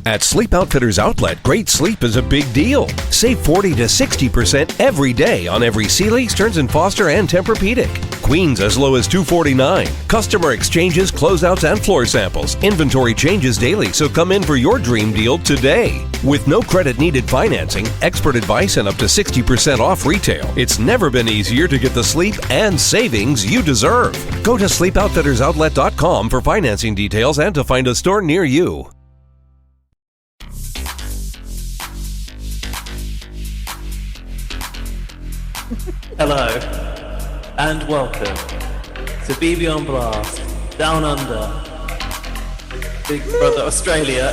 At Sleep Outfitters Outlet, great sleep is a big deal. Save 40 to 60% every day on every Sealy, Stearns & Foster, and Tempur-Pedic. Queens as low as $249. Customer exchanges, closeouts, and floor samples. Inventory changes daily, so come in for your dream deal today. With no credit needed financing, expert advice, and up to 60% off retail, it's never been easier to get the sleep and savings you deserve. Go to sleepoutfittersoutlet.com for financing details and to find a store near you. Hello, and welcome to BB on Blast, Down Under, Big Brother Australia.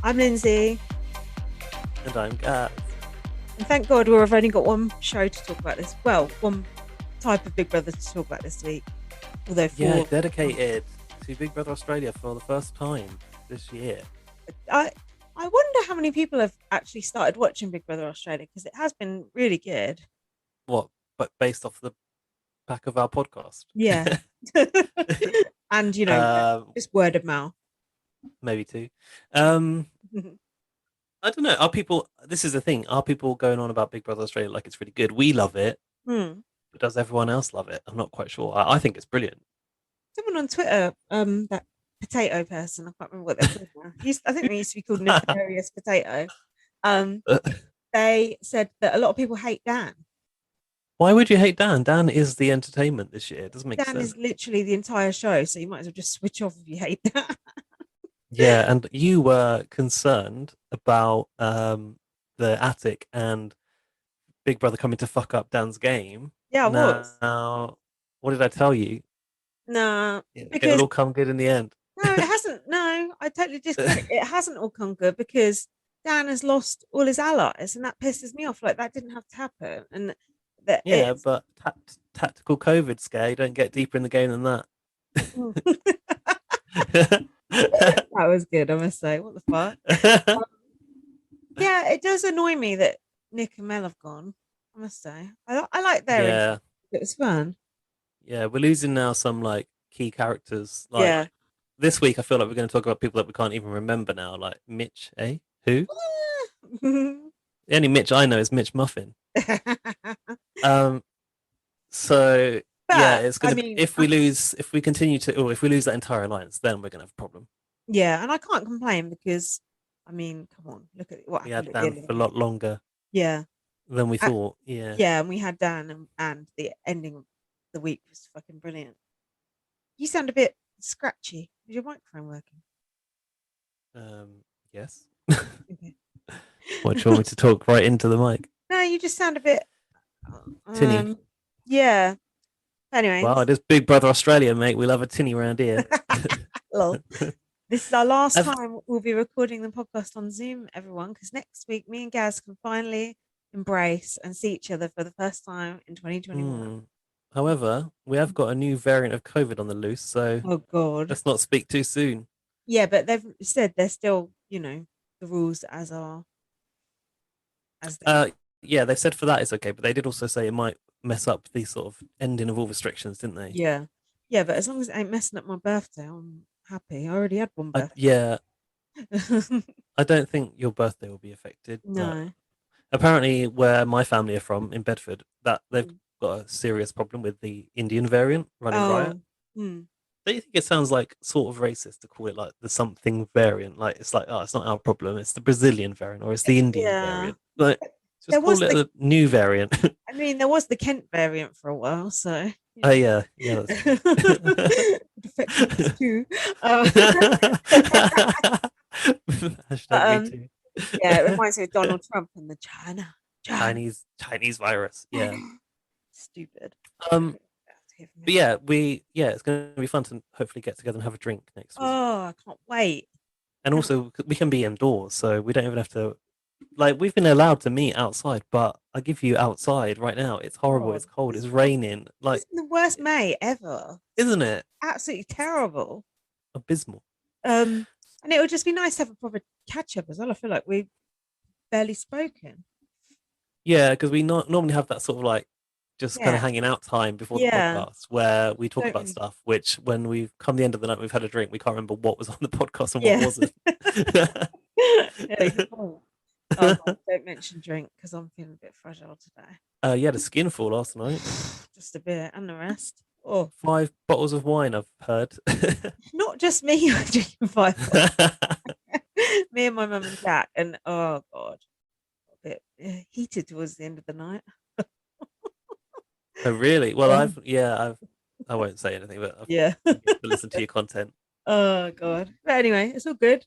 I'm Lindsay. And I'm Kat. And thank God we've only got one show to talk about this. Well, one type of Big Brother to talk about this week. Although dedicated to Big Brother Australia for the first time this year. I wonder how many people have actually started watching Big Brother Australia, because it has been really good. What? But based off the back of our podcast? Yeah. And, just word of mouth. Maybe too. I don't know. Are people, this is the thing, are people going on about Big Brother Australia like it's really good? We love it. But does everyone else love it? I'm not quite sure. I think it's brilliant. Someone on Twitter, that potato person, I can't remember what they're called now. I think they used to be called Nefarious Potato. They said that a lot of people hate Dan. Why would you hate Dan? Dan is the entertainment this year. It doesn't make sense. Dan is literally the entire show, so you might as well just switch off if you hate Dan. Yeah, and you were concerned about the attic and Big Brother coming to fuck up Dan's game. Yeah, I was. Now, what did I tell you? Nah, because it'll all come good in the end. No, it hasn't. No, I totally discredit. It hasn't all come good because Dan has lost all his allies, and that pisses me off. Like, that didn't have to happen. And but tactical COVID scare. You don't get deeper in the game than that. That was good, I must say. What the fuck? Yeah, it does annoy me that Nick and Mel have gone. I must say, I like their. Yeah, it was fun. Yeah, we're losing now some like key characters. Like this week, I feel like we're going to talk about people that we can't even remember now, like Mitch. Who? The only Mitch I know is Mitch Muffin. So but, yeah, it's going to. If we lose that entire alliance, then we're going to have a problem. Yeah, and I can't complain because, I mean, come on, look at what happened. We had Dan for a lot longer. Yeah. Than we thought. Yeah. Yeah, and we had Dan, and the ending of the week was fucking brilliant. You sound a bit scratchy. Is your microphone working? Yes. Okay. What, do you want me to talk right into the mic? No, you just sound a bit tinny. Yeah. Anyway. Wow, it is Big Brother Australia, mate. We love a tinny around here. Lol. This is our last time we'll be recording the podcast on Zoom, everyone, because next week me and Gaz can finally embrace and see each other for the first time in 2021. However, we have got a new variant of COVID on the loose, so oh god, let's not speak too soon. Yeah, but they've said they're still, the rules as yeah, they said for that it's okay, but they did also say it might mess up the sort of ending of all restrictions, didn't they? Yeah, but as long as it ain't messing up my birthday, I'm happy. I already had one birthday. Yeah, I don't think your birthday will be affected. No. Apparently, where my family are from in Bedford, that they've got a serious problem with the Indian variant running riot. Don't you think it sounds like sort of racist to call it like the something variant? Like it's like, oh, it's not our problem. It's the Brazilian variant or it's the Indian variant. Like, just call it a new variant. I mean, there was the Kent variant for a while, so. Oh yeah. That's defections too. Hashtag me too. Yeah, it reminds me of Donald Trump and the Chinese virus. Yeah. Stupid. But yeah, it's going to be fun to hopefully get together and have a drink next week. Oh, I can't wait. And also, we can be indoors, so we don't even have to. Like, we've been allowed to meet outside, but I give you outside right now. It's horrible. It's cold. It's raining. Like, it's the worst May ever, isn't it? Absolutely terrible. Abysmal. And it would just be nice to have a proper catch up as well. I feel like we've barely spoken. Yeah, because we normally have that sort of like just kind of hanging out time before the podcast where we talk about stuff, which when we've come the end of the night, we've had a drink, we can't remember what was on the podcast and what wasn't. Oh, God, don't mention drink because I'm feeling a bit fragile today. You had a skinful last night. Just a bit, and the rest. Oh, 5 bottles of wine, I've heard. Not just me drinking 5 bottles. Me and my mum and Jack, and oh God, a bit heated towards the end of the night. Oh, really? Well, I won't say anything, but I've listen to your content. Oh God. But anyway, it's all good.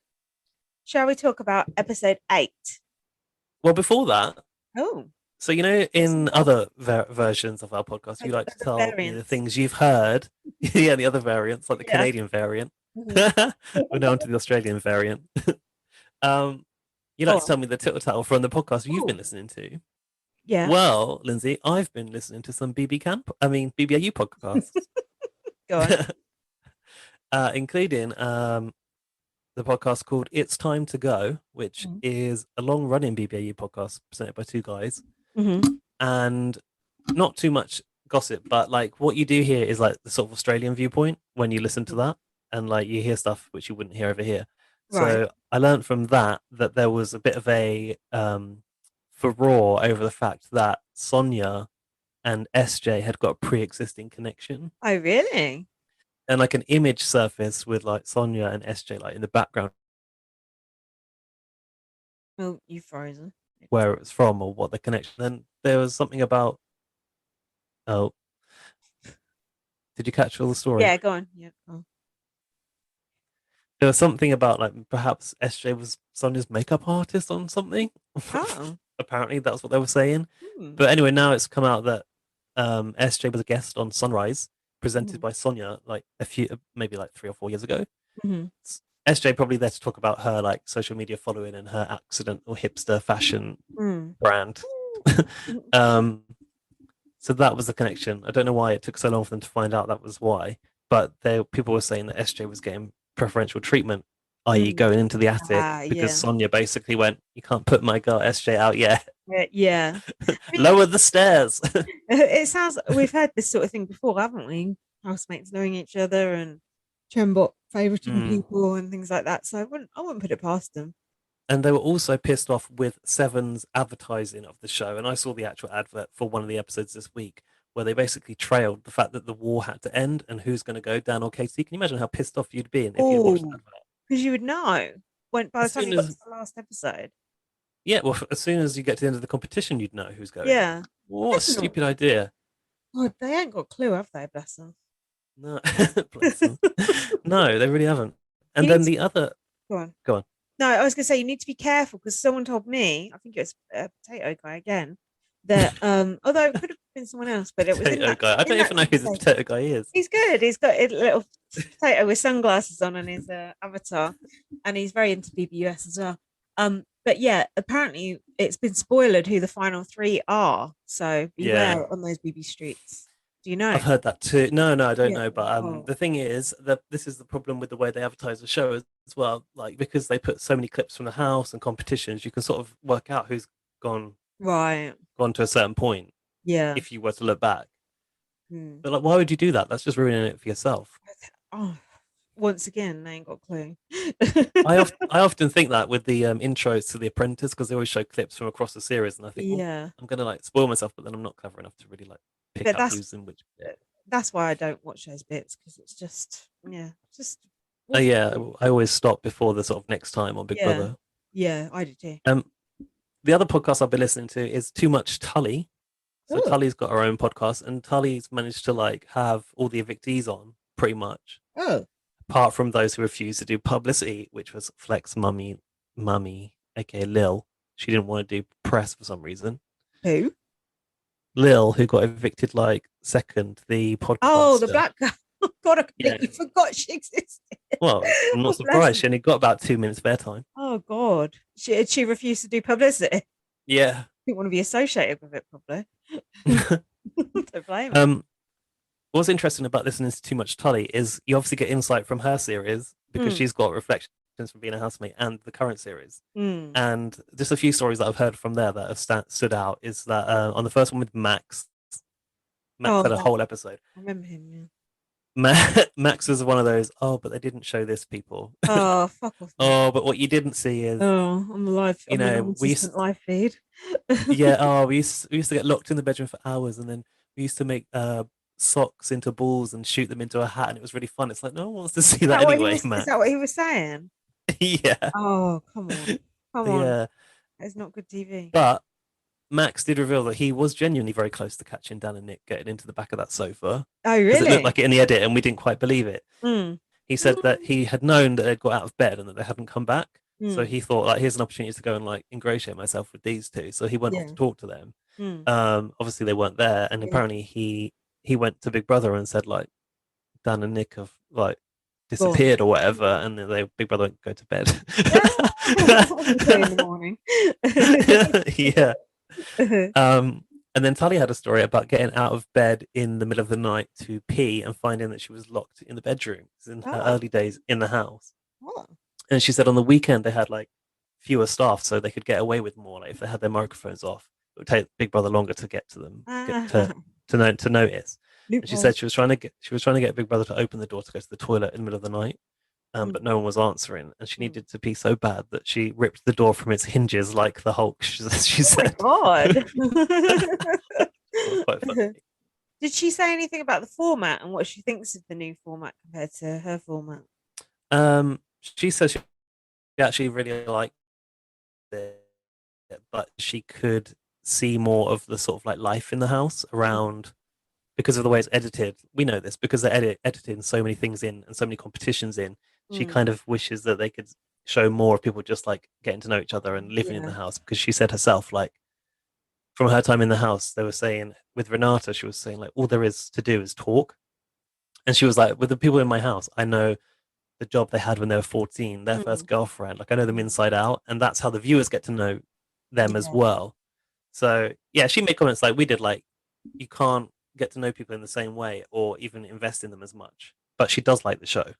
Shall we talk about episode 8? Well, before that. Oh. So, in other versions of our podcast, you like to tell me the things you've heard. Yeah, the other variants, like the Canadian variant. Mm-hmm. We're now on to the Australian variant. You like to tell me the tittle-tattle from the podcast you've been listening to. Yeah. Well, Lindsay, I've been listening to some BBAU podcasts. Go on. Including the podcast called It's Time to Go, which is a long-running BBAU podcast presented by 2 guys. Mm-hmm. And not too much gossip, but like what you do here is like the sort of Australian viewpoint when you listen to that, and like you hear stuff which you wouldn't hear over here. Right. So I learned from that there was a bit of a furore over the fact that Sonia and SJ had got a pre-existing connection. Oh, really? And like an image surfaced with like Sonia and SJ like in the background. Oh, you frozen. Where it was from or what the connection. Then there was something about. Oh, did you catch all the story? Yeah, go on. Yeah. Oh. There was something about like perhaps SJ was Sonia's makeup artist on something. Oh. Apparently that's what they were saying. But anyway, now it's come out that SJ was a guest on Sunrise, presented by Sonia, like maybe like 3 or 4 years ago. SJ probably there to talk about her like social media following and her accidental hipster fashion brand. So that was the connection. I don't know why it took so long for them to find out that was why, but people were saying that SJ was getting preferential treatment, i.e. going into the attic because Sonia basically went, you can't put my girl SJ out yet. Yeah. Lower the stairs. It sounds we've heard this sort of thing before, haven't we? Housemates knowing each other and Chembot favoriting people and things like that. So I wouldn't put it past them. And they were also pissed off with Seven's advertising of the show. And I saw the actual advert for one of the episodes this week where they basically trailed the fact that the war had to end and who's going to go, Dan or Casey. Can you imagine how pissed off you'd be if you watched the advert? Because you would know by the time you got to the last episode. Yeah, well, as soon as you get to the end of the competition, you'd know who's going. Yeah. What a stupid idea. God, they ain't got a clue, have they? Bless them. No, bless them. No, they really haven't. And then the other... Go on. No, I was going to say, you need to be careful because someone told me, I think it was a potato guy again, that, although it could have been someone else, but it was... Potato guy. I don't even know who the potato guy is. He's good. He's got a little potato with sunglasses on his avatar, and he's very into BBUS as well. But yeah, apparently it's been spoiled who the final 3 are. So beware on those BB streets. Do you know? I've heard that too. No, I don't know. But the thing is that this is the problem with the way they advertise the show as well. Like because they put so many clips from the house and competitions, you can sort of work out who's gone to a certain point. Yeah. If you were to look back. But like, why would you do that? That's just ruining it for yourself. Once again, they ain't got a clue. I often think that with the intros to The Apprentice because they always show clips from across the series, and I think, I'm gonna like spoil myself, but then I'm not clever enough to really like pick up who's in which bit. That's why I don't watch those bits because it's just I always stop before the sort of next time on Big Brother. Yeah, I do too. The other podcast I've been listening to is Too Much Tully. So Tully's got her own podcast, and Tully's managed to like have all the evictees on pretty much. Apart from those who refused to do publicity, which was Flex Mummy, aka Lil. She didn't want to do press for some reason. Who? Lil, who got evicted like second, the podcast. Oh, the black girl. God, I completely forgot she existed. Well, I'm not surprised. She only got about 2 minutes of airtime. Oh, God. She refused to do publicity. Yeah. Didn't want to be associated with it, probably. Don't blame her. What's interesting about listening to Too Much Tully is you obviously get insight from her series because she's got reflections from being a housemate and the current series. And just a few stories that I've heard from there that have stood out is that on the first one with Max, Max had a whole episode. I remember him. Yeah. Max was one of those. Oh, but they didn't show this people. Oh, fuck off. Oh, but what you didn't see is. Oh, on the live. You know, we used live feed. Yeah. Oh, we used to get locked in the bedroom for hours, and then we used to make socks into balls and shoot them into a hat, and it was really fun. It's like no one wants to see that anyway, Max. Is that what he was saying? Yeah. Oh, come on. Come on. Yeah. It's not good TV. But Max did reveal that he was genuinely very close to catching Dan and Nick getting into the back of that sofa. Oh, really? Because it looked like it in the edit, and we didn't quite believe it. Mm. He said that he had known that they'd got out of bed and that they hadn't come back. So he thought, like, here's an opportunity to go and like ingratiate myself with these two. So he went off to talk to them. Obviously they weren't there, and apparently he went to Big Brother and said like Dan and Nick have like disappeared or whatever, and then Big Brother went go to bed. In the morning. Yeah. And then Tully had a story about getting out of bed in the middle of the night to pee and finding that she was locked in the bedroom in her early days in the house. And she said on the weekend they had like fewer staff, so they could get away with more. Like if they had their microphones off, it would take Big Brother longer to get to them, to notice. And she said she was trying to get Big Brother to open the door to go to the toilet in the middle of the night, but no one was answering, and she needed to pee so bad that she ripped the door from its hinges like the Hulk. She said, "Oh my God!" Quite funny. Did she say anything about the format and what she thinks of the new format compared to her format? She says she actually really liked it, but she could see more of the sort of like life in the house around, because of the way it's edited. We know this because they edited so many things in and so many competitions in. She kind of wishes that they could show more of people just like getting to know each other and living in the house, because she said herself, like, from her time in the house, they were saying with Renata, she was saying like all there is to do is talk. And she was like, with the people in my house, I know the job they had when they were 14, their first girlfriend, like I know them inside out, and that's how the viewers get to know them as well. So yeah, she made comments like we did, like you can't get to know people in the same way or even invest in them as much, but she does like the show.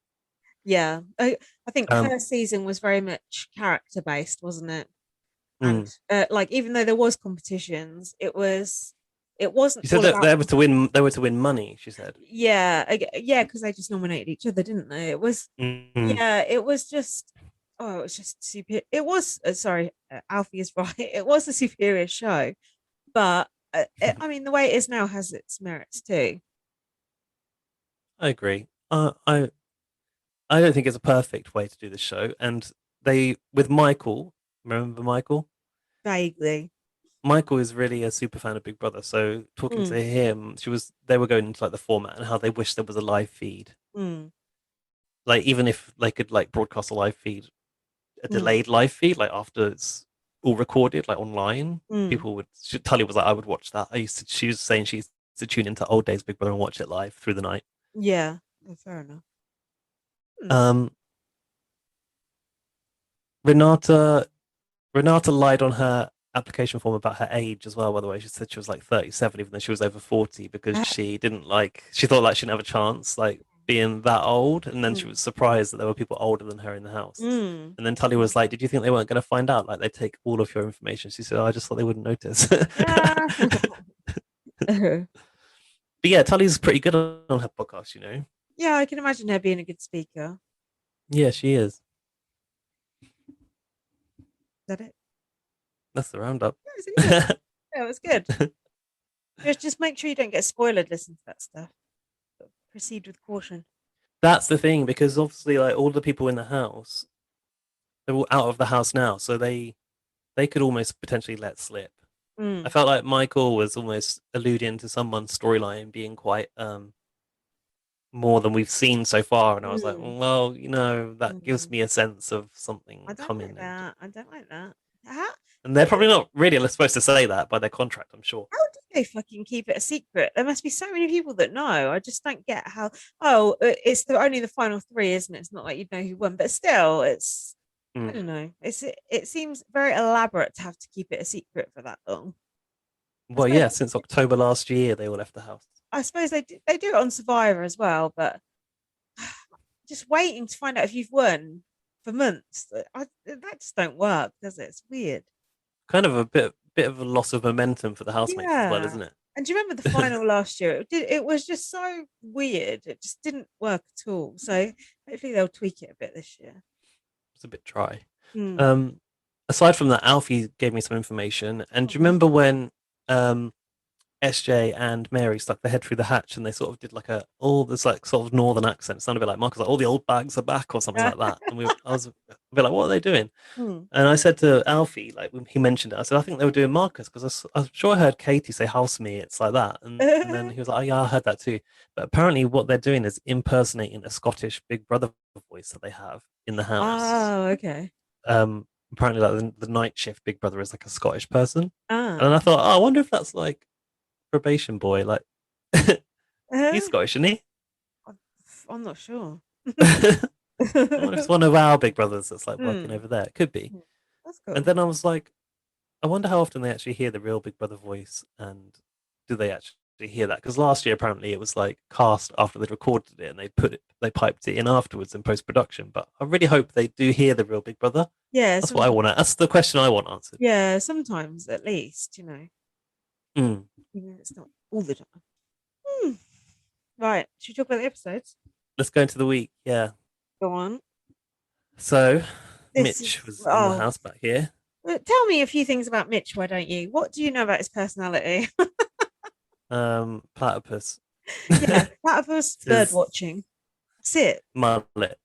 Yeah, I think her season was very much character based, wasn't it? And like even though there was competitions, it wasn't. She said that they were to win. They were to win money. She said, yeah, because they just nominated each other, didn't they? It was, it was just, it was just super. It was sorry, Alfie is right. It was a superior show, but I mean, the way it is now has its merits too. I agree. I don't think it's a perfect way to do the show, and with Michael. Remember Michael? Vaguely. Michael is really a super fan of Big Brother, so talking to him, they were going into like the format and how they wish there was a live feed. Like even if they could like broadcast a live feed, a delayed live feed, like after it's all recorded, like online, people would. Tully was like, I would watch that. She was saying she used to tune into old days Big Brother and watch it live through the night. Yeah, fair enough. Renata lied on her application form about her age as well, by the way. She said she was like 37 even though she was over 40, because she thought like she didn't have a chance like being that old, and then she was surprised that there were people older than her in the house. And then Tully was like, did you think they weren't going to find out, like they take all of your information? She said, I just thought they wouldn't notice. But yeah, Tully's pretty good on her podcast, you know. Yeah, I can imagine her being a good speaker. Yeah, she is. Is that it? That's the roundup. Yeah, it was good. Just make sure you don't get spoiled. Listen to that stuff. Proceed with caution. That's the thing, because obviously, like all the people in the house, they're all out of the house now, so they could almost potentially let slip. I felt like Michael was almost alluding to someone's storyline being quite more than we've seen so far, and I was like, well, you know, that gives me a sense of something coming. I don't like that. And they're probably not really supposed to say that by their contract, I'm sure. How do they fucking keep it a secret? There must be so many people that know. I just don't get how. Oh, it's only the final three, isn't it? It's not like you'd know who won, but still, it's. I don't know. It seems very elaborate to have to keep it a secret for that long. Well, yeah, since October last year, they all left the house. I suppose they do it on Survivor as well, but just waiting to find out if you've won for months, that just don't work, does it? It's weird. Kind of a bit of a loss of momentum for the housemates as well, isn't it? And do you remember the final last year? It was just so weird. It just didn't work at all. So hopefully they'll tweak it a bit this year. It's a bit dry. Mm. Aside from that, Alfie gave me some information. And do you Oh, remember when SJ and Mary stuck their head through the hatch and they sort of did like all this like sort of northern accent? It sounded a bit like Marcus, like all the old bags are back or something like that. And I was a bit like, what are they doing? And I said to Alfie, like when he mentioned it, I said, I think they were doing Marcus because I'm sure I heard Katie say house me, it's like that. And then he was like, oh yeah, I heard that too. But apparently what they're doing is impersonating a Scottish Big Brother voice that they have in the house. Oh, okay. Apparently like the night shift Big Brother is like a Scottish person. Ah. And I thought, I wonder if that's like probation boy, like he's Scottish, isn't he? I'm not sure. I wonder if it's one of our Big Brothers that's like working over there. It could be. That's cool. And then I was like, I wonder how often they actually hear the real Big Brother voice, and do they actually hear that? Because last year apparently it was like cast after they'd recorded it and they piped it in afterwards in post production. But I really hope they do hear the real Big Brother. Yeah, that's what I want. That's the question I want answered. Yeah, sometimes at least, Even it's not all the time. Right, should we talk about the episodes? Let's go into the week. Yeah. Go on. So Mitch was in the house back here. Tell me a few things about Mitch, why don't you? What do you know about his personality? Platypus. Yeah, platypus, bird watching. That's it. Mullet.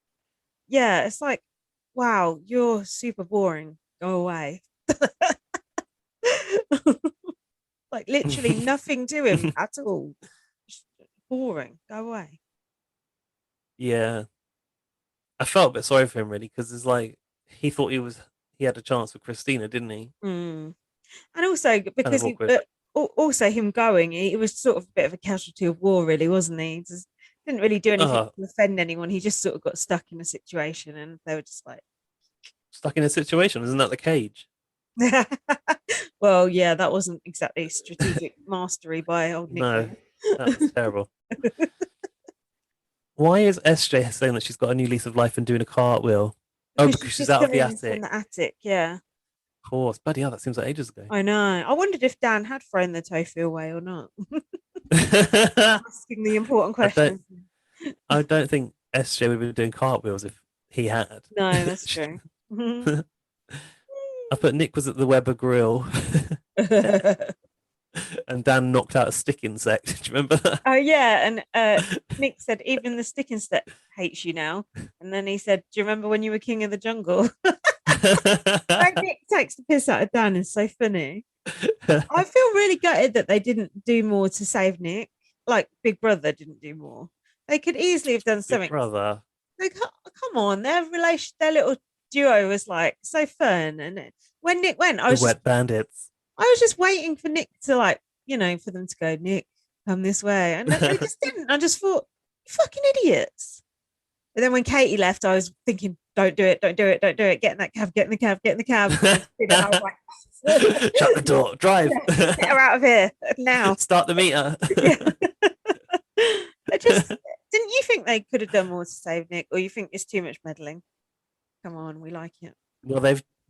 Yeah, it's like, wow, you're super boring. Go away. Like literally nothing to him at all. Just boring. Go away. Yeah. I felt a bit sorry for him really, because it's like he thought he had a chance with Christina, didn't he? And also because also him going, he was sort of a bit of a casualty of war, really, wasn't he? He just didn't really do anything to offend anyone. He just sort of got stuck in a situation, and they were just like stuck in a situation. Isn't that the cage? Well, yeah, that wasn't exactly strategic mastery by old Nick. No, that was terrible. Why is SJ saying that she's got a new lease of life and doing a cartwheel? Because she's out of the attic. From the attic, yeah. Of course. Bloody hell, that seems like ages ago. I know. I wondered if Dan had thrown the tofu away or not. Asking the important question. I don't think SJ would be doing cartwheels if he had. No, that's true. I put Nick was at the Weber Grill. And Dan knocked out a stick insect. Do you remember that? Oh yeah, and Nick said even the stick insect hates you now. And then he said, "Do you remember when you were king of the jungle?" Like Nick takes the piss out of Dan. It's so funny. I feel really gutted that they didn't do more to save Nick. Like Big Brother didn't do more. They could easily have done something. Big Brother. Like, come on, their little duo was like so fun. And when Nick went, I was Wet Bandits. I was just waiting for Nick to for them to go, Nick, come this way. And they just didn't. I just thought, you fucking idiots. But then when Katie left, I was thinking, don't do it. Get in that cab, get in the cab. I was like, shut the door, drive. Get her out of here now. Start the meter. Didn't you think they could have done more to save Nick, or you think it's too much meddling? Come on, we like it. Well,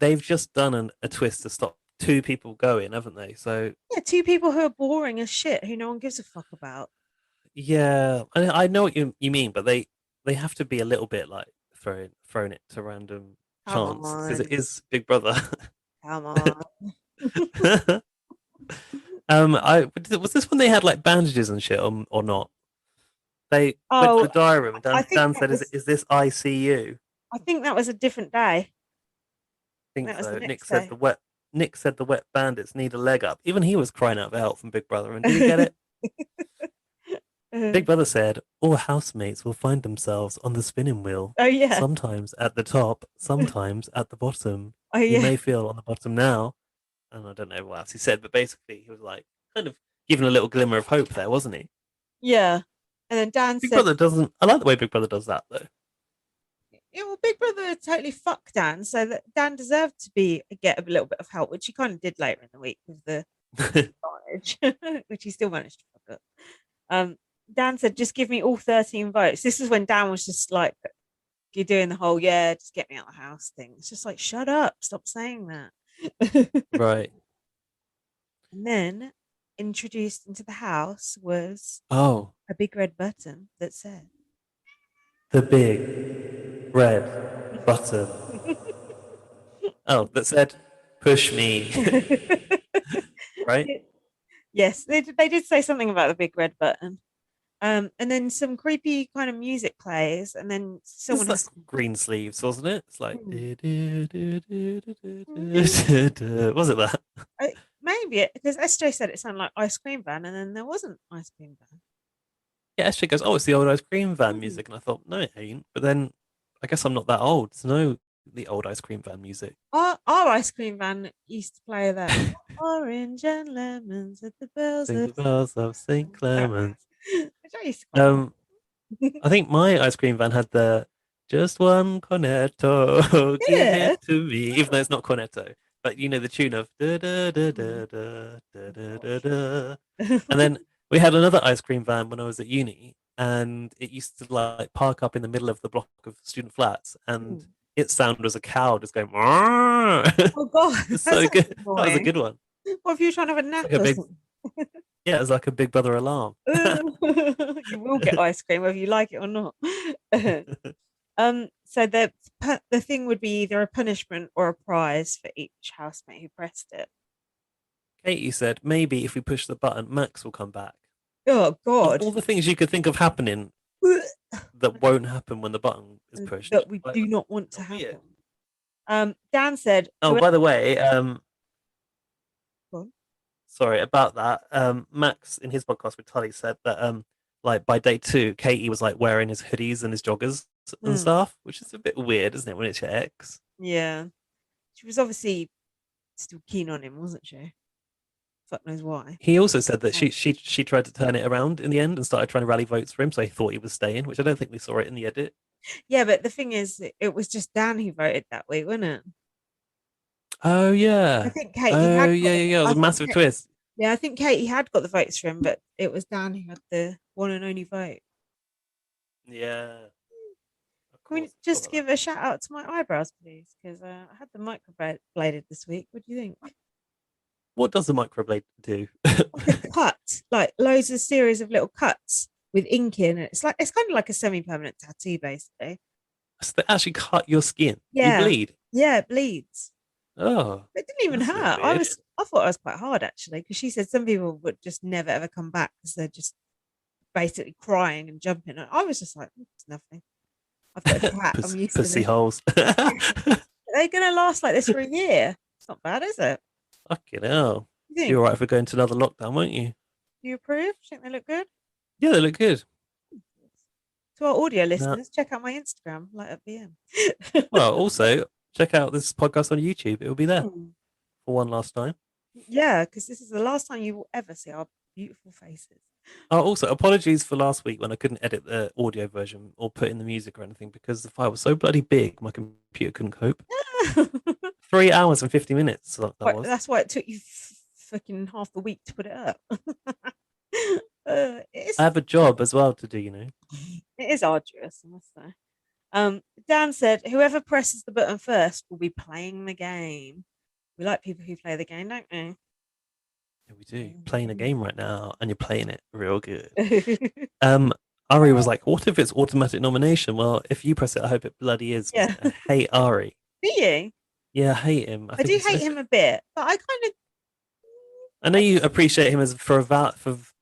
they've just done a twist to stop two people going, haven't they? So yeah, two people who are boring as shit, who no one gives a fuck about. Yeah, I know what you mean, but they have to be a little bit like throwing it to random chance because it is Big Brother. Come on. Was this when they had like bandages and shit or not? They went to the diary room and Dan said, "Is this ICU?" I think that was a different day. I think so. Nick said the wet bandits need a leg up. Even he was crying out for help from Big Brother, and did he get it? Big Brother said, all housemates will find themselves on the spinning wheel. Oh, yeah. Sometimes at the top, sometimes at the bottom. Oh, yeah. You may feel on the bottom now. And I don't know what else he said, but basically he was like kind of giving a little glimmer of hope there, wasn't he? Yeah. And then Dan Big Brother doesn't... I like the way Big Brother does that, though. Yeah, well, Big Brother totally fucked Dan, so that Dan deserved to get a little bit of help, which he kind of did later in the week with the advantage, which he still managed to fuck up. Dan said, just give me all 13 votes. This is when Dan was just like, you're doing the whole, just get me out of the house thing. It's just like, shut up, stop saying that. Right. And then introduced into the house was a big red button that said, the big red button. Oh, that said, push me. Right? Yes, they did say something about the big red button. And then some creepy kind of music plays, and then someone has green sleeves, wasn't it? It's like, was it that? Maybe because SJ said it sounded like Ice Cream Van, and then there wasn't Ice Cream Van. Yeah, SJ goes, oh, it's the old Ice Cream Van music, and I thought, no, it ain't. But then I guess I'm not that old to know the old Ice Cream Van music. Our Ice Cream Van used to play that orange and lemons at the bells of St. Clements. Which I used to quite I think my Ice Cream Van had the just one cornetto, give it to me, even though it's not cornetto. But you know the tune of da da da da da da da da da. And then we had another ice cream van when I was at uni, and it used to like park up in the middle of the block of student flats, and its sound was a cow just going. Oh god, it's so good. That was a good one. What if you were trying to have a nap or something? Yeah, it was like a Big Brother alarm. You will get ice cream whether you like it or not. So the thing would be either a punishment or a prize for each housemate who pressed it. Katie said, maybe if we push the button, Max will come back. Oh God! All the things you could think of happening that won't happen when the button is pushed. That we do not want to happen. Dan said. Oh, by the way, sorry about that. Max in his podcast with Tully said that like by day 2, Katie was like wearing his hoodies and his joggers and stuff, which is a bit weird, isn't it, when it's your ex? Yeah, she was obviously still keen on him, wasn't she? Fuck knows why. He also said that she tried to turn it around in the end and started trying to rally votes for him, so he thought he was staying, which I don't think we saw it in the edit. Yeah, but the thing is, it was just Dan who voted that week, wasn't it? Oh yeah. I think Katie. It was a massive twist. Yeah, I think Katie had got the votes for him, but it was Dan who had the one and only vote. Yeah. Can we just give a shout out to my eyebrows, please? Because I had them microbladed this week. What do you think? What does the microblade do? Like a cut, like loads of series of little cuts with ink in it. It's kind of like a semi-permanent tattoo, basically. So they actually cut your skin. Yeah. You bleed. Yeah, it bleeds. Oh. It didn't even hurt. I thought it was quite hard actually, because she said some people would just never ever come back because they're just basically crying and jumping. And I was just like, it's nothing. I've got a cat. I'm used to pussy holes. They're gonna last like this for a year. It's not bad, is it? Fucking hell. You're all right for going to another lockdown, won't you? Do you approve? Think they look good? Yeah, they look good. To our audio listeners, check out my Instagram, Light Up BM. Well, also check out this podcast on YouTube. It will be there for one last time. Yeah, because this is the last time you will ever see our beautiful faces. Oh, also, apologies for last week when I couldn't edit the audio version or put in the music or anything because the file was so bloody big, my computer couldn't cope. 3 hours and 50 minutes. That's why it took you fucking half the week to put it up. I have a job as well to do, you know. It is arduous, I must say. Dan said, whoever presses the button first will be playing the game. We like people who play the game, don't we? Yeah, we do. Playing a game right now, and you're playing it real good. Ari was like, what if it's automatic nomination? Well, if you press it, I hope it bloody is. Yeah. I hate Ari. Do you? Yeah, I hate him. I do hate him a bit, but I know you appreciate him as for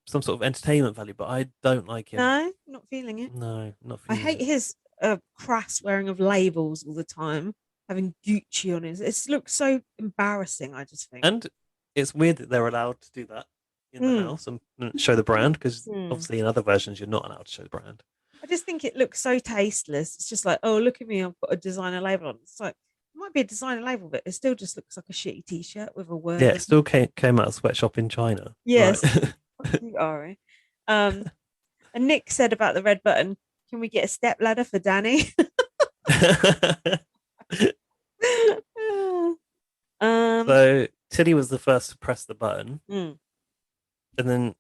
some sort of entertainment value, but I don't like him. No, not feeling it. No, not feeling it. I hate his crass wearing of labels all the time, having Gucci on it. It looks so embarrassing, I just think. And it's weird that they're allowed to do that in the house and show the brand, because obviously in other versions you're not allowed to show the brand. I just think it looks so tasteless. It's just like, oh, look at me, I've got a designer label on. It's like, it might be a designer label, but it still just looks like a shitty t-shirt with a word. Yeah, it still came out of a sweatshop in China. Yes. Right. Ari. And Nick said about the red button, can we get a step ladder for Danny? So Tilly was the first to press the button. And then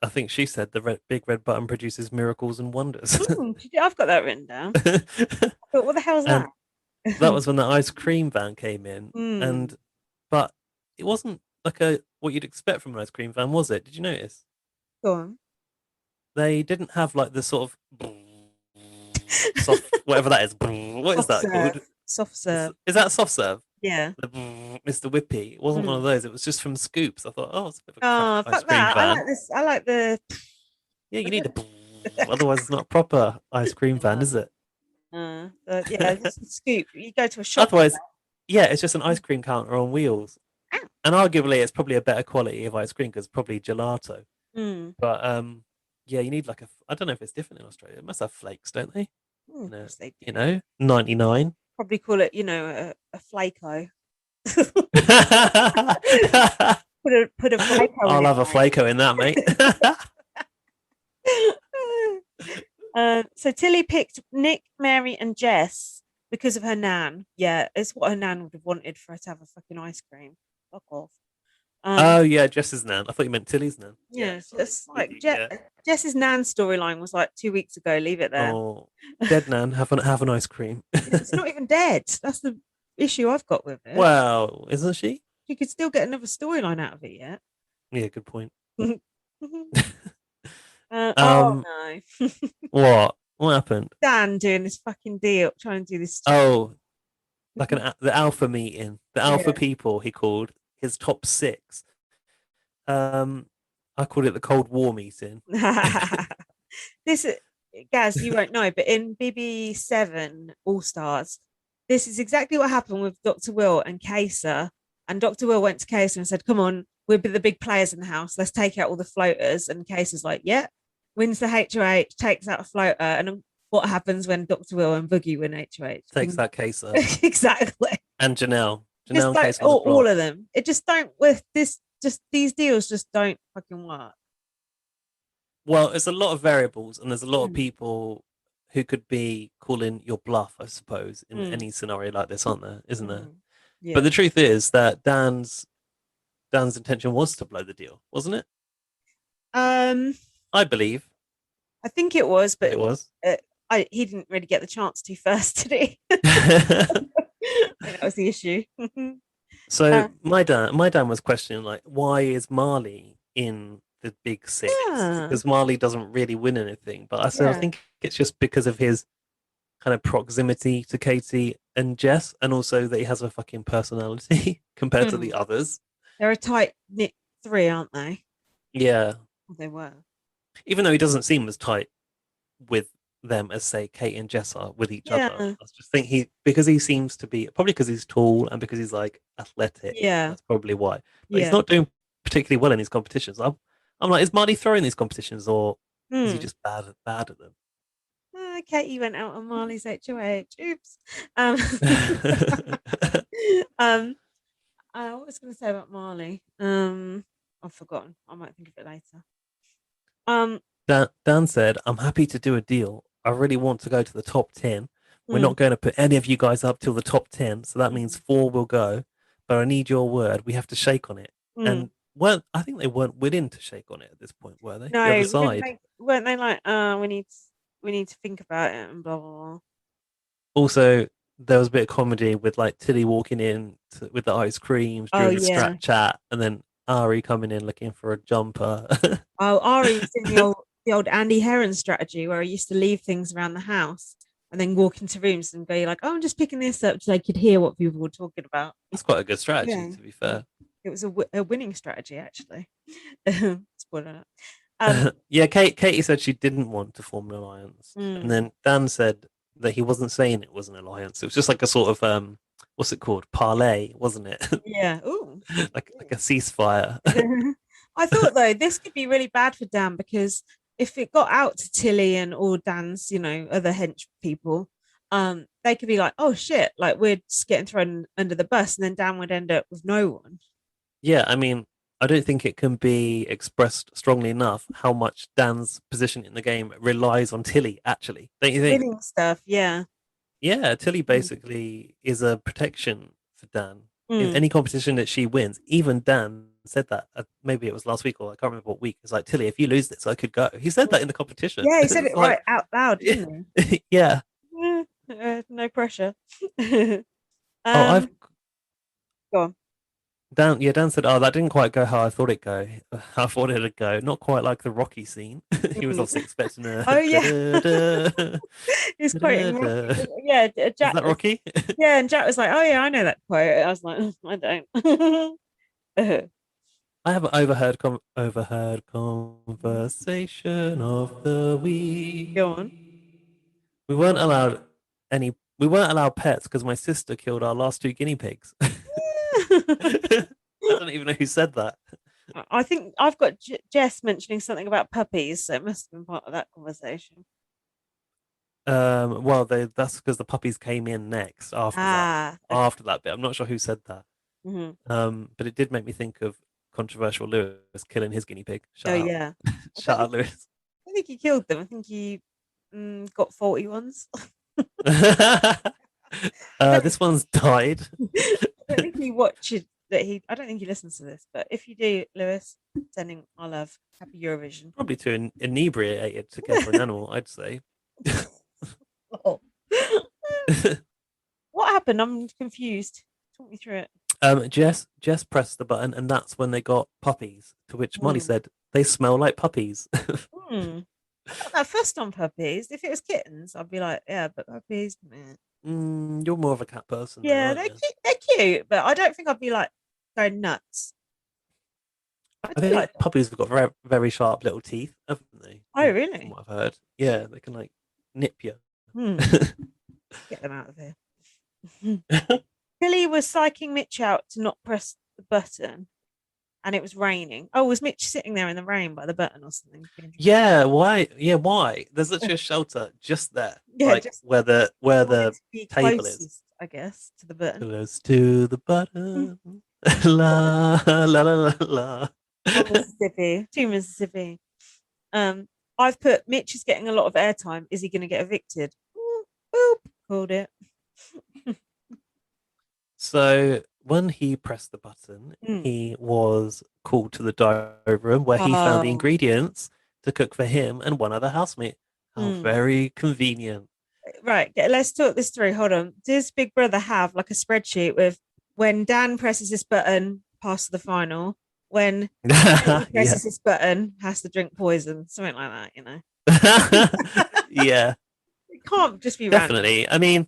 I think she said the big red button produces miracles and wonders. I've got that written down. But what the hell is that? That was when the ice cream van came in, but it wasn't like a what you'd expect from an ice cream van, was it? Did you notice? Go on. They didn't have like the sort of soft, whatever that is. What is Soft that called? serve. Soft serve. Is that soft serve? Yeah. The Mr. Whippy. It wasn't one of those. It was just from Scoops. I thought, oh, it's a bit of a crap Oh, ice fuck cream that. I van. like this. I like the. Yeah, you need a. Otherwise, it's not a proper ice cream van, is it? Yeah, this is Scoop. You go to a shop. Otherwise, yeah, it's just an ice cream counter on wheels. Ah. And arguably, it's probably a better quality of ice cream because probably gelato. Mm. But yeah, you need like a. I don't know if it's different in Australia. It must have flakes, don't they? They do. 99. Probably call it, a Flaco. put a Flaco. I'll have a Flaco in that, mate. So Tilly picked Nick, Mary, and Jess because of her nan. Yeah, it's what her nan would have wanted for her to have a fucking ice cream. Fuck off. Oh yeah, Jess's nan. I thought you meant Tilly's nan. Yeah, it's like Jess's nan storyline was like 2 weeks ago. Leave it there. Oh, dead nan, have an ice cream. It's not even dead. That's the issue I've got with it. Well, isn't she? You could still get another storyline out of it yet. Yeah, good point. Oh no. What happened? Dan doing this fucking deal, trying to do this. Oh, like the alpha meeting, the alpha people. He called his top 6. I called it the Cold War meeting. This, Gaz, you won't know, but in BB7 All Stars, this is exactly what happened with Dr. Will and Kaser. And Dr. Will went to Kaser and said, "Come on, we'll be the big players in the house. Let's take out all the floaters." And Kaser's like, "Yeah." Wins the HOH, takes out a floater, and what happens when Dr. Will and Boogie win HOH? Takes that Kaser. Exactly. And Janelle. Just like, all of them. It just don't with this. Just these deals just don't fucking work. Well, there's a lot of variables, and there's a lot of people who could be calling your bluff, I suppose, in any scenario like this, aren't there? Isn't there? Yeah. But the truth is that Dan's intention was to blow the deal, wasn't it? I believe. I think it was, but it was. He didn't really get the chance to first, did he? That was the issue. So my dad was questioning, like, why is Marley in the big 6? Because Marley doesn't really win anything. But I think it's just because of his kind of proximity to Katie and Jess, and also that he has a fucking personality compared to the others. They're a tight-knit 3, aren't they? Yeah. Well, they were. Even though he doesn't seem as tight with them as, say, Kate and Jess are with each other. I just think because he seems to be, probably because he's tall and because he's like athletic. Yeah. That's probably why. But he's not doing particularly well in these competitions. I'm like, is Marty throwing these competitions, or is he just bad at them? Katie went out on Marley's HOH. Oops. What was I going to say about Marley? I've forgotten. I might think of it later. Dan said, "I'm happy to do a deal. I really want to go to the top 10. We're not going to put any of you guys up till the top 10, so that means 4 will go. But I need your word. We have to shake on it." And I think they weren't willing to shake on it at this point, were they? No, the other side. Weren't they like, we need to think about it and blah blah blah. Also, there was a bit of comedy with like Tilly walking in with the ice creams during the scrap chat, and then Ari coming in looking for a jumper. Ari's in the old Andy Heron strategy where he used to leave things around the house and then walk into rooms and be like, "Oh, I'm just picking this up," so they could hear what people were talking about. That's quite a good strategy, to be fair. It was a winning strategy, actually. Spoiler yeah, Katie said she didn't want to form an alliance, and then Dan said that he wasn't saying it was an alliance. It was just like a sort of what's it called, parlay, wasn't it? Yeah. Ooh. like a ceasefire. I thought though this could be really bad for Dan, because if it got out to Tilly and all Dan's, other hench people, they could be like, "Oh shit, like we're just getting thrown under the bus," and then Dan would end up with no one. Yeah, I mean, I don't think it can be expressed strongly enough how much Dan's position in the game relies on Tilly, actually. Don't you think? Winning stuff, yeah. Yeah, Tilly basically is a protection for Dan. In any competition that she wins, even Dan said that, maybe it was last week or I can't remember what week. It's like, "Tilly, if you lose this, I could go." He said that in the competition. Yeah, he said it right out loud, didn't he? Yeah. No pressure. I've... Go on. Dan said, "Oh, that didn't quite go how I thought it'd go. I thought it'd go not quite like the Rocky scene." He was Mm. obviously expecting a Oh yeah, da-da-da, he's quoting Rocky. da-da-da. Yeah, Is Jack that was. Rocky? Yeah, and Jack was like, "Oh yeah, I know that quote." I was like, "I don't." I have an overheard conversation of the Go on. week. We weren't allowed we weren't allowed pets because my sister killed our last two guinea pigs. I don't even know who said that. I think I've got Jess mentioning something about puppies, so it must have been part of that conversation. Well, that's because the puppies came in next after that. Okay. After that bit, I'm not sure who said that. Mhm. But it did make me think of controversial Lewis killing his guinea pig. Oh Shout out, yeah. I shout don't out, Lewis. think he killed them. I think he got faulty ones. I don't, This one's died. I don't think he watches that he. I don't think he listens to this. But if you do, Lewis, sending our love. Happy Eurovision. Probably too inebriated to care for an animal, I'd say. Oh. What happened? I'm confused. Talk me through it. Jess pressed the button, and that's when they got puppies. To which Molly Mm. said, "They smell like puppies." Hmm. Not that fussed on puppies. If it was kittens, I'd be like, yeah, but puppies, meh. You're more of a cat person, though, Yeah, aren't you? they're cute, but I don't think I'd be like going nuts. I I do think like dogs. puppies have got very, very sharp little teeth, haven't they? Oh, From really? what I've heard. Yeah, they can like nip you. Hmm. Get them out of here. Billy was psyching Mitch out to not press the button, and it was raining. Oh, was Mitch sitting there in the rain by the button or something? Yeah, why? Yeah, why? There's literally a shelter just there, Yeah, like just where wanted the to be table is. closest, I guess, to the button. Close to the button. La la la la la. Oh, Mississippi, to Mississippi. Um, I've put Mitch is getting a lot of airtime. Is he going to get evicted? Boop, called it. So when he pressed the button, Mm. he was called to the diary room where he found the Oh, ingredients to cook for him and one other housemate. How mm. very convenient. Right. Let's talk this through. Hold on. Does Big Brother have like a spreadsheet with when Dan presses this button, pass to the final? When Katie Yeah. presses this button, has to drink poison, something like that, you know? Yeah, It can't just be random. definitely. I mean,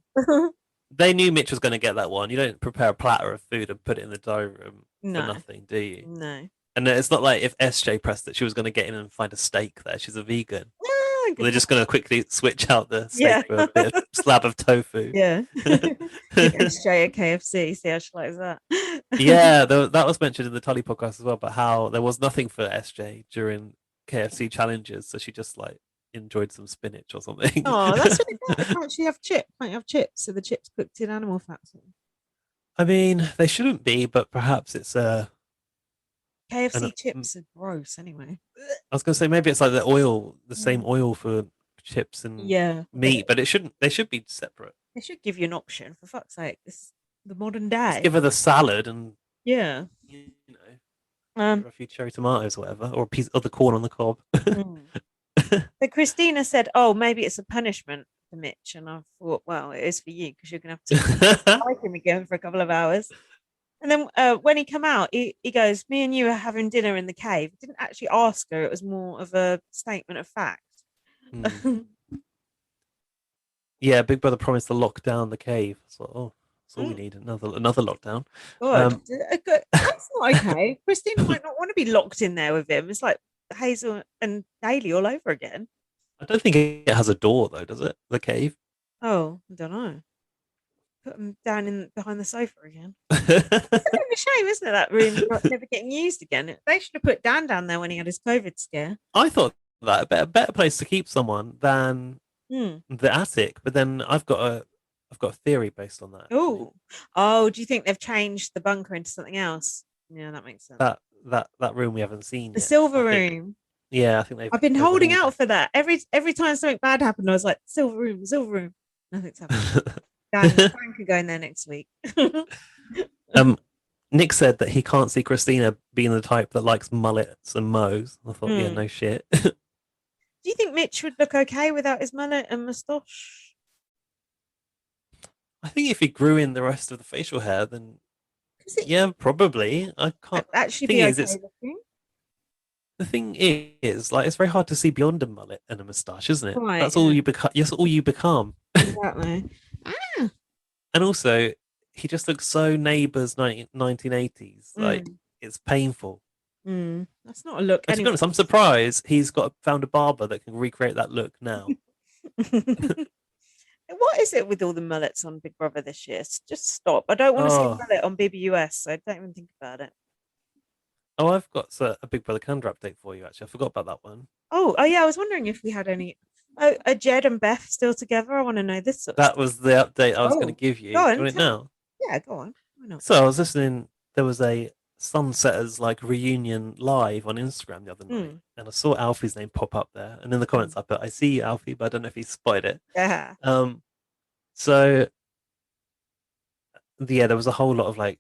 they knew Mitch was going to get that one. You don't prepare a platter of food and put it in the diary room for No, nothing, do you? no. And it's not like if SJ pressed it, she was going to get in and find a steak there. She's a vegan. Ah, They're just going to quickly switch out the yeah. steak for a bit of slab of tofu. Yeah. Give SJ a KFC, see how she likes that. Yeah, that was mentioned in the Tully podcast as well, but how there was nothing for SJ during KFC challenges, so she just like enjoyed some spinach or something. Oh, that's really good. Can't she have chips? Can't you have chips? So the chips cooked in animal fat. I mean, they shouldn't be, but perhaps it's KFC chips are gross anyway. I was gonna say maybe it's like the same oil for chips and Yeah. meat, but it shouldn't. They should be separate. They should give you an option, for fuck's sake. This is the modern Just day. give her the salad and Yeah. you know, give her a few cherry tomatoes or whatever, or a piece of the corn on the cob. So Christina said, "Oh, maybe it's a punishment for Mitch," and I thought, "Well, it is for you because you're gonna have to like him again for a couple of hours." And then when he come out, he goes, "Me and you are having dinner in the cave." He didn't actually ask her; it was more of a statement of fact. Yeah, Big Brother promised to lock down the cave. So, that's all we need. Another lockdown. That's not okay. Christina might not want to be locked in there with him. It's like Hazel and Daly all over again. I don't think it has a door though, does it? The cave. Oh, I don't know. Put him down in behind the sofa again. It's a bit of a shame, isn't it? That room never getting used again. They should have put Dan down there when he had his COVID scare. I thought that a better place to keep someone than the attic, but then I've got a theory based on that. Oh, do you think they've changed the bunker into something else? Yeah, that makes sense. That room we haven't seen the yet. silver room. Yeah, I think I've been holding out for that. Every time something bad happened, I was like, silver room. Nothing's happened. Dan could go in there next week. Nick said that he can't see Christina being the type that likes mullets and mows. I thought, yeah, no shit. Do you think Mitch would look okay without his mullet and moustache? I think if he grew in the rest of the facial hair, then Yeah, probably. I can't. Actually Thing be is, okay looking. the thing is, like, it's very hard to see beyond a mullet and a moustache, isn't it? Right, That's all you become. That's all you become. exactly. And also, he just looks so Neighbours 1980s. Like, it's painful. That's not a look And to be honest, I'm surprised he's found a barber that can recreate that look now. What is it with all the mullets on Big Brother this year? Just stop. I don't want to see a mullet on BBUS, so don't even think about it. Oh, I've got a Big Brother calendar update for you, actually. I forgot about that one. Oh, yeah. I was wondering if we had any. Oh, are Jed and Beth still together? I want to know this sort of That stuff. was the update I was going to give you. Go on, Do you want it now? Yeah, go on. Why not? So I was listening. There was a Sunsetters like reunion live on Instagram the other night, and I saw Alfie's name pop up there. And in the comments, I put, "I see you, Alfie," but I don't know if he spotted it. Yeah. So yeah, there was a whole lot of like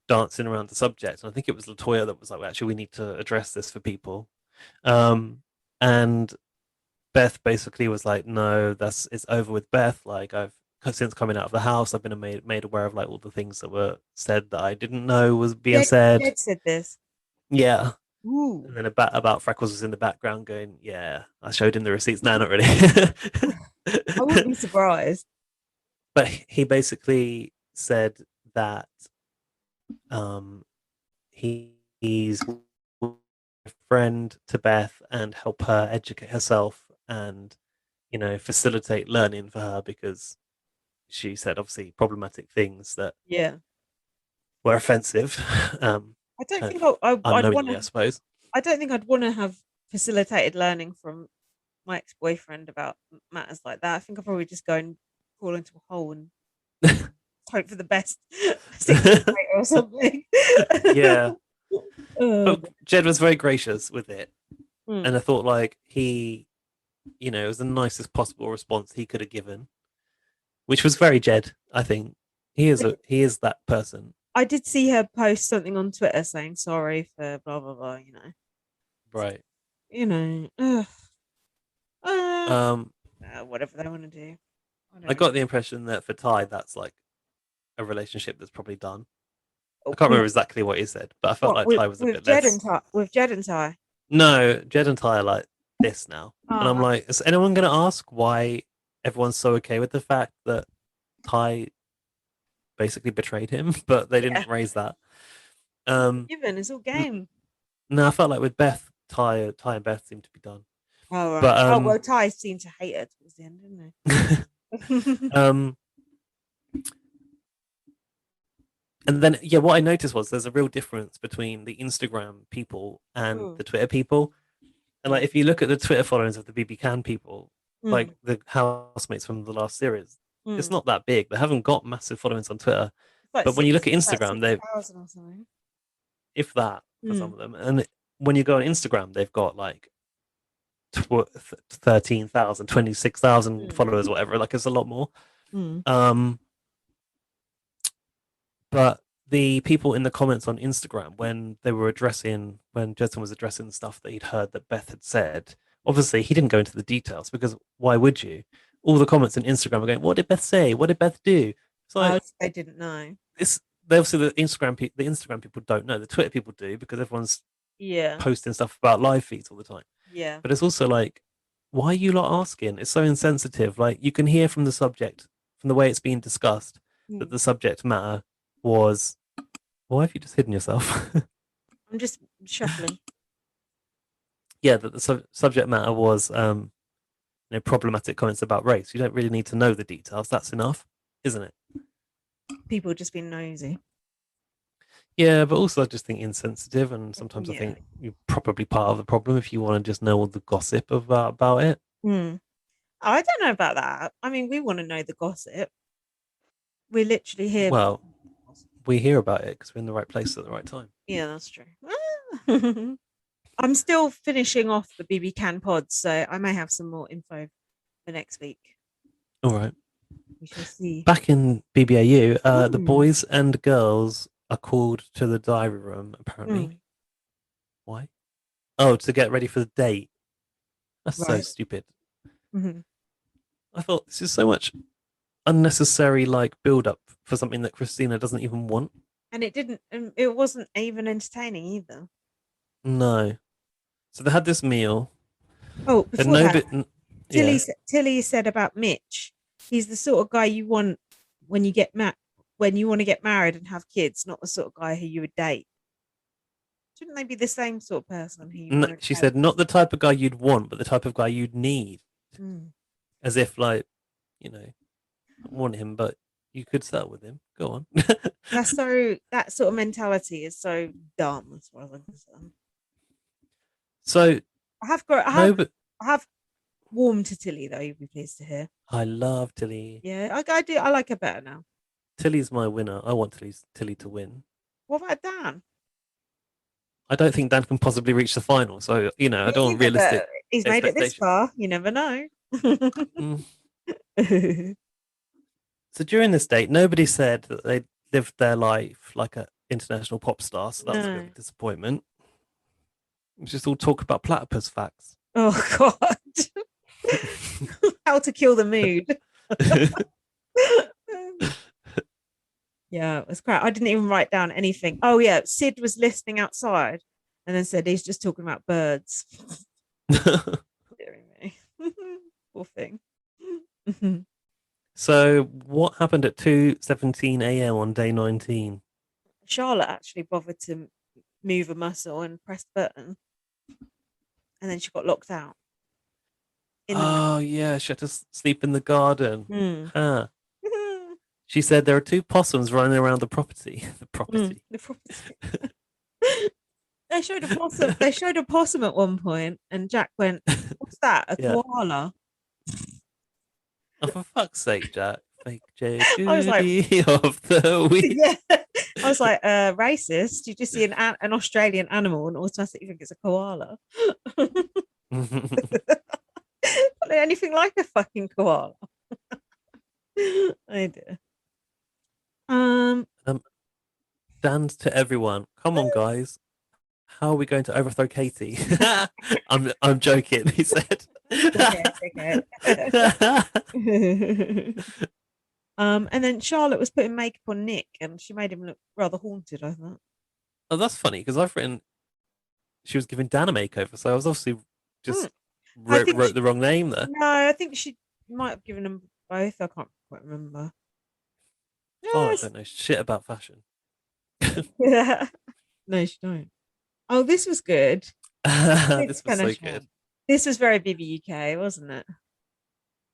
dancing around the subject, and I think it was Latoya that was like, well, "Actually, we need to address this for people." And Beth basically was like, "No, it's over with, Beth. Like, I've since coming out of the house, I've been made aware of like all the things that were said that I didn't know was being said." Jed said this. Yeah. Ooh. And then about Freckles was in the background going, "Yeah, I showed him the receipts." No, not really. I wouldn't be surprised. But he basically said that he's a friend to Beth and help her educate herself and, you know, facilitate learning for her, because she said obviously problematic things that were offensive. I don't think I'd want to. I suppose. I don't think I'd want to have facilitated learning from my ex-boyfriend about matters like that. I think I'd probably just go and crawl into a hole and hope for the best or something. Yeah. But Jed was very gracious with it. And I thought like he, you know, it was the nicest possible response he could have given, which was very Jed, I think. He is that person. I did see her post something on Twitter saying sorry for blah blah blah, you know. Right. You know. Whatever they want to do. I got the impression that for Ty that's like a relationship that's probably done. I can't remember exactly what he said, but I felt like Ty was a bit less. With Jed and Ty. No, Jed and Ty are like this now. And I'm like, is anyone going to ask why everyone's so okay with the fact that Ty basically betrayed him? But they didn't raise that. Given, it's all game. No, I felt like with Beth, Ty and Beth seemed to be done. Oh, right. But, well, Ty seemed to hate her towards the end, didn't they? And then, yeah, what I noticed was there's a real difference between the Instagram people and the Twitter people. And like, if you look at the Twitter followings of the BB Can people, like the housemates from the last series, it's not that big. They haven't got massive followings on Twitter. Like but when you look at Instagram, they've, if that, for some of them. And when you go on Instagram, they've got like 13,000, 26,000 followers, whatever. Like, it's a lot more. But the people in the comments on Instagram, when Jedson was addressing the stuff that he'd heard that Beth had said, obviously he didn't go into the details because why would you? All the comments on Instagram are going, "What did Beth say? What did Beth do?" It's like, I didn't know. Obviously the Instagram people don't know. The Twitter people do because everyone's posting stuff about live feeds all the time. Yeah. But it's also like, why are you lot asking? It's so insensitive. Like, you can hear from the subject, from the way it's being discussed, that the subject matter was, why have you just hidden yourself? I'm just shuffling. Yeah, that the subject matter was problematic comments about race. You don't really need to know the details. That's enough, isn't it? People just being nosy. Yeah, but also I just think insensitive, and sometimes I think you're probably part of the problem if you want to just know all the gossip about it. I don't know about that. I mean, we want to know the gossip. We're literally here. Well, we hear about it because we're in the right place at the right time. Yeah, that's true. I'm still finishing off the BB Can pods, so I may have some more info for next week. All right. We shall see. Back in BBAU, the boys and girls are called to the diary room, apparently. Why? Oh, to get ready for the date. That's so stupid. I thought this is so much unnecessary, like, build up for something that Christina doesn't even want. And it wasn't even entertaining either. No. So they had this meal. Oh, And before that, yeah. Tilly said about Mitch, he's the sort of guy you want when you when you want to get married and have kids, not the sort of guy who you would date. Shouldn't they be the same sort of person who you want to She date? said, not the type of guy you'd want, but the type of guy you'd need. Mm. As if, like, you know, I want him, but you could settle with him. Go on. That sort of mentality is so dumb as far as I'm concerned. So I have warmed to Tilly though. You'll be pleased to hear. I love Tilly. Yeah, I do. I like her better now. Tilly's my winner. I want Tilly to win. What about Dan? I don't think Dan can possibly reach the final. So, I don't want realistic. He's made it this far. You never know. So during this date, nobody said that they lived their life like an international pop star. So that was a bit of a disappointment. We just all talk about platypus facts. Oh, God. How to kill the mood. Yeah, it was crap. I didn't even write down anything. Oh, yeah. Sid was listening outside and then said he's just talking about birds. Poor thing. So what happened at 2:17 a.m. on day 19? Charlotte actually bothered to move a muscle and press the button. And then she got locked out. Yeah, she had to sleep in the garden. Huh. She said there are 2 possums running around the property. The property. They showed a possum. They showed a possum at one point, and Jack went, "What's that? A koala?" Oh, for fuck's sake, Jack! Fake J. I was like, of the week. Yeah. I was like, racist. You just see an Australian animal and automatically think it's a koala. Anything like a fucking koala. I do. Dan's to everyone. Come on, guys. How are we going to overthrow Katie? I'm joking, he said. Okay. And then Charlotte was putting makeup on Nick and she made him look rather haunted, I thought. Oh, that's funny because I've written she was giving Dan a makeover, so I was obviously just wrote the wrong name there. No, I think she might have given them both. I can't quite remember. Oh, I don't know shit about fashion. Yeah. No, she don't. Oh, this was good. This was so good. This was very BBUK, wasn't it?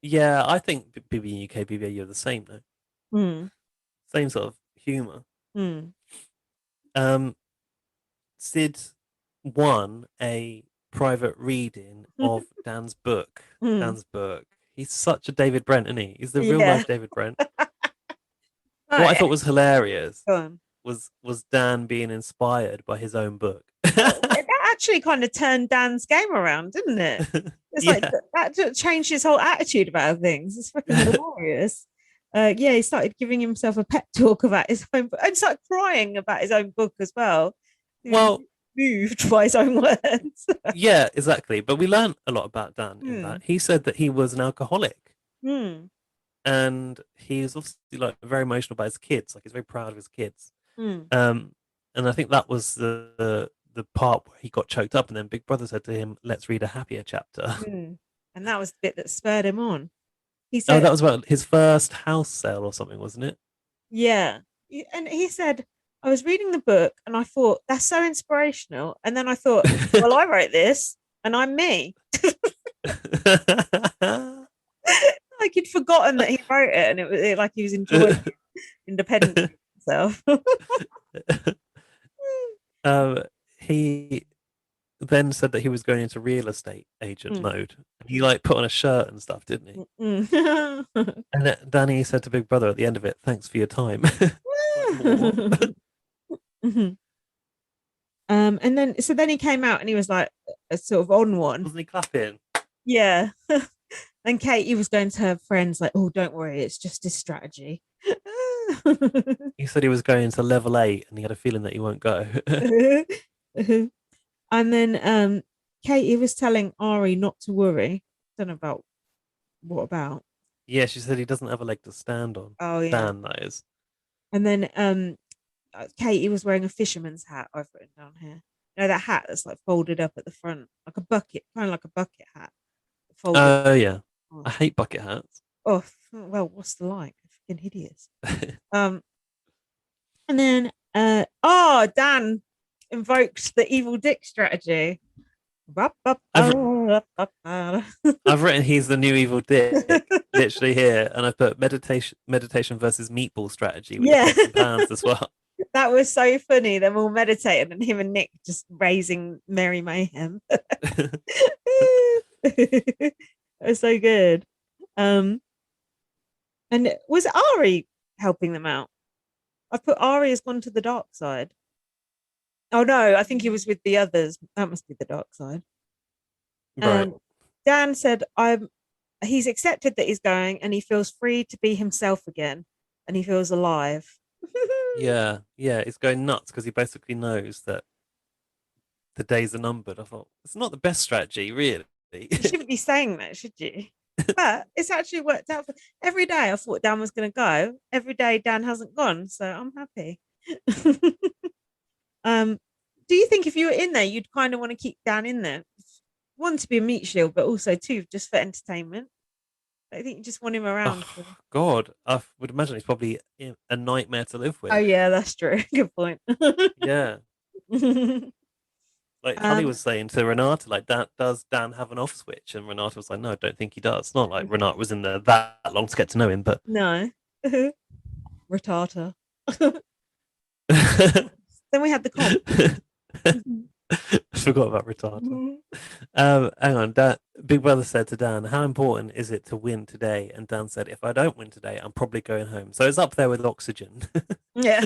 Yeah, I think BBUK, BBAU are the same though. Same sort of humour. Sid won a private reading of Dan's book. He's such a David Brent, isn't he? He's the real life David Brent. What I thought was hilarious was Dan being inspired by his own book. That actually kind of turned Dan's game around, didn't it? It's like that changed his whole attitude about things. It's fucking hilarious. He started giving himself a pep talk about his own book and started crying about his own book as well. Well, moved by his own words. Yeah, exactly. But we learned a lot about Dan in that. He said that he was an alcoholic. And he was obviously like very emotional about his kids. Like he's very proud of his kids. And I think that was the part where he got choked up, and then Big Brother said to him, "Let's read a happier chapter." And that was the bit that spurred him on. He said, that was about his first house sale or something, wasn't it? Yeah. And he said, I was reading the book and I thought, that's so inspirational. And then I thought, well, I wrote this and I'm me. Like he'd forgotten that he wrote it, and it was like he was enjoying independent himself. He then said that he was going into real estate agent mode. He like put on a shirt and stuff, didn't he? And Danny said to Big Brother at the end of it, "Thanks for your time." And then he came out and he was like a sort of on one. Wasn't he clapping? Yeah. And Katie was going to her friends like, "Oh, don't worry, it's just his strategy." He said he was going to level 8 and he had a feeling that he won't go. And then Katie was telling Ari not to worry. Don't know about what about. Yeah, she said he doesn't have a leg to stand on. Oh yeah. Dan, that is. And then Katie was wearing a fisherman's hat. I've written down here. You know that hat that's like folded up at the front, like a bucket, kind of like a bucket hat. Folded. Oh yeah, Oh, I hate bucket hats. oh well, what's the like? Fucking hideous. Um, and then Dan invoked the evil dick strategy. I've I've written he's the new evil dick literally here, and I've put meditation versus meatball strategy with Yeah. the pots and pans as well. That was so funny. Them all meditating and him and Nick just raising merry mayhem. It was so good. And was Ari helping them out? I put Ari has gone to the dark side. Oh no, I think he was with the others. That must be the dark side. Right. Dan said, he's accepted that he's going and he feels free to be himself again and he feels alive. Yeah, it's going nuts because he basically knows that the days are numbered. I thought it's not the best strategy, really. You shouldn't be saying that, should you? But it's actually worked out. Every day I thought Dan was going to go. Every day Dan hasn't gone, so I'm happy. Do you think if you were in there, you'd kind of want to keep Dan in there? One, to be a meat shield, but also two, just for entertainment. I think you just want him around. Oh, God, I would imagine he's probably a nightmare to live with. Oh yeah, that's true. Good point. Yeah. Like Holly was saying to Renata, like, does Dan have an off switch? And Renata was like, no, I don't think he does. Not like Renata was in there that long to get to know him, but no. Retata. Then we had the comp. I forgot about Retata. Hang on, Big Brother said to Dan, how important is it to win today? And Dan said, if I don't win today, I'm probably going home. So it's up there with Oxygen. Yeah.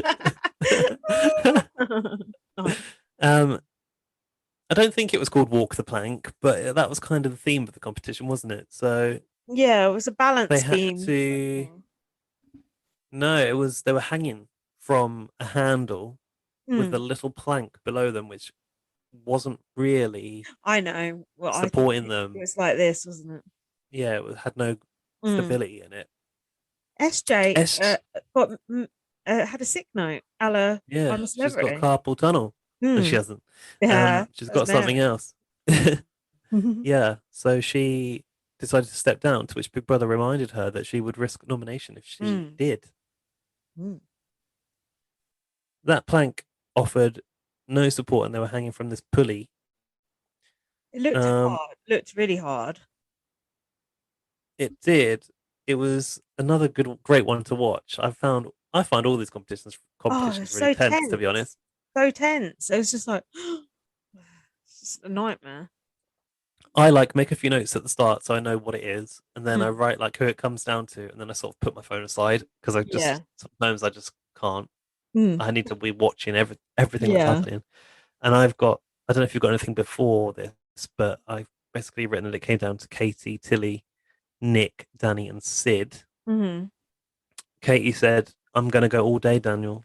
I don't think it was called Walk the Plank, but that was kind of the theme of the competition, wasn't it? So yeah, it was a balance they had theme. to. No, they were hanging from a handle with a little plank below them, which wasn't really. I know. Well, supporting them. It was like this, wasn't it? Yeah, it had no stability in it. SJ had a sick note. Ella, yeah, she's got carpal tunnel. No, she hasn't. Yeah, she's got something else. Yeah, so she decided to step down, to which Big Brother reminded her that she would risk nomination if she did. That plank offered no support and they were hanging from this pulley. It looked hard. It looked really hard. It did. It was another great one to watch. I find all these competitions really tense, to be honest. So tense. It was just like it's just a nightmare. I make a few notes at the start so I know what it is, and then I write like who it comes down to, and then I sort of put my phone aside because sometimes I just can't. I need to be watching everything that's happening. And I don't know if you've got anything before this, but I've basically written that it came down to Katie, Tilly, Nick, Danny, and Sid. Katie said, I'm going to go all day, Daniel.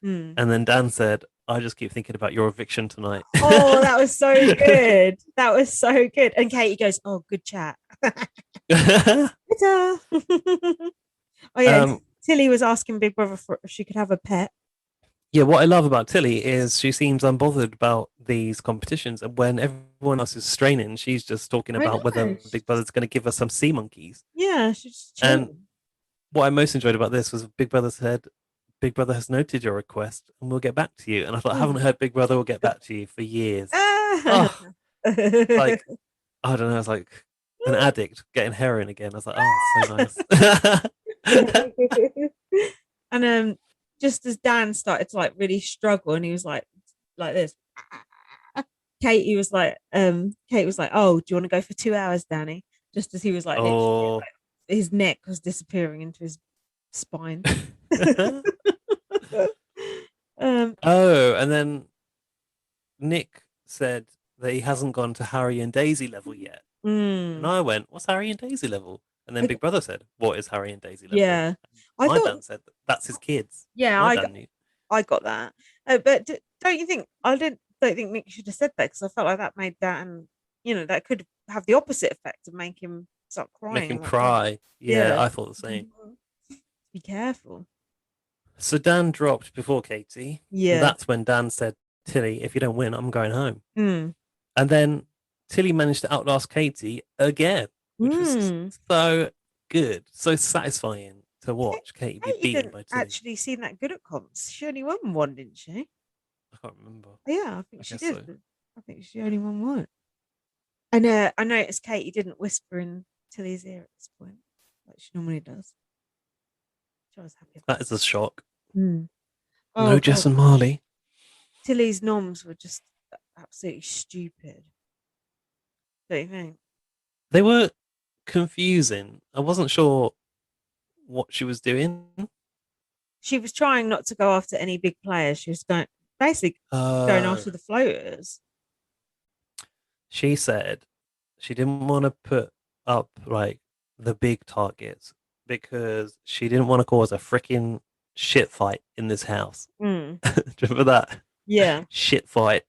And then Dan said, I just keep thinking about your eviction tonight. Oh, that was so good. That was so good. And Katie goes, oh, good chat. Oh, yeah. Tilly was asking Big Brother if she could have a pet. Yeah, what I love about Tilly is she seems unbothered about these competitions. And when everyone else is straining, she's just talking about whether Big Brother's going to give us some sea monkeys. Yeah, she's chilling. And what I most enjoyed about this was Big Brother said, Big Brother has noted your request and we'll get back to you. And I thought, I haven't heard Big Brother will get back to you for years. Like, I don't know, it's like an addict getting heroin again. I was like, oh, so nice. And just as Dan started to like really struggle and he was like this, Katie was like, oh, do you want to go for 2 hours, Danny? Just as he was like, literally, his neck was disappearing into his spine. And then Nick said that he hasn't gone to Harry and Daisy level yet. And I went, what's Harry and Daisy level? And then Big Brother said, what is Harry and Daisy level? Yeah. Dan said, that's his kids. Yeah, I got that. But don't you think, don't think Nick should have said that, because I felt like that made Dan, that could have the opposite effect of make him start crying. Make him cry. Yeah, I thought the same. Be careful. So Dan dropped before Katie. Yeah. That's when Dan said, Tilly, if you don't win, I'm going home. Mm. And then Tilly managed to outlast Katie again, which was so good, so satisfying to watch Katie be beaten by Tilly. Actually seem that good at comps. She only won one, didn't she? I can't remember. Yeah, I think she did. So. I think she only won one. And I noticed Katie didn't whisper in Tilly's ear at this point, like she normally does. I was happy. That is a shock. Oh, no Jess and Marley. Tilly's noms were just absolutely stupid. Don't you think? They were confusing. I wasn't sure what she was doing. She was trying not to go after any big players. She was going after the floaters. She said she didn't want to put up like the big targets because she didn't want to cause a freaking shit fight in this house. Do you remember that? Yeah. Shit fight.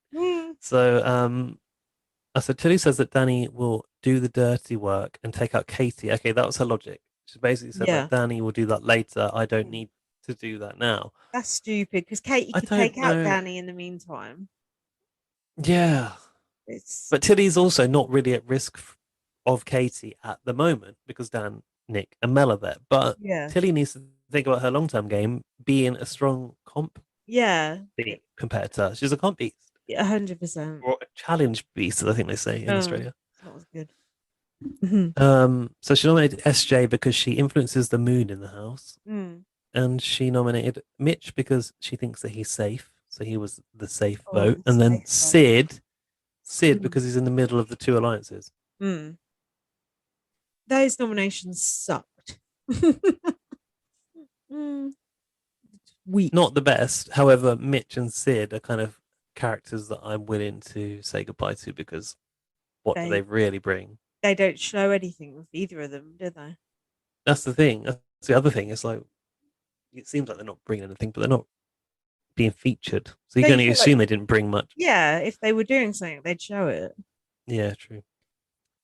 So so Tilly says that Danny will do the dirty work and take out Katie. Okay, that was her logic. She basically said like, Danny will do that later. I don't need to do that now. That's stupid because Katie could take out Danny in the meantime. Yeah. But Tilly's also not really at risk of Katie at the moment because Dan, Nick, and Mel are there. But Tilly needs to think about her long-term game being a strong comp competitor. She's a comp beast. 100%. Or a challenge beast, I think they say in Australia. That was good. So she nominated SJ because she influences the mood in the house. And she nominated Mitch because she thinks that he's safe. So he was the safe vote. And then Sid because he's in the middle of the two alliances. Those nominations sucked. Weak. Not the best. However, Mitch and Sid are kind of characters that I'm willing to say goodbye to because what do they really bring? They don't show anything with either of them, do they? That's the thing. That's the other thing. It's like it seems like they're not bringing anything, but they're not being featured. So you can only assume they didn't bring much. Yeah, if they were doing something, they'd show it. Yeah, true.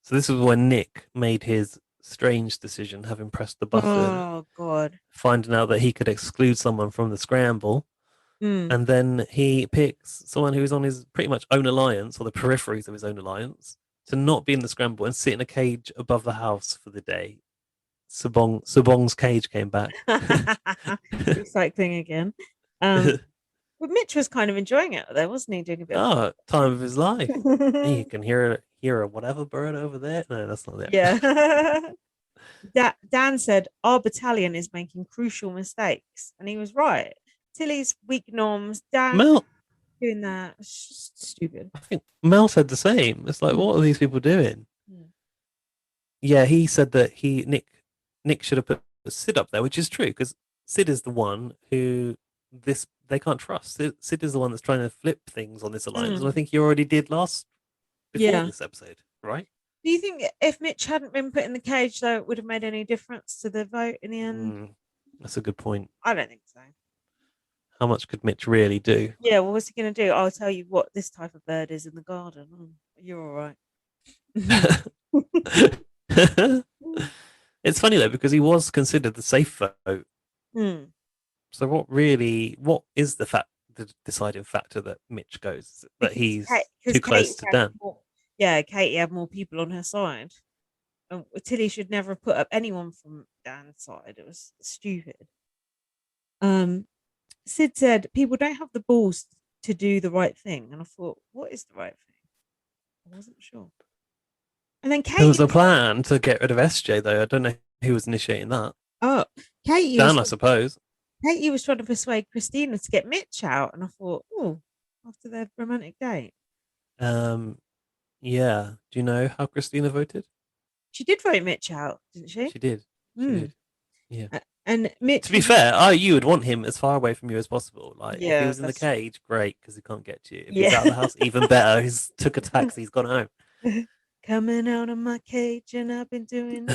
So this was when Nick made his strange decision, having pressed the button. Oh, God. Finding out that he could exclude someone from the scramble. And then he picks someone who's on his pretty much own alliance or the peripheries of his own alliance to not be in the scramble and sit in a cage above the house for the day. Subong's cage came back. Recycling again. But Mitch was kind of enjoying it there, wasn't he? Doing a bit of time of his life. You can hear a whatever bird over there. No, that's not it. Yeah. Dan said our battalion is making crucial mistakes, and he was right. Tilly's weak norms. Dan Mel doing that. It's just stupid. I think Mel said the same. It's like, what are these people doing? Yeah, he said that Nick should have put Sid up there, which is true because Sid is the one who they can't trust. Sid is the one that's trying to flip things on this alliance, and I think he already did before this episode, right? Do you think if Mitch hadn't been put in the cage, though, it would have made any difference to the vote in the end? That's a good point. I don't think so. How much could Mitch really do? Yeah, well, what's he going to do? I'll tell you what this type of bird is in the garden. You're all right. It's funny, though, because he was considered the safe vote. So what is the deciding factor that Mitch goes, that he's too close to Dan? Katie had more people on her side. Tilly should never have put up anyone from Dan's side. It was stupid. Sid said people don't have the balls to do the right thing, and I thought, what is the right thing? I wasn't sure. And then Katie, there was a plan to get rid of SJ, though. I don't know who was initiating that. Oh, Katie. Dan, I suppose. Katie was trying to persuade Christina to get Mitch out, and I thought, after their romantic date. Yeah. Do you know how Christina voted? She did vote Mitch out, didn't she? She did. She did. Yeah. And Mitch. To be fair, you would want him as far away from you as possible. Like, if he was in the cage, great, because he can't get to you. If he's out of the house, even better. He's took a taxi, he's gone home. Coming out of my cage, and I've been doing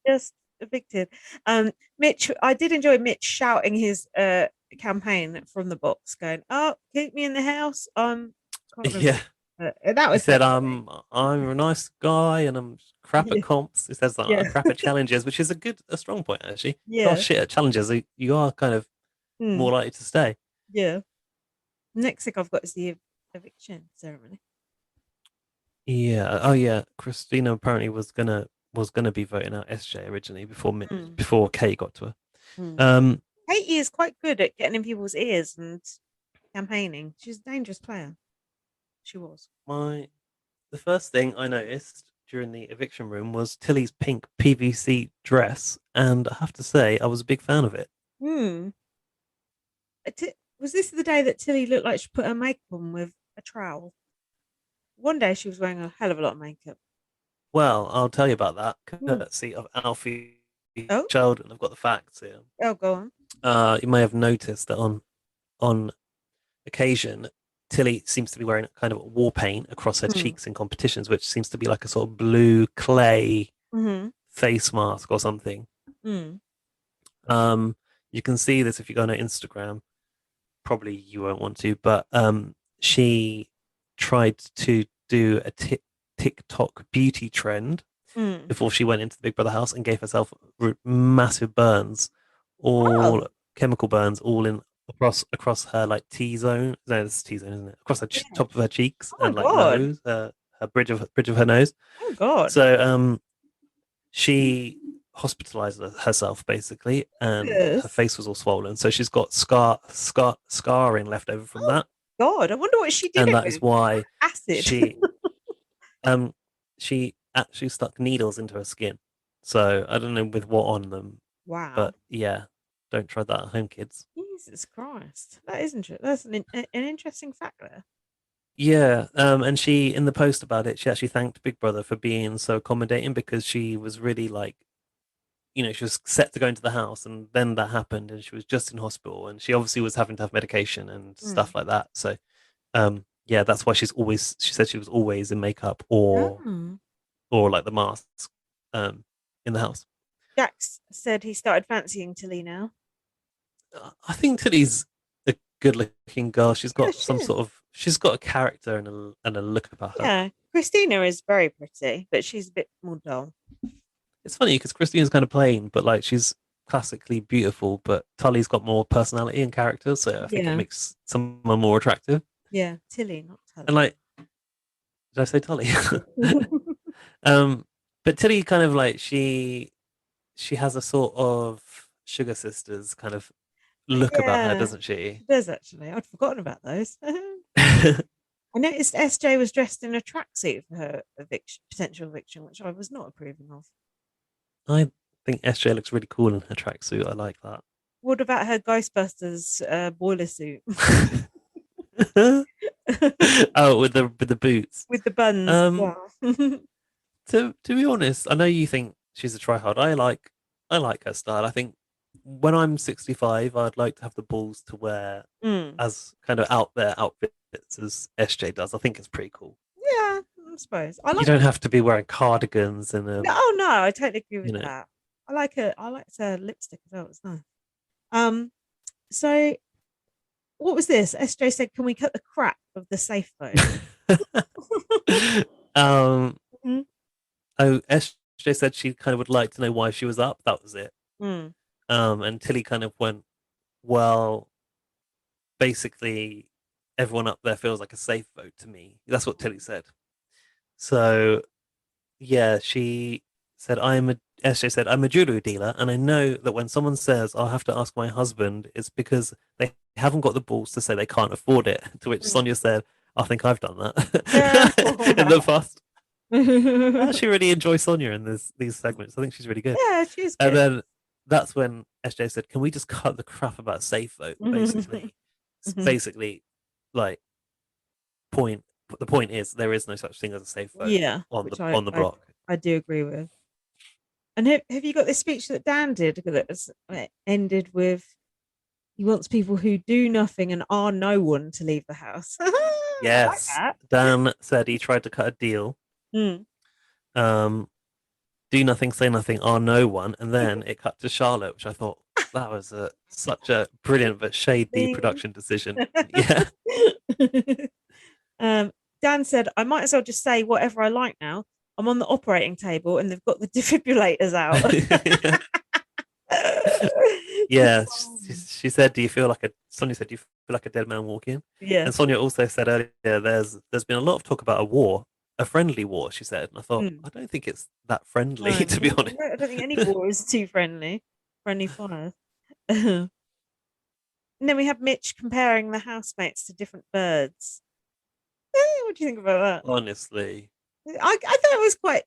just evicted. Mitch, I did enjoy Mitch shouting his campaign from the box, going, "Oh, keep me in the house." Yeah. That was. He said, "I'm a nice guy, and I'm crap at comps." He says that I'm crap at challenges, which is a strong point actually. Yeah. Shit at challenges. You are kind of more likely to stay. Yeah. Next thing I've got is the eviction ceremony. Yeah. Oh yeah. Christina apparently was gonna be voting out SJ originally before Kate got to her. Katie is quite good at getting in people's ears and campaigning. She's a dangerous player. She was. The first thing I noticed during the eviction room was Tilly's pink PVC dress, and I have to say I was a big fan of it. Was this the day that Tilly looked like she put her makeup on with a trowel? One day she was wearing a hell of a lot of makeup. Well, I'll tell you about that, courtesy of Alfie Sheldon. I've got the facts here. Oh, go on. You may have noticed that on occasion, Tilly seems to be wearing kind of war paint across her cheeks in competitions, which seems to be like a sort of blue clay face mask or something. You can see this if you go on her Instagram. Probably you won't want to, but she tried to do a TikTok beauty trend before she went into the Big Brother house and gave herself massive burns, chemical burns, all in across her like T-zone. No, it's T-zone, isn't it? Across the top of her cheeks and like nose, her bridge of her nose. Oh God! So she hospitalized herself basically, and her face was all swollen. So she's got scarring left over from that. God, I wonder what she did. And that is why acid. she actually stuck needles into her skin. So I don't know with what on them. Wow. But yeah, don't try that at home, kids. Jesus Christ, that is interesting. That's an interesting fact there. Yeah, and she in the post about it, she actually thanked Big Brother for being so accommodating because she was really like, she was set to go into the house, and then that happened, and she was just in hospital, and she obviously was having to have medication and stuff like that. So, yeah, that's why she said she was always in makeup or like the mask, in the house. Jax said he started fancying Tilly now. I think Tilly's a good-looking girl. She's got she's got a character and a look about her. Yeah, Christina is very pretty, but she's a bit more dull. It's funny because Christina's kind of plain, but like she's classically beautiful. But Tully's got more personality and character, so I think it makes someone more attractive. Yeah, Tilly, not Tully. And like, did I say Tully? But Tilly kind of like she has a sort of Sugar Sisters kind of look about her, doesn't she? She does actually. I'd forgotten about those. I noticed SJ was dressed in a tracksuit for her potential eviction, which I was not approving of. I think SJ looks really cool in her tracksuit. I like that. What about her Ghostbusters boiler suit? Oh, with the boots, with the buns. To be honest, I know you think she's a tryhard. I like her style. I think when I'm 65, I'd like to have the balls to wear as kind of out there outfits as SJ does. I think it's pretty cool. Yeah, I suppose. You don't have to be wearing cardigans and no, I totally agree with that. I like her lipstick as well. It's nice. So what was this? SJ said, "Can we cut the crap of the safe phone?" Oh, SJ said she kind of would like to know why she was up. That was it. And Tilly kind of went, well, basically, everyone up there feels like a safe vote to me. That's what Tilly said. So, yeah, she said, SJ said, I'm a jewelry dealer, and I know that when someone says, I'll have to ask my husband, it's because they haven't got the balls to say they can't afford it. To which Sonia said, I think I've done that in the past. I actually really enjoy Sonia in these segments. I think she's really good. Yeah, she's good. And then that's when SJ said, can we just cut the crap about safe vote, basically. Basically, like, the point is there is no such thing as a safe vote on the block. I do agree with. And have you got this speech that Dan did that ended with, he wants people who do nothing and are no one to leave the house? Yes. Like Dan said he tried to cut a deal. Do nothing, say nothing, are no one. And then it cut to Charlotte, which I thought that was such a brilliant but shady production decision. Yeah. Dan said, I might as well just say whatever I like now. I'm on the operating table and they've got the defibrillators out. Yeah, she said, "Do you feel like a?" Sonia said, "Do you feel like a dead man walking?" Yeah. And Sonia also said earlier, "There's been a lot of talk about a war, a friendly war." She said, and I thought, I don't think it's that friendly, No, to be honest. I don't think any war is too friendly. Friendly fire. And then we have Mitch comparing the housemates to different birds. What do you think about that? Honestly, I thought it was quite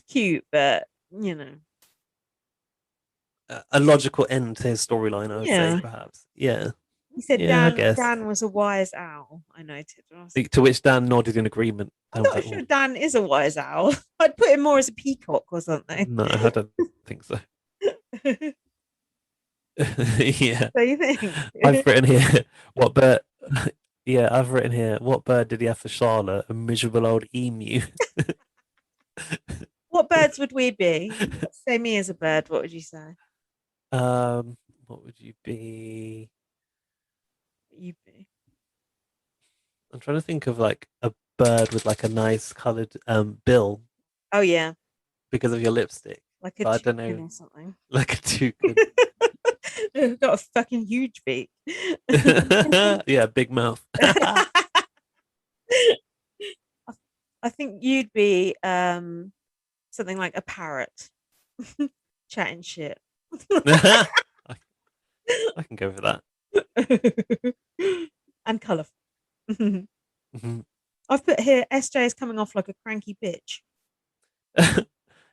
cute, but you know. a logical end to his storyline, I would say, Yeah. perhaps. Yeah, He said yeah, I guess. Dan was a wise owl, I noted. To which Dan nodded in agreement. I'm Dan was not like, sure "Oh, Dan is a wise owl. I'd put him more as a peacock or something. no, I don't think so." Yeah, So you think? I've written here what bird. Yeah, I've written here what bird did he have for Charlotte? A miserable old emu. What birds would we be? Say me as a bird, what would you say? What would you be? You'd be. I'm trying to think of like a bird with like a nice coloured bill Oh yeah, because of your lipstick. like a But I don't toucan know, or something. like a toucan. They've got a fucking huge beak. Yeah, big mouth. I think you'd be something like a parrot, chatting shit. I, I can go for that. And colourful. Mhm. I've put here SJ is coming off like a cranky bitch.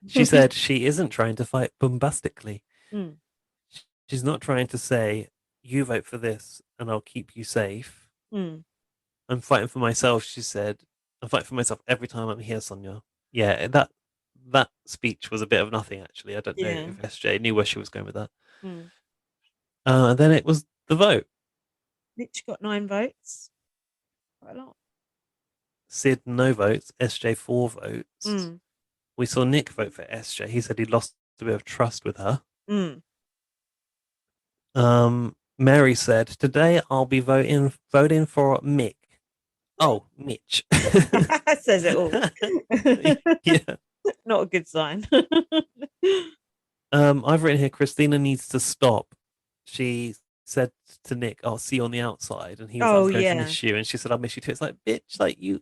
She said she isn't trying to fight bombastically. Mm. She's not trying to say, you vote for this and I'll keep you safe. Mm. I'm fighting for myself, she said. I'm fighting for myself every time I'm here, Sonia. Yeah, that speech was a bit of nothing, actually. I don't know Yeah. if SJ knew where she was going with that. Mm. And then it was the vote. Mitch got 9 votes. Quite a lot. Sid, no votes. SJ, 4 votes. Mm. We saw Nick vote for SJ. He said he lost a bit of trust with her. Mm. Mary said, today I'll be voting for Mick. Oh, Mitch. Says it all. Yeah. Not a good sign. I've written here, Christina needs to stop. She said to Nick, I'll see you on the outside. And he was like, I'm going to miss you. And she said, I'll miss you too. It's like, bitch, like you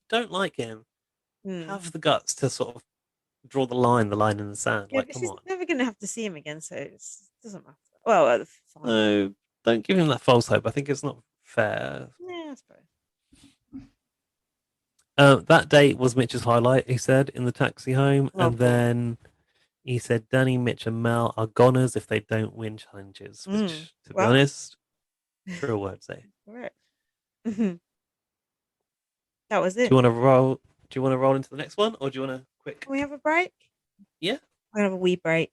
don't like him. Have the guts to sort of draw the line in the sand. Yeah, like, but come she's on. never going to have to see him again, so it doesn't matter. Well, fine. No, don't give him that false hope. I think it's not fair. Yeah, I suppose. That date was Mitch's highlight, he said, in the taxi home. And then he said, Danny, Mitch, and Mel are goners if they don't win challenges, which, to be honest, true word say. Correct. That was it. Do you want to roll? Do you want to roll into the next one, or do you want to quick? Can we have a break? Yeah. I'm gonna have a wee break.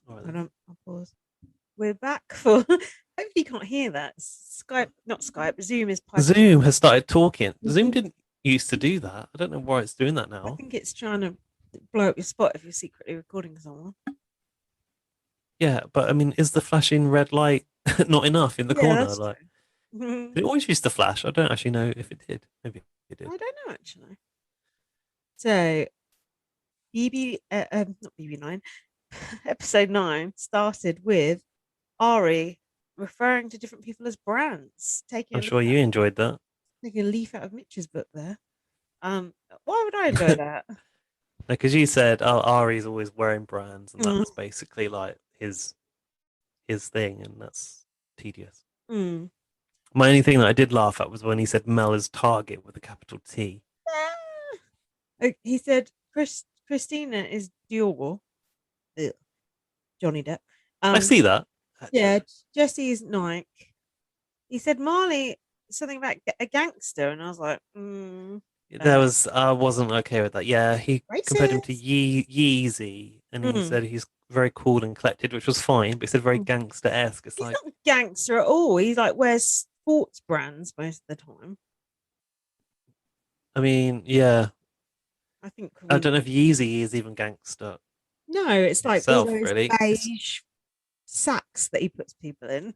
All right, I'll pause. We're back for. Hopefully, you can't hear that. Skype, not Skype. Zoom is. Zoom has started talking. Zoom didn't used to do that. I don't know why it's doing that now. I think it's trying to blow up your spot if you're secretly recording someone. Yeah, but I mean, is the flashing red light not enough in the corner? Like, it always used to flash. I don't actually know if it did. Maybe it did. I don't know actually. So, not BB9, episode 9 started with Ari referring to different people as brands. I'm sure you enjoyed that. Taking a leaf out of Mitch's book there. Why would I enjoy that? Because you said, "Oh, Ari's always wearing brands," and that's basically like his thing, and that's tedious. My only thing that I did laugh at was when he said Mel is Target with a capital T. He said Christina is Dior. Johnny Depp. I see that. Actually. Yeah, Jesse's Nike. He said Marley something about a gangster, and I was like, I wasn't okay with that. Yeah, he compared him to Yeezy, and he said he's very cool and collected, which was fine, but he said very gangster-esque. It's like not gangster at all. He like wears sports brands most of the time. I mean, yeah. I think I don't know if Yeezy is even gangster. No, it's like itself, all those really. beige sacks that he puts people in.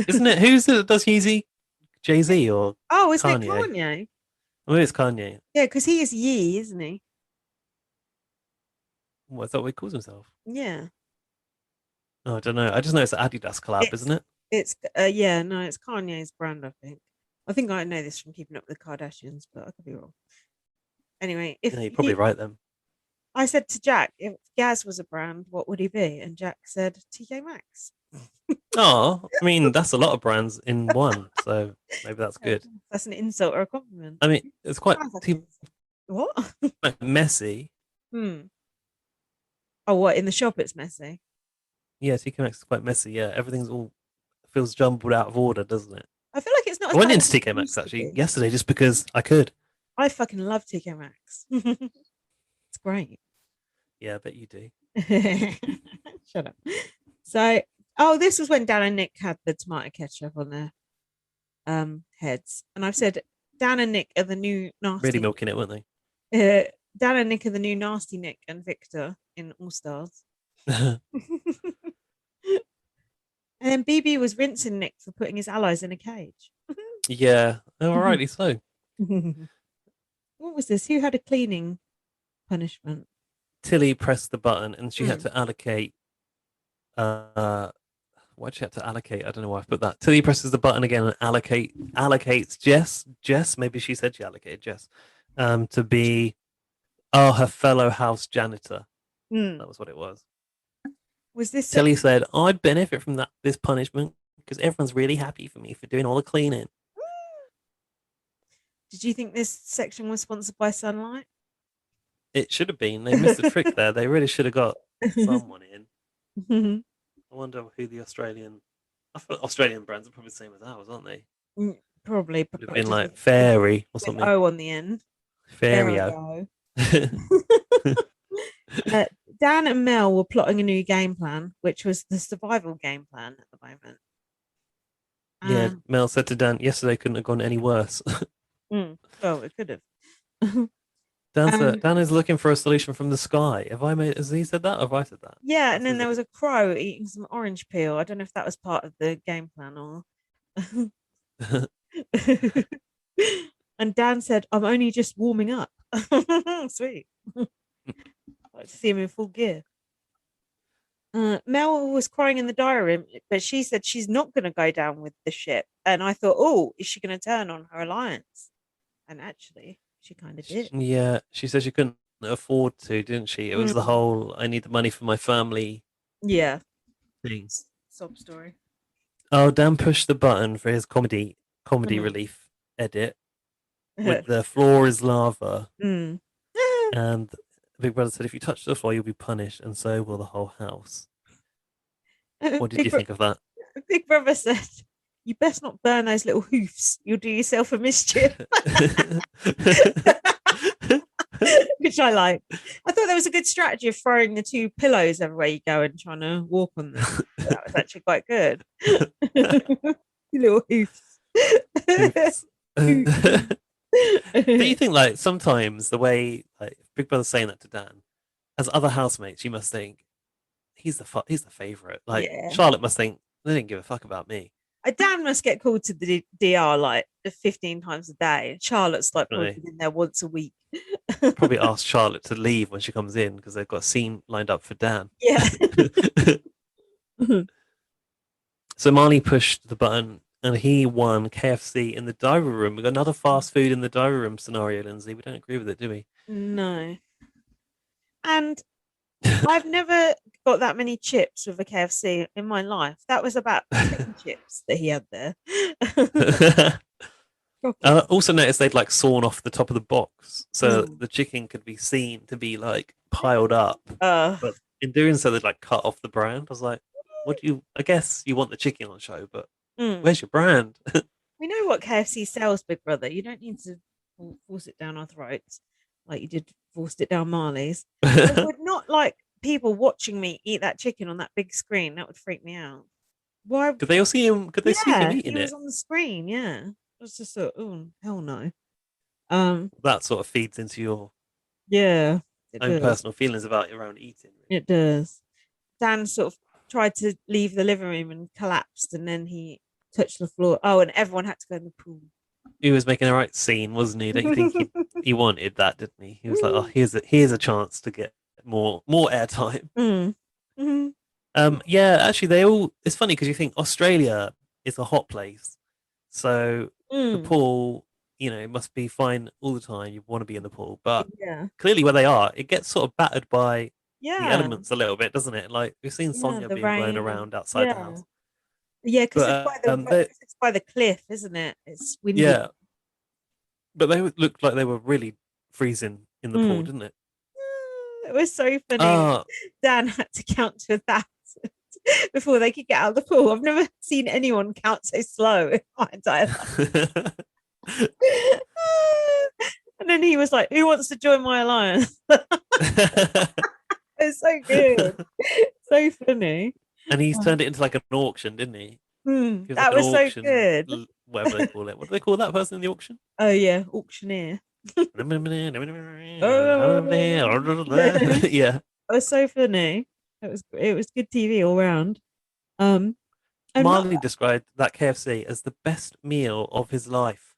Isn't it? Who's it that does Yeezy? Jay-Z or is it Kanye? Oh, it's Kanye. Yeah, because he is Yee, isn't he? What's that what he calls himself? Yeah. Oh, I don't know. I just know it's an Adidas collab, isn't it? It's no, it's Kanye's brand, I think. I think I know this from Keeping Up with the Kardashians, but I could be wrong. Anyway, Yeah, you're probably right then. I said to Jack, if Gaz was a brand, what would he be? And Jack said TK Maxx. Oh, I mean, that's a lot of brands in one, so maybe that's good. That's an insult or a compliment. I mean, it's quite what? messy. Oh, what, in the shop it's messy? Yeah, TK Maxx is quite messy. Yeah, everything's all feels jumbled out of order, doesn't it? I feel like it's not. I went into TK Maxx actually yesterday just because I could. I fucking love TK Maxx. It's great. Yeah, I bet you do. Shut up. So, this was when Dan and Nick had the tomato ketchup on their heads, and I've said Dan and Nick are the new nasty. Really milking it, weren't they? Dan and Nick are the new nasty Nick and Victor in All Stars. And then BB was rinsing Nick for putting his allies in a cage. Yeah, rightly so. What was this? Who had a cleaning punishment? Tilly pressed the button and she had to allocate. Why'd she have to allocate? I don't know why I put that. Tilly presses the button again and allocates Jess. Maybe she said she allocated Jess to be her fellow house janitor. That was what it was. Was this Tilly said, I'd benefit from this punishment because everyone's really happy for me for doing all the cleaning. Did you think this section was sponsored by Sunlight? It should have been. They missed a trick there. They really should have got someone in. I wonder who the Australian brands are probably the same as ours, aren't they? Probably. Would have been like Fairy or something. O on the end. Fairy-o. Dan and Mel were plotting a new game plan, which was the survival game plan at the moment. Yeah, Mel said to Dan, yesterday couldn't have gone any worse. Well, it could have. Dan is looking for a solution from the sky. Has he said that or have I said that? Yeah, and then there was a crow eating some orange peel. I don't know if that was part of the game plan or. And Dan said, I'm only just warming up. Sweet. I'd like to see him in full gear. Mel was crying in the diary room, but she said she's not going to go down with the ship. And I thought, is she going to turn on her alliance? And actually, she kind of did. Yeah, she said she couldn't afford to, didn't she? It was the whole, I need the money for my family. Yeah. Things. Sob story. Oh, Dan pushed the button for his comedy relief edit with the floor is lava. And Big Brother said, if you touch the floor, you'll be punished, and so will the whole house. What did you think of that? Big Brother said, you best not burn those little hoofs. You'll do yourself a mischief. Which I like. I thought there was a good strategy of throwing the two pillows everywhere you go and trying to walk on them. That was actually quite good. Little hoofs. Do you think, like, sometimes the way like Big Brother's saying that to Dan, as other housemates, you must think he's the favorite. Like Charlotte must think they didn't give a fuck about me. Dan must get called to the DR like 15 times a day. Charlotte's like probably in there once a week. Probably ask Charlotte to leave when she comes in because they've got a scene lined up for Dan. Yeah. So Marley pushed the button and he won KFC in the diary room. We got another fast food in the diary room scenario, Lindsay. We don't agree with it, do we? No. And I've never got that many chips with a KFC in my life. That was about 10 chips that he had there. I also noticed they'd like sawn off the top of the box so the chicken could be seen to be like piled up. But in doing so, they'd like cut off the brand. I was like, I guess you want the chicken on show, but where's your brand? We know what KFC sells, Big Brother. You don't need to force it down our throats like you did forced it down Marley's. I would not like people watching me eat that chicken on that big screen. That would freak me out. Why? Could they all see him? Could they see him eating it? He was on the screen. Yeah, it was just hell no. That sort of feeds into your own personal feelings about your own eating. It does. Dan sort of tried to leave the living room and collapsed, and then he touched the floor. Oh, and everyone had to go in the pool. He was making the right scene, wasn't he? Don't you think he wanted that, didn't he? He was like, "Oh, here's a chance to get more airtime. Mm. Yeah, actually, they all. It's funny because you think Australia is a hot place, so the pool, must be fine all the time. You want to be in the pool, but Yeah. clearly where they are, it gets sort of battered by the Yeah. elements a little bit, doesn't it? Like we've seen Yeah. Sonia The being blown rain. around outside the Yeah. house, Yeah, because but it's by the cliff, isn't it? It's windy. yeah, but they looked like they were really freezing in the pool, Mm. didn't it? It was so funny. Ah, Dan had to count to 1,000 before they could get out of the pool. I've never seen anyone count so slow in my entire life. And then he was like, "Who wants to join my alliance?" It's so good, so funny. and he's turned it into like an auction, didn't he? He was like That an was so auction, good. whatever they call it. What do they call that person in the auction? Oh yeah, auctioneer. Yeah. It was so funny. It was good TV all round. Um, and Marley described that KFC as the best meal of his life.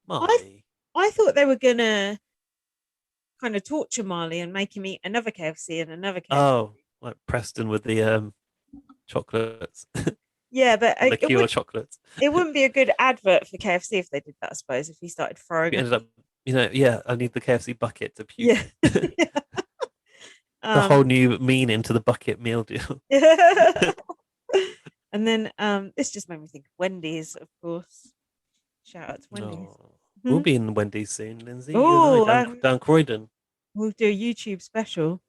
Marley. I thought they were gonna kind of torture Marley and make him eat another KFC and another KFC. Oh, like Preston with the chocolates. Yeah, but the Cure chocolates. It wouldn't be a good advert for KFC if they did that, I suppose, if he started throwing He ended up, I need the KFC bucket to puke. Yeah. The whole new meaning to the bucket meal deal. And then this just made me think of Wendy's, of course. Shout out to Wendy's. Oh, we'll be in Wendy's soon, Lindsay. Oh, you and I, down Croydon. We'll do a YouTube special.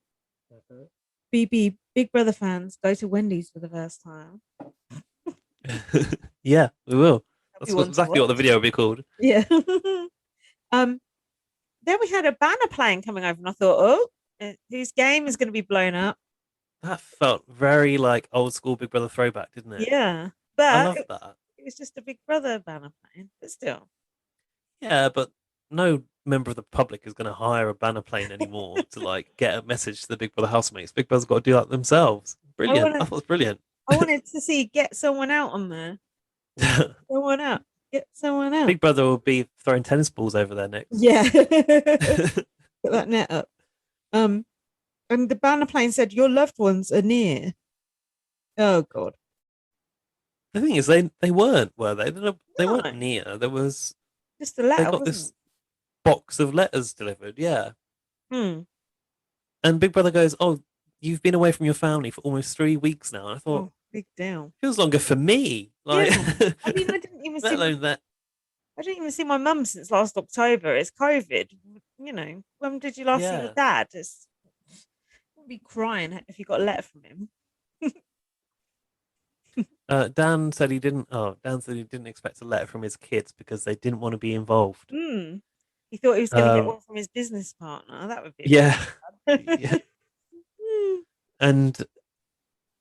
BB Big Brother fans go to Wendy's for the first time. Yeah, we will. That's exactly what the video will be called. Yeah. Then we had a banner plane coming over, and I thought, whose game is going to be blown up? That felt very like old school Big Brother throwback, didn't it? Yeah, but I love that. It was just a Big Brother banner plane, but still. Yeah, but no member of the public is going to hire a banner plane anymore to like get a message to the Big Brother housemates. Big Brother's got to do that themselves. Brilliant. I thought it was brilliant. I wanted to see get someone out on there. Someone out. Get someone out. Big Brother will be throwing tennis balls over there next. Yeah. Put that net up. And the banner plane said, "Your loved ones are near." Oh God. The thing is, they weren't, were they? They weren't near. There was just a letter. They got this box of letters delivered. Yeah. And Big Brother goes, "Oh, you've been away from your family for almost 3 weeks now." And I thought, big deal. Feels longer for me. Like, yeah. I mean, I didn't even I didn't even see my mum since last October. It's COVID. When did you last see your dad? I'd be crying if you got a letter from him. Dan said he didn't. Dan said he didn't expect a letter from his kids because they didn't want to be involved. He thought he was going to get one from his business partner. That would be yeah. And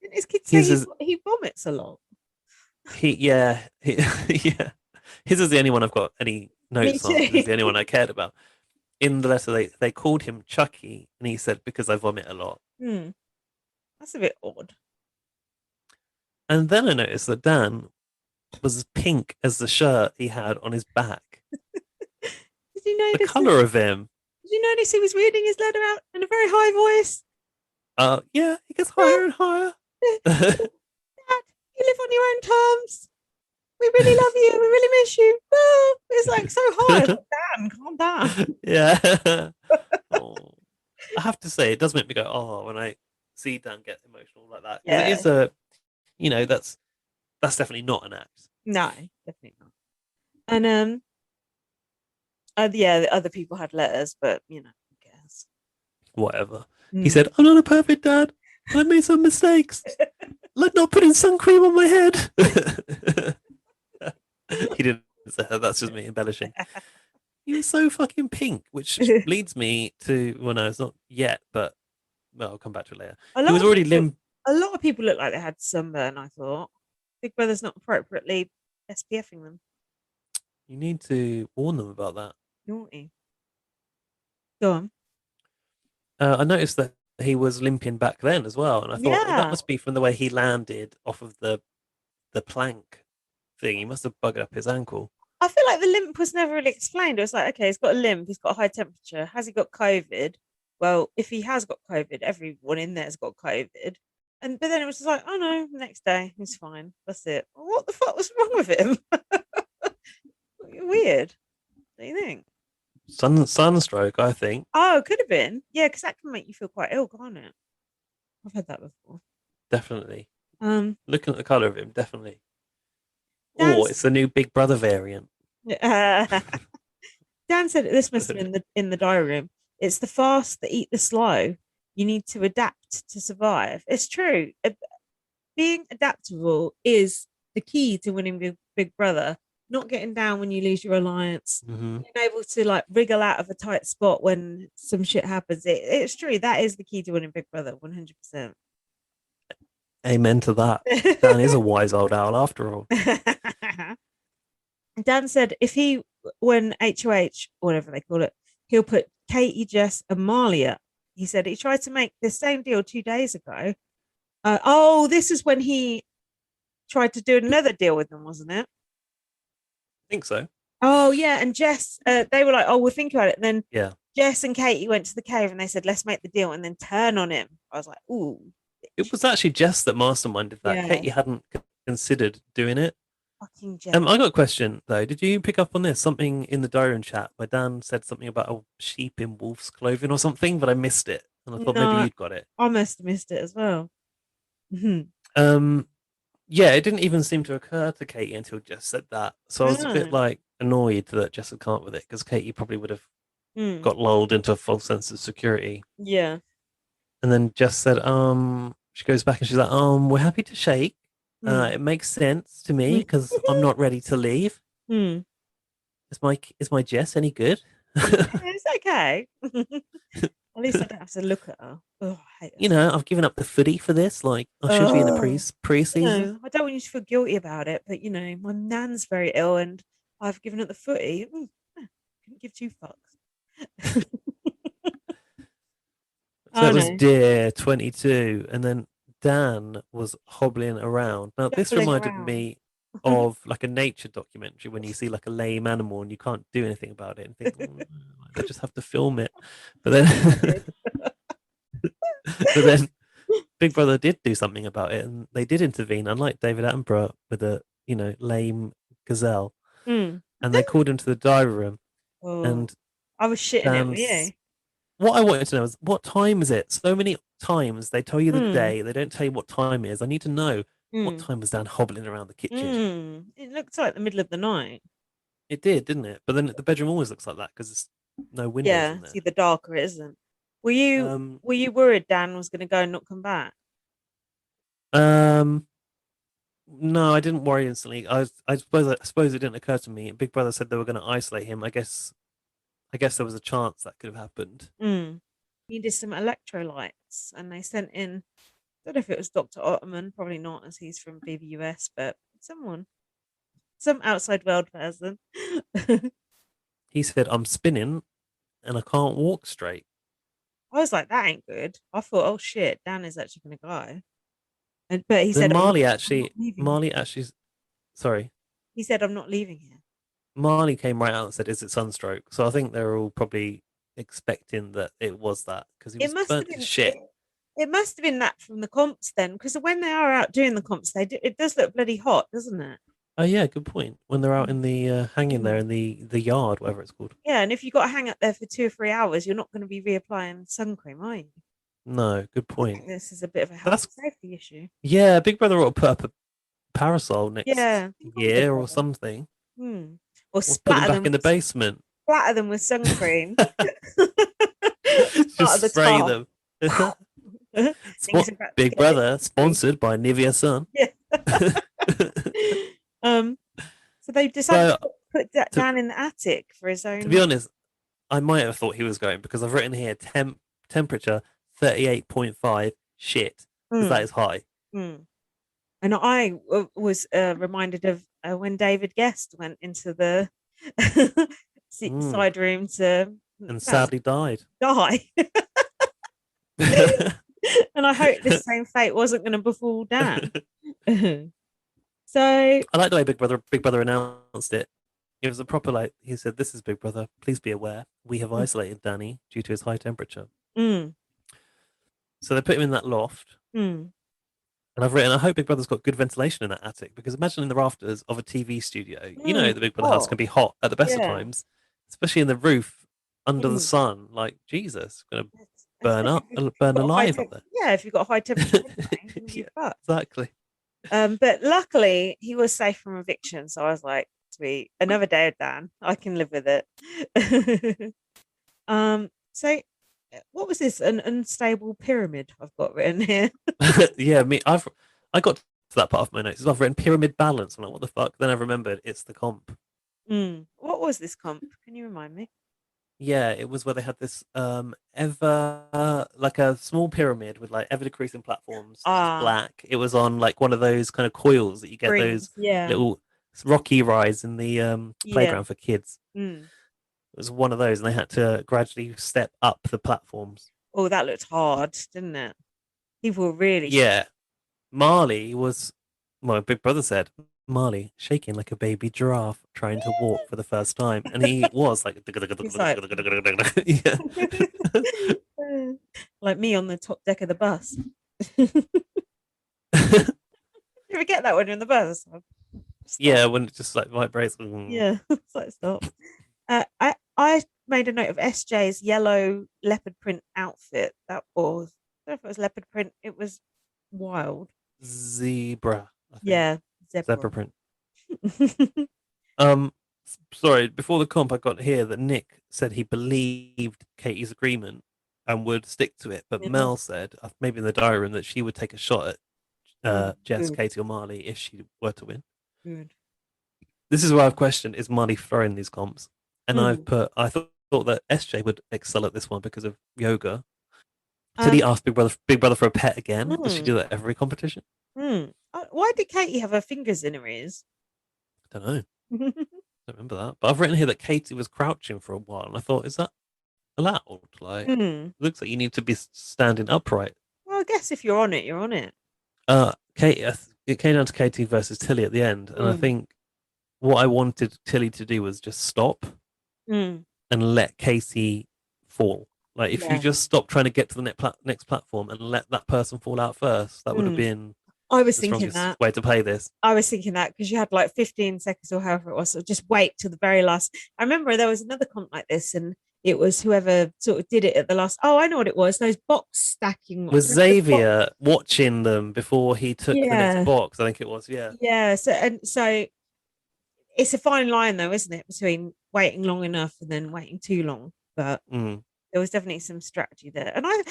his kids say he vomits a lot. Yeah. His is the only one I've got any notes on. It's the only one I cared about. In the letter, they called him Chucky, and he said, "Because I vomit a lot." That's a bit odd. And then I noticed that Dan was as pink as the shirt he had on his back. Did you notice the colour of him? Did you notice he was reading his letter out in a very high voice? Yeah, he gets higher and higher. Dad, you live on your own terms. We really love you. We really miss you. Oh, it's like so high. Like, Dan, calm down. Yeah. I have to say, it does make me go, oh, when I see Dan get emotional like that. Yeah. It is that's definitely not an act. No, definitely not. And the other people had letters, but who cares? Whatever. He said, "I'm not a perfect dad. I made some mistakes. Like not putting sun cream on my head." He didn't say that. That's just me embellishing. He was so fucking pink, which leads me to no, it's not yet, but I'll come back to it later. He was already limp. A lot of people looked like they had sunburn. I thought Big Brother's not appropriately SPFing them. You need to warn them about that. Naughty. Go on. I noticed that he was limping back then as well, and I thought that must be from the way he landed off of the plank thing. He must have buggered up his ankle. I feel like the limp was never really explained. It was like, okay, he's got a limp, he's got a high temperature. Has he got COVID? well, if he has got COVID, everyone in there's got COVID. But then it was just like, oh no, next day he's fine. That's it. What the fuck was wrong with him? Weird. What do you think? Sunstroke, I think. Oh, it could have been. Yeah, because that can make you feel quite ill, can't it? I've had that before. Definitely. Looking at the color of him, definitely. Dan, Or it's the new Big Brother variant. Dan said this must have been in the diary room. It's the fast that eat the slow. You need to adapt to survive. It's true. Being adaptable is the key to winning Big Brother. Not getting down when you lose your alliance, being able to like wriggle out of a tight spot when some shit happens. It's true. That is the key to winning Big Brother, 100%. Amen to that. Dan is a wise old owl after all. Dan said if he win HOH, or whatever they call it, he'll put Katie, Jess, and Marley up. He said he tried to make the same deal 2 days ago. This is when he tried to do another deal with them, wasn't it? I think so. Oh yeah, and Jess, they were like, "Oh, we'll think about it." And then yeah, Jess and Katie went to the cave and they said, "Let's make the deal," and then turn on him. I was like, "Ooh." It was actually Jess that masterminded that. Yeah. Katie hadn't considered doing it. Fucking Jess. I got a question though. Did you pick up on this? Something in the diary room chat where Dan said something about a sheep in wolf's clothing or something, but I missed it, and I thought maybe you'd got it. I must have missed it as well. Yeah, it didn't even seem to occur to Katie until Jess said that. So I was a bit like annoyed that Jess had come up with it because Katie probably would have got lulled into a false sense of security. Yeah. And then Jess said, she goes back and she's like, we're happy to shake. It makes sense to me because I'm not ready to leave. Is my Jess any good? It's okay. At least I don't have to look at her. Oh, I hate her. You know, I've given up the footy for this. Like, I should be in the pre-season. I don't want you to feel guilty about it, but my nan's very ill and I've given up the footy. Couldn't give 2 fucks. So it was Dear 22, and then Dan was hobbling around. Now, this reminded me of like a nature documentary when you see like a lame animal and you can't do anything about it and think, I just have to film it. But then Big Brother did do something about it and they did intervene, unlike David Attenborough with a lame gazelle. And they called him to the diary room. And I was shitting it with you. What I wanted to know is, what time is it? So many times they tell you the day, they don't tell you what time it is. I need to know what time was Dan hobbling around the kitchen. It looked like the middle of the night. It did, didn't it? But then the bedroom always looks like that because there's no windows in there. See, the darker it isn't. Were you worried Dan was going to go and not come back? No, I didn't worry instantly. I suppose it didn't occur to me. Big Brother said they were going to isolate him. I guess there was a chance that could have happened. Needed some electrolytes, and they sent in. I don't know if it was Dr. Ottoman, probably not, as he's from BBUS, but some outside world person. He said, "I'm spinning, and I can't walk straight." I was like, "That ain't good." I thought, "Oh shit, Dan is actually going to go." But he said, Marley actually. Sorry. He said, "I'm not leaving here." Marley came right out and said, "Is it sunstroke?" So I think they're all probably expecting that it was that because he was burnt to shit. It must have been that from the comps then, because when they are out doing the comps, it does look bloody hot, doesn't it? Oh yeah, good point. When they're out in the hanging there in the yard, whatever it's called. Yeah, and if you've got to hang up there for 2 or 3 hours, you're not going to be reapplying sun cream, are you? No, good point. This is a bit of a health safety issue. Yeah, Big Brother ought to put up a parasol next year or something. Or splatter them back in the basement. Splatter them with sun cream. Just spray them. Big Brother sponsored by Nivea Sun. Yeah. So they decided to put that down in the attic for his own. To be honest, I might have thought he was going because I've written here temperature 38.5. Shit, because that is high. And I was reminded of when David Guest went into the side room and sadly died. And I hope the same fate wasn't going to befall Dan. So I like the way Big Brother announced it. It was a proper he said, "This is Big Brother. Please be aware. We have isolated Danny due to his high temperature." Mm. So they put him in that loft. Mm. And I've written, I hope Big Brother's got good ventilation in that attic, because imagine in the rafters of a TV studio, you know, the Big Brother house can be hot at the best of Yeah. times, especially in the roof under the Mm. sun. Like, Jesus, going to burn Especially up, if you've burn got a high alive up there. yeah, if you've got a high temperature membrane, you'll be Yeah, fucked. exactly. But luckily he was safe from eviction, so I was like, sweet, another day of Dan, I can live with it. So what was this? An unstable pyramid I've got written here. Yeah, I got to that part of my notes. I've written pyramid balance. I'm like, what the fuck? Then I remembered it's the comp. What was this comp? Can you remind me? Yeah, it was where they had this ever like a small pyramid with like ever decreasing platforms. It was black. It was on like one of those kind of coils that you get those little rocky rides in the playground for kids. It was one of those, and they had to gradually step up the platforms. Oh, that looked hard, didn't it? People were really Marley was, my big brother said, Marley shaking like a baby giraffe trying to walk for the first time, and he was like, yeah. Like me on the top deck of the bus. You ever get that when you're in the bus? Stop. Yeah, when it just like vibrates. Yeah, it's like stop. I made a note of SJ's yellow leopard print outfit. That was, I don't know if it was leopard print. It was wild. Zebra. I think. Yeah, zebra print. Sorry, before the comp, I got here that Nick said he believed Katie's agreement and would stick to it, but Mel said, maybe in the diary room, that she would take a shot at Jess, Katie, or Marley if she were to win. Good. This is where I've questioned: is Marley throwing these comps? And I thought that SJ would excel at this one because of yoga. Did he ask Big Brother for a pet again? Does she do that every competition? Why did Katie have her fingers in her ears? I don't know. Don't remember that. But I've written here that Katie was crouching for a while, and I thought, is that allowed? Like, it looks like you need to be standing upright. Well, I guess if you're on it, you're on it. Katie, it came down to Katie versus Tilly at the end, and I think what I wanted Tilly to do was just stop and let Katie fall. Like, if you just stop trying to get to the next platform and let that person fall out first, that would have been the strongest way to play this. I was thinking that because you had like 15 seconds or however it was, so just wait till the very last. I remember there was another comp like this, and it was whoever sort of did it at the last. Oh, I know what it was. Those box stacking. Was Xavier watching them before he took the next box? I think it was. Yeah. Yeah. So it's a fine line, though, isn't it, between waiting long enough and then waiting too long? But there was definitely some strategy there, and I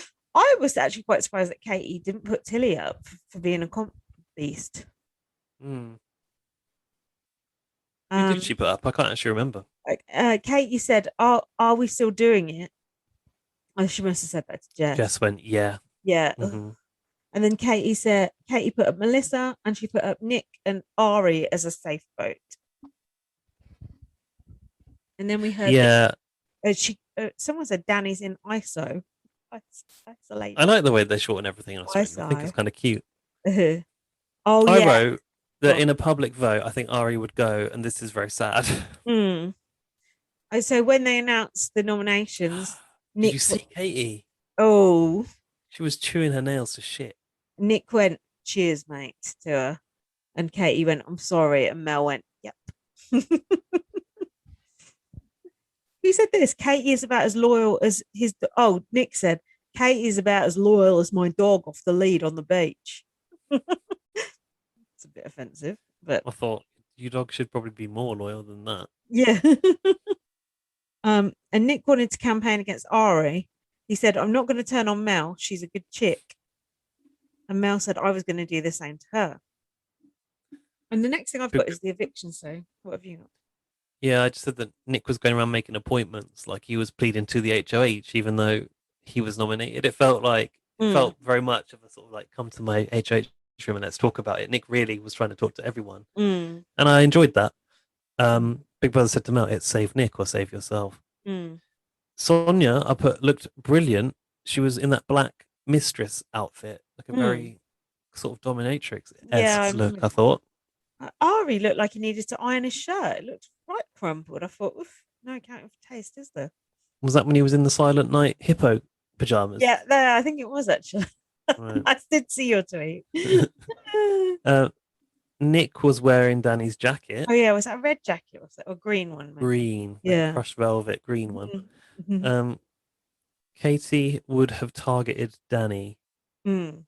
was actually quite surprised that Katie didn't put Tilly up for being a comp beast. Who did she put up? I can't actually remember. Katie said, "Are we still doing it?" Oh, she must have said that to Jess. Jess went, "Yeah, yeah." And then Katie put up Melissa, and she put up Nick and Ari as a safe vote. And then we heard, someone said Danny's in ISO. Isolate. I like the way they shorten everything else. I think it's kind of cute. I wrote that in a public vote, I think Ari would go, and this is very sad. So when they announced the nominations, Did you see Katie? Oh, she was chewing her nails to shit. Nick went, "Cheers, mate," to her, and Katie went, "I'm sorry," and Mel went, "Yep." Who said this? Katie is about as loyal as his. Oh, Nick said, "Katie is about as loyal as my dog off the lead on the beach." It's a bit offensive, but I thought your dog should probably be more loyal than that. Yeah. And Nick wanted to campaign against Ari. He said, "I'm not going to turn on Mel. She's a good chick." And Mel said, "I was going to do the same to her." And the next thing I've got is the eviction. So what have you got? Yeah, I just said that Nick was going around making appointments, like he was pleading to the HOH, even though he was nominated. It felt very much of a sort of like, come to my HOH room and let's talk about it. Nick really was trying to talk to everyone, and I enjoyed that. Big Brother said to Mel, "It's save Nick or save yourself." Sonia, looked brilliant. She was in that black mistress outfit, like a very sort of dominatrix-esque look, I thought. Ari looked like he needed to iron his shirt. It looked right crumpled. I thought, oof, no accounting for taste, is there? Was that when he was in the Silent Night hippo pajamas. Yeah, I think it was actually. Right. I did see your tweet. Nick was wearing Danny's jacket. Oh yeah, was that a red jacket or a green one? Maybe? Green, yeah, crushed velvet green one. Mm-hmm. Katie would have targeted Danny. Mm.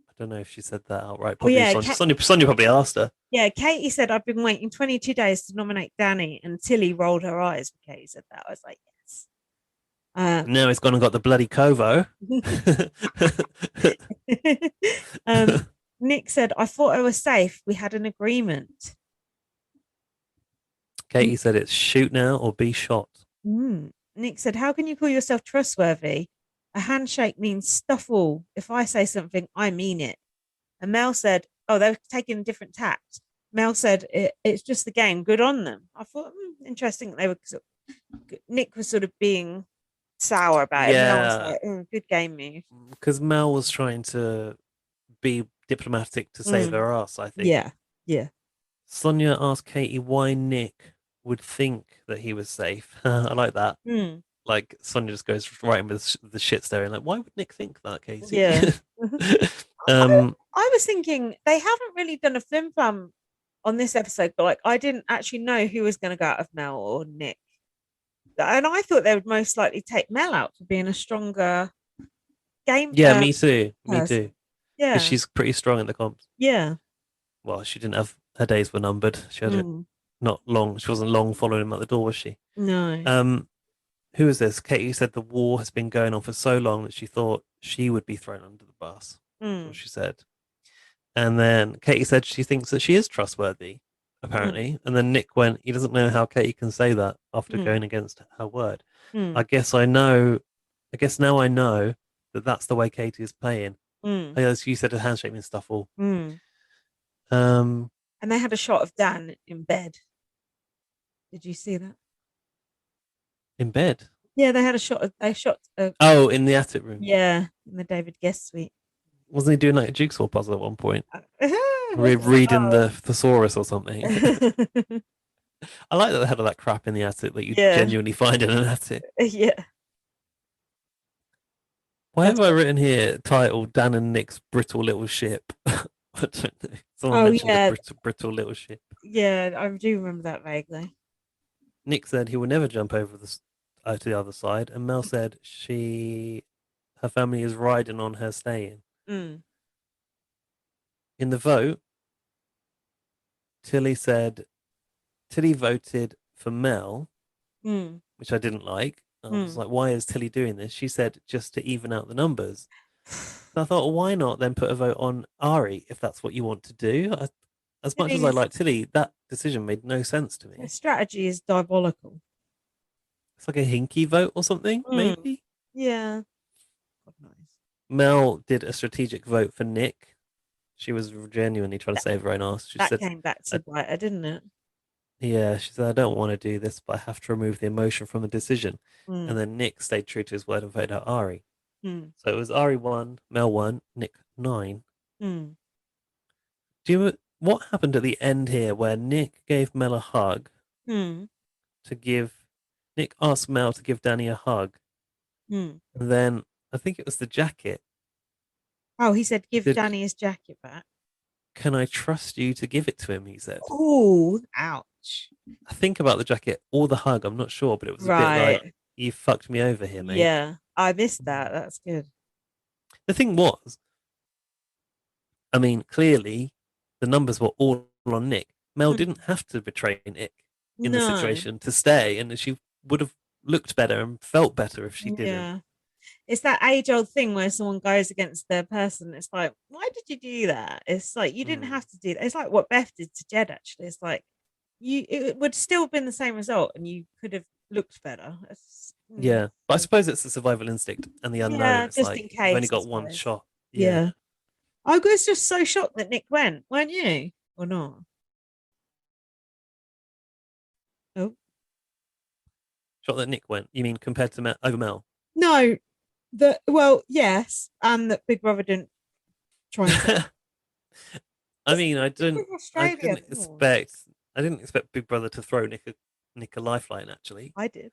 I don't know if she said that outright. Probably Sonia probably asked her. Yeah, Katie said, I've been waiting 22 days to nominate Danny, and Tilly rolled her eyes when Katie said that. I was like, yes. Now he's gone and got the bloody Kovo. Nick said, I thought I was safe. We had an agreement. Katie said it's shoot now or be shot. Nick said, how can you call yourself trustworthy? A handshake means stuff all. If I say something, I mean it. And Mel said, oh, they're taking a different tact. Mel said, it's just the game. Good on them. I thought, interesting. They were Nick was sort of being sour about it. Mel was like, good game move. Because Mel was trying to be diplomatic to save her ass, I think. Yeah. Sonia asked Katie why Nick would think that he was safe. I like that. Like Sonia just goes right in with the shit staring. Like, why would Nick think that, Katie? Yeah. I was thinking they haven't really done a flim flam on this episode, but like I didn't actually know who was going to go out of Mel or Nick, and I thought they would most likely take Mel out for being a stronger game. Yeah, me too. Person. Me too. Yeah, she's pretty strong in the comps. Yeah. Well, she didn't have her days were numbered. She had it not long. She wasn't long following him at the door, was she? No. Who is this? Katie said the war has been going on for so long that she thought she would be thrown under the bus. That's what she said. And then Katie said she thinks that she is trustworthy, apparently. And then Nick went, he doesn't know how Katie can say that after going against her word. I guess now I know that that's the way Katie is playing. As you said, a handshake means stuff all. And they had a shot of Dan in bed. Did you see that? In bed? Yeah, they had a shot. In the attic room. Yeah, in the David Guest suite. Wasn't he doing like a jigsaw puzzle at one point? Reading the thesaurus or something. I like that they had all that crap in the attic that you genuinely find in an attic. Yeah. Why have I written here titled Dan and Nick's brittle little ship? I don't know. Someone mentioned the brittle little ship. Yeah, I do remember that vaguely. Nick said he will never jump over to the other side, and Mel said her family is riding on her staying. In the vote, Tilly voted for Mel, which I didn't like. I was like, why is Tilly doing this? She said just to even out the numbers. So I thought, well, why not then put a vote on Ari if that's what you want to do? As much as I like Tilly, that decision made no sense to me. The strategy is diabolical. It's like a hinky vote or something, maybe? Yeah. Nice. Mel did a strategic vote for Nick. She was genuinely trying to save her own ass. She said, came back to bite her, didn't it? Yeah, she said, I don't want to do this, but I have to remove the emotion from the decision. And then Nick stayed true to his word and voted out Ari. So it was Ari 1, Mel 1, Nick 9. What happened at the end here where Nick gave Mel a hug Nick asked Mel to give Danny a hug. And then I think it was the jacket. Oh, he said, give Danny his jacket back. Can I trust you to give it to him? He said. Oh, ouch. I think about the jacket or the hug. I'm not sure, but it was a bit like, you fucked me over here, mate. Yeah, I missed that. That's good. The thing was, I mean, clearly the numbers were all on Nick. Mel didn't have to betray Nick in the situation to stay, and she would have looked better and felt better if she didn't. Yeah. It's that age-old thing where someone goes against their person. It's like, why did you do that? It's like, you didn't have to do that. It's like what Beth did to Jed, actually. It's like, it would still have been the same result and you could have looked better. Yeah. But I suppose it's the survival instinct and the unknown. Yeah, it's just like, in case. you've only got one shot. Yeah. I was just so shocked that Nick went, weren't you? Or not? Oh. Shocked that Nick went? You mean compared to over Mel? No. Yes, and that Big Brother didn't try and I mean, I didn't expect Big Brother to throw Nick a lifeline, actually. I did.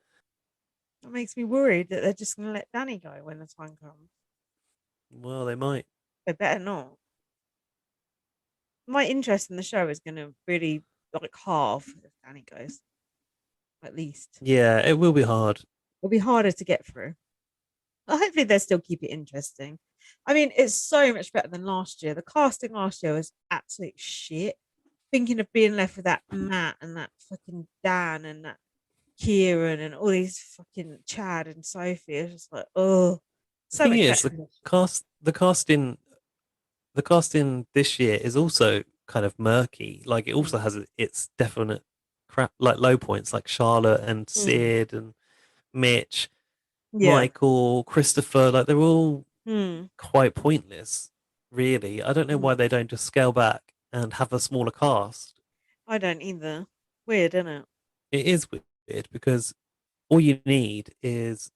That makes me worried that they're just going to let Danny go when the time comes. Well, they might. They better not. My interest in the show is going to really like halve if Danny goes, at least. Yeah, it will be hard. It'll be harder to get through. Well, hopefully they'll still keep it interesting. I mean, it's so much better than last year. The casting last year was absolute shit. Thinking of being left with that Matt and that fucking Dan and that Kieran and all these fucking Chad and Sophie. It's just like, oh, The so thing much is, better. the casting this year is also kind of murky. Like it also has its definite crap, like low points, like Charlotte and Sid and Mitch, Michael, Christopher. Like they're all quite pointless, really. I don't know why they don't just scale back and have a smaller cast. I don't either. Weird, isn't it? It is weird because all you need is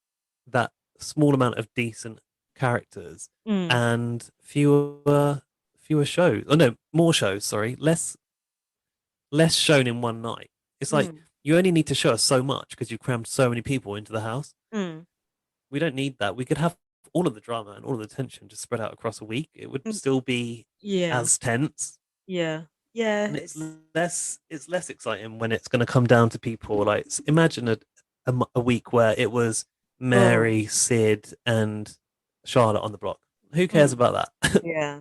that small amount of decent characters and fewer shows. Oh no, more shows. Sorry, less shown in one night. It's like you only need to show us so much because you crammed so many people into the house. We don't need that. We could have all of the drama and all of the tension just spread out across a week. It would still be as tense. Yeah. And it's less exciting when it's going to come down to people. Like imagine a week where it was Mary, Sid, and Charlotte on the block. Who cares about that? Yeah.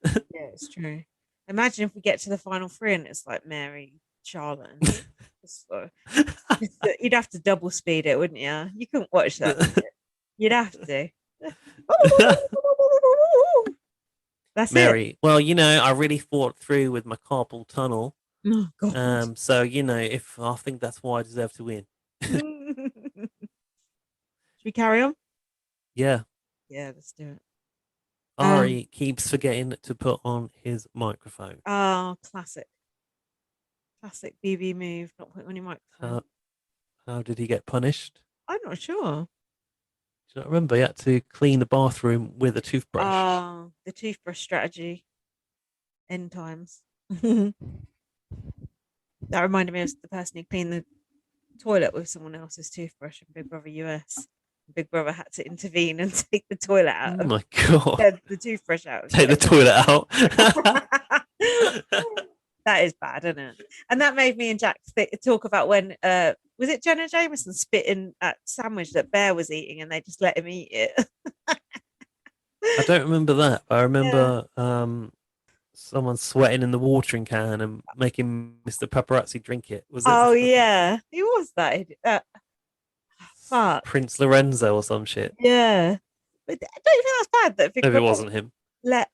Yeah, it's true. Imagine if we get to the final three and it's like Mary, Charlotte, and you'd have to double speed it, wouldn't you? You couldn't watch that. You'd have to. That's Mary. it. Well, I really thought through with my carpal tunnel. Oh God. So if I think that's why I deserve to win. Should we carry on? Yeah. Yeah, let's do it. Ari keeps forgetting to put on his microphone. Oh, classic. Classic BB move, not putting on your microphone. How did he get punished? I'm not sure. Do you not remember? He had to clean the bathroom with a toothbrush. Oh, the toothbrush strategy. End times. That reminded me of the person who cleaned the toilet with someone else's toothbrush in Big Brother US. Big Brother had to intervene and take the toilet out. Oh my God. The toothbrush out. Take the toilet out. That is bad, isn't it? And that made me and Jack talk about when, was it Jenna Jameson spitting at sandwich that Bear was eating and they just let him eat it? I don't remember that. I remember someone sweating in the watering can and making Mr. Paparazzi drink it. Was it? Oh, yeah. Who was that? Fuck. Prince Lorenzo or some shit. Yeah. But don't you think that's bad that maybe it wasn't him. Let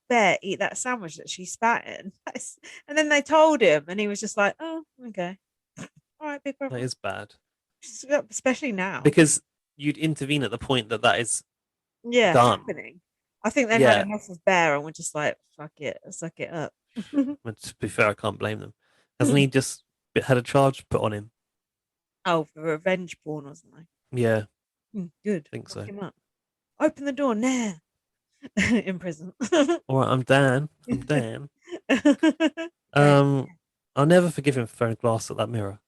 Bear eat that sandwich that she spat in? And then they told him and he was just like, oh, okay. All right, Big Brother. That is bad. Especially now. Because you'd intervene at the point that is done. Happening. I think they've had enough of Bear and we're just like, fuck it, suck it up. But to be fair, I can't blame them. Hasn't he just had a charge put on him? Oh, for revenge porn or something. Yeah. Good. I think so. Him up. Open the door now. In prison. All right, I'm Dan. I'll never forgive him for throwing glass at that mirror.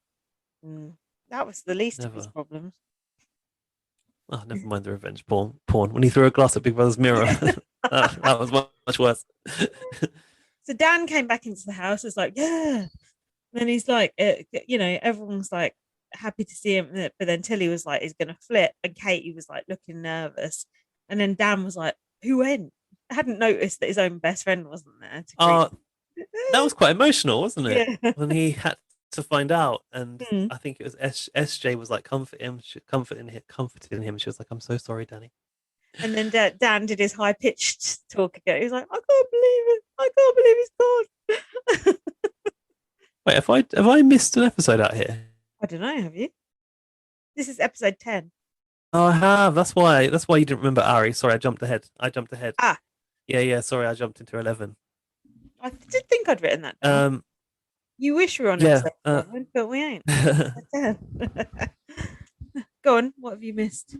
That was the least of his problems. Oh, never mind the revenge porn. When he threw a glass at Big Brother's mirror, that was much worse. So Dan came back into the house. It's like, yeah. And then he's like, everyone's like happy to see him. But then Tilly was like, he's going to flip. And Katie was like looking nervous. And then Dan was like, who went? I hadn't noticed that his own best friend wasn't there. That was quite emotional, wasn't it? Yeah. When he had to find out. And I think it was SJ was like comforting him. She was like, I'm so sorry, Danny. And then Dan did his high pitched talk again. He was like, I can't believe it. I can't believe he's gone. Wait, have I missed an episode out here? I don't know. Have you? This is episode 10. Oh, I have. That's why you didn't remember Ari. Sorry, I jumped ahead. Ah. Yeah. Sorry, I jumped into 11. I did think I'd written that down. You wish we were on episode 7, but we ain't. Go on. What have you missed?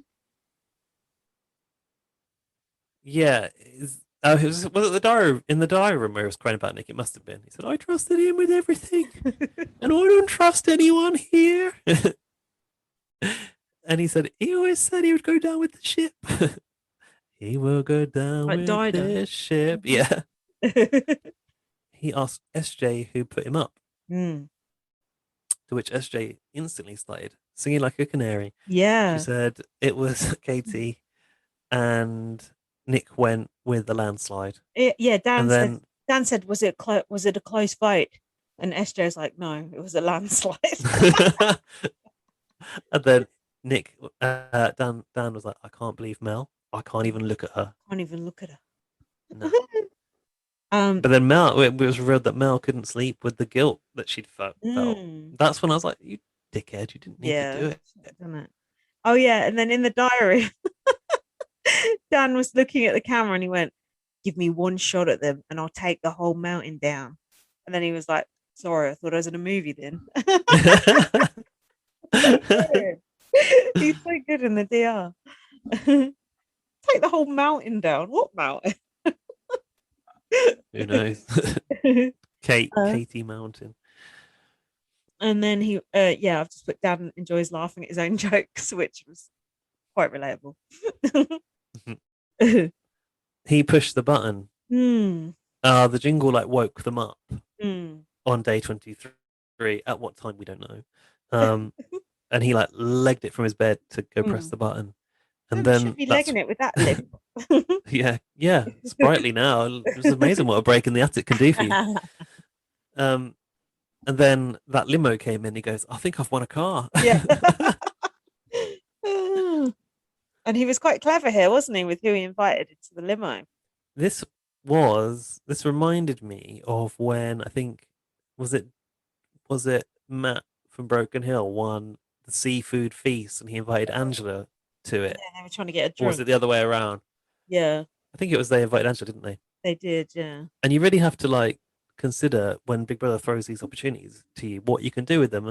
Yeah. Was it the diary in the diary room where he was crying about Nick? It must have been. He said, I trusted him with everything. And I don't trust anyone here. And he said he always said he would go down with the ship. He will go down Like with Dido. this ship. Yeah. He asked SJ who put him up, Mm. to which SJ instantly started singing like a canary. She Yeah. said it was Katie, and Nick went with the landslide. Yeah, Dan And then said, was it a close fight? And SJ's like, no, it was a landslide. and then Nick, Dan was like, I can't believe Mel. I can't even look at her. Can't even look at her. No. But then Mel, it was revealed that Mel couldn't sleep with the guilt that she'd felt. That's when I was like, you dickhead, you didn't need to do it. Done it. Oh yeah, and then in the diary, Dan was looking at the camera and he went, give me one shot at them and I'll take the whole mountain down. And then he was like, sorry, I thought I was in a movie then. He's so good in the DR. Take the whole mountain down. What mountain? Who knows? Katie Mountain. And then he, I've just put Dan enjoys laughing at his own jokes, which was quite relatable. He pushed the button. The jingle like woke them up on day 23. At what time we don't know. And he like legged it from his bed to go press the button. And then should be legging it with that lip. yeah, sprightly now. It was amazing what a break in the attic can do for you. And then that limo came in. He goes, I think I've won a car. Yeah. And he was quite clever here, wasn't he, with who he invited into the limo? This reminded me of when I think was it Matt from Broken Hill won the seafood feast and he invited Angela to it. Yeah, they were trying to get a drink. Or was it the other way around? Yeah. I think it was they invited Angela, didn't they? They did, yeah. And you really have to like consider when Big Brother throws these opportunities to you, what you can do with them.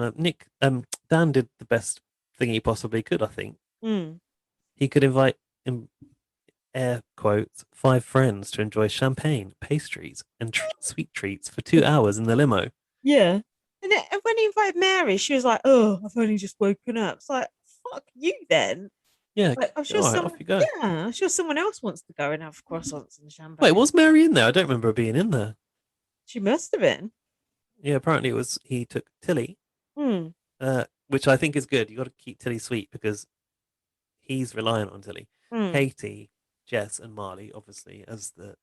Dan did the best thing he possibly could, I think. He could invite, in air quotes, 5 friends to enjoy champagne, pastries, and sweet treats for 2 hours in the limo. Yeah. And when he invited Mary, she was like, oh, I've only just woken up. It's like, fuck you then. Yeah, like, I'm sure off you go. Yeah, I'm sure someone else wants to go and have croissants and champagne. Wait, was Mary in there? I don't remember her being in there. She must have been. Yeah, apparently he took Tilly, which I think is good. You got to keep Tilly sweet because he's reliant on Tilly. Katie, Jess, and Marley, obviously, as the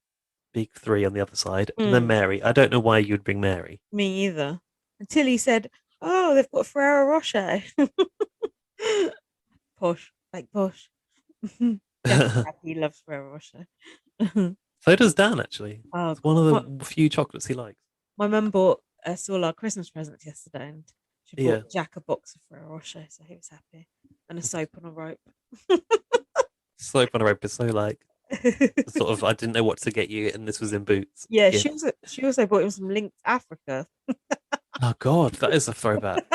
big 3 on the other side. And then Mary. I don't know why you'd bring Mary. Me either. And Tilly said, oh, they've got Ferrero Rocher. Posh. Like posh. He loves Ferrero Rocher. So does Dan, actually. It's one of the few chocolates he likes. My mum bought us all our Christmas presents yesterday and she bought Jack a box of Ferrero Rocher, so he was happy. And a soap on a rope. Soap on a rope is so like sort of I didn't know what to get you and this was in Boots. Yeah, she also bought him some Linked Africa. Oh God, that is a throwback.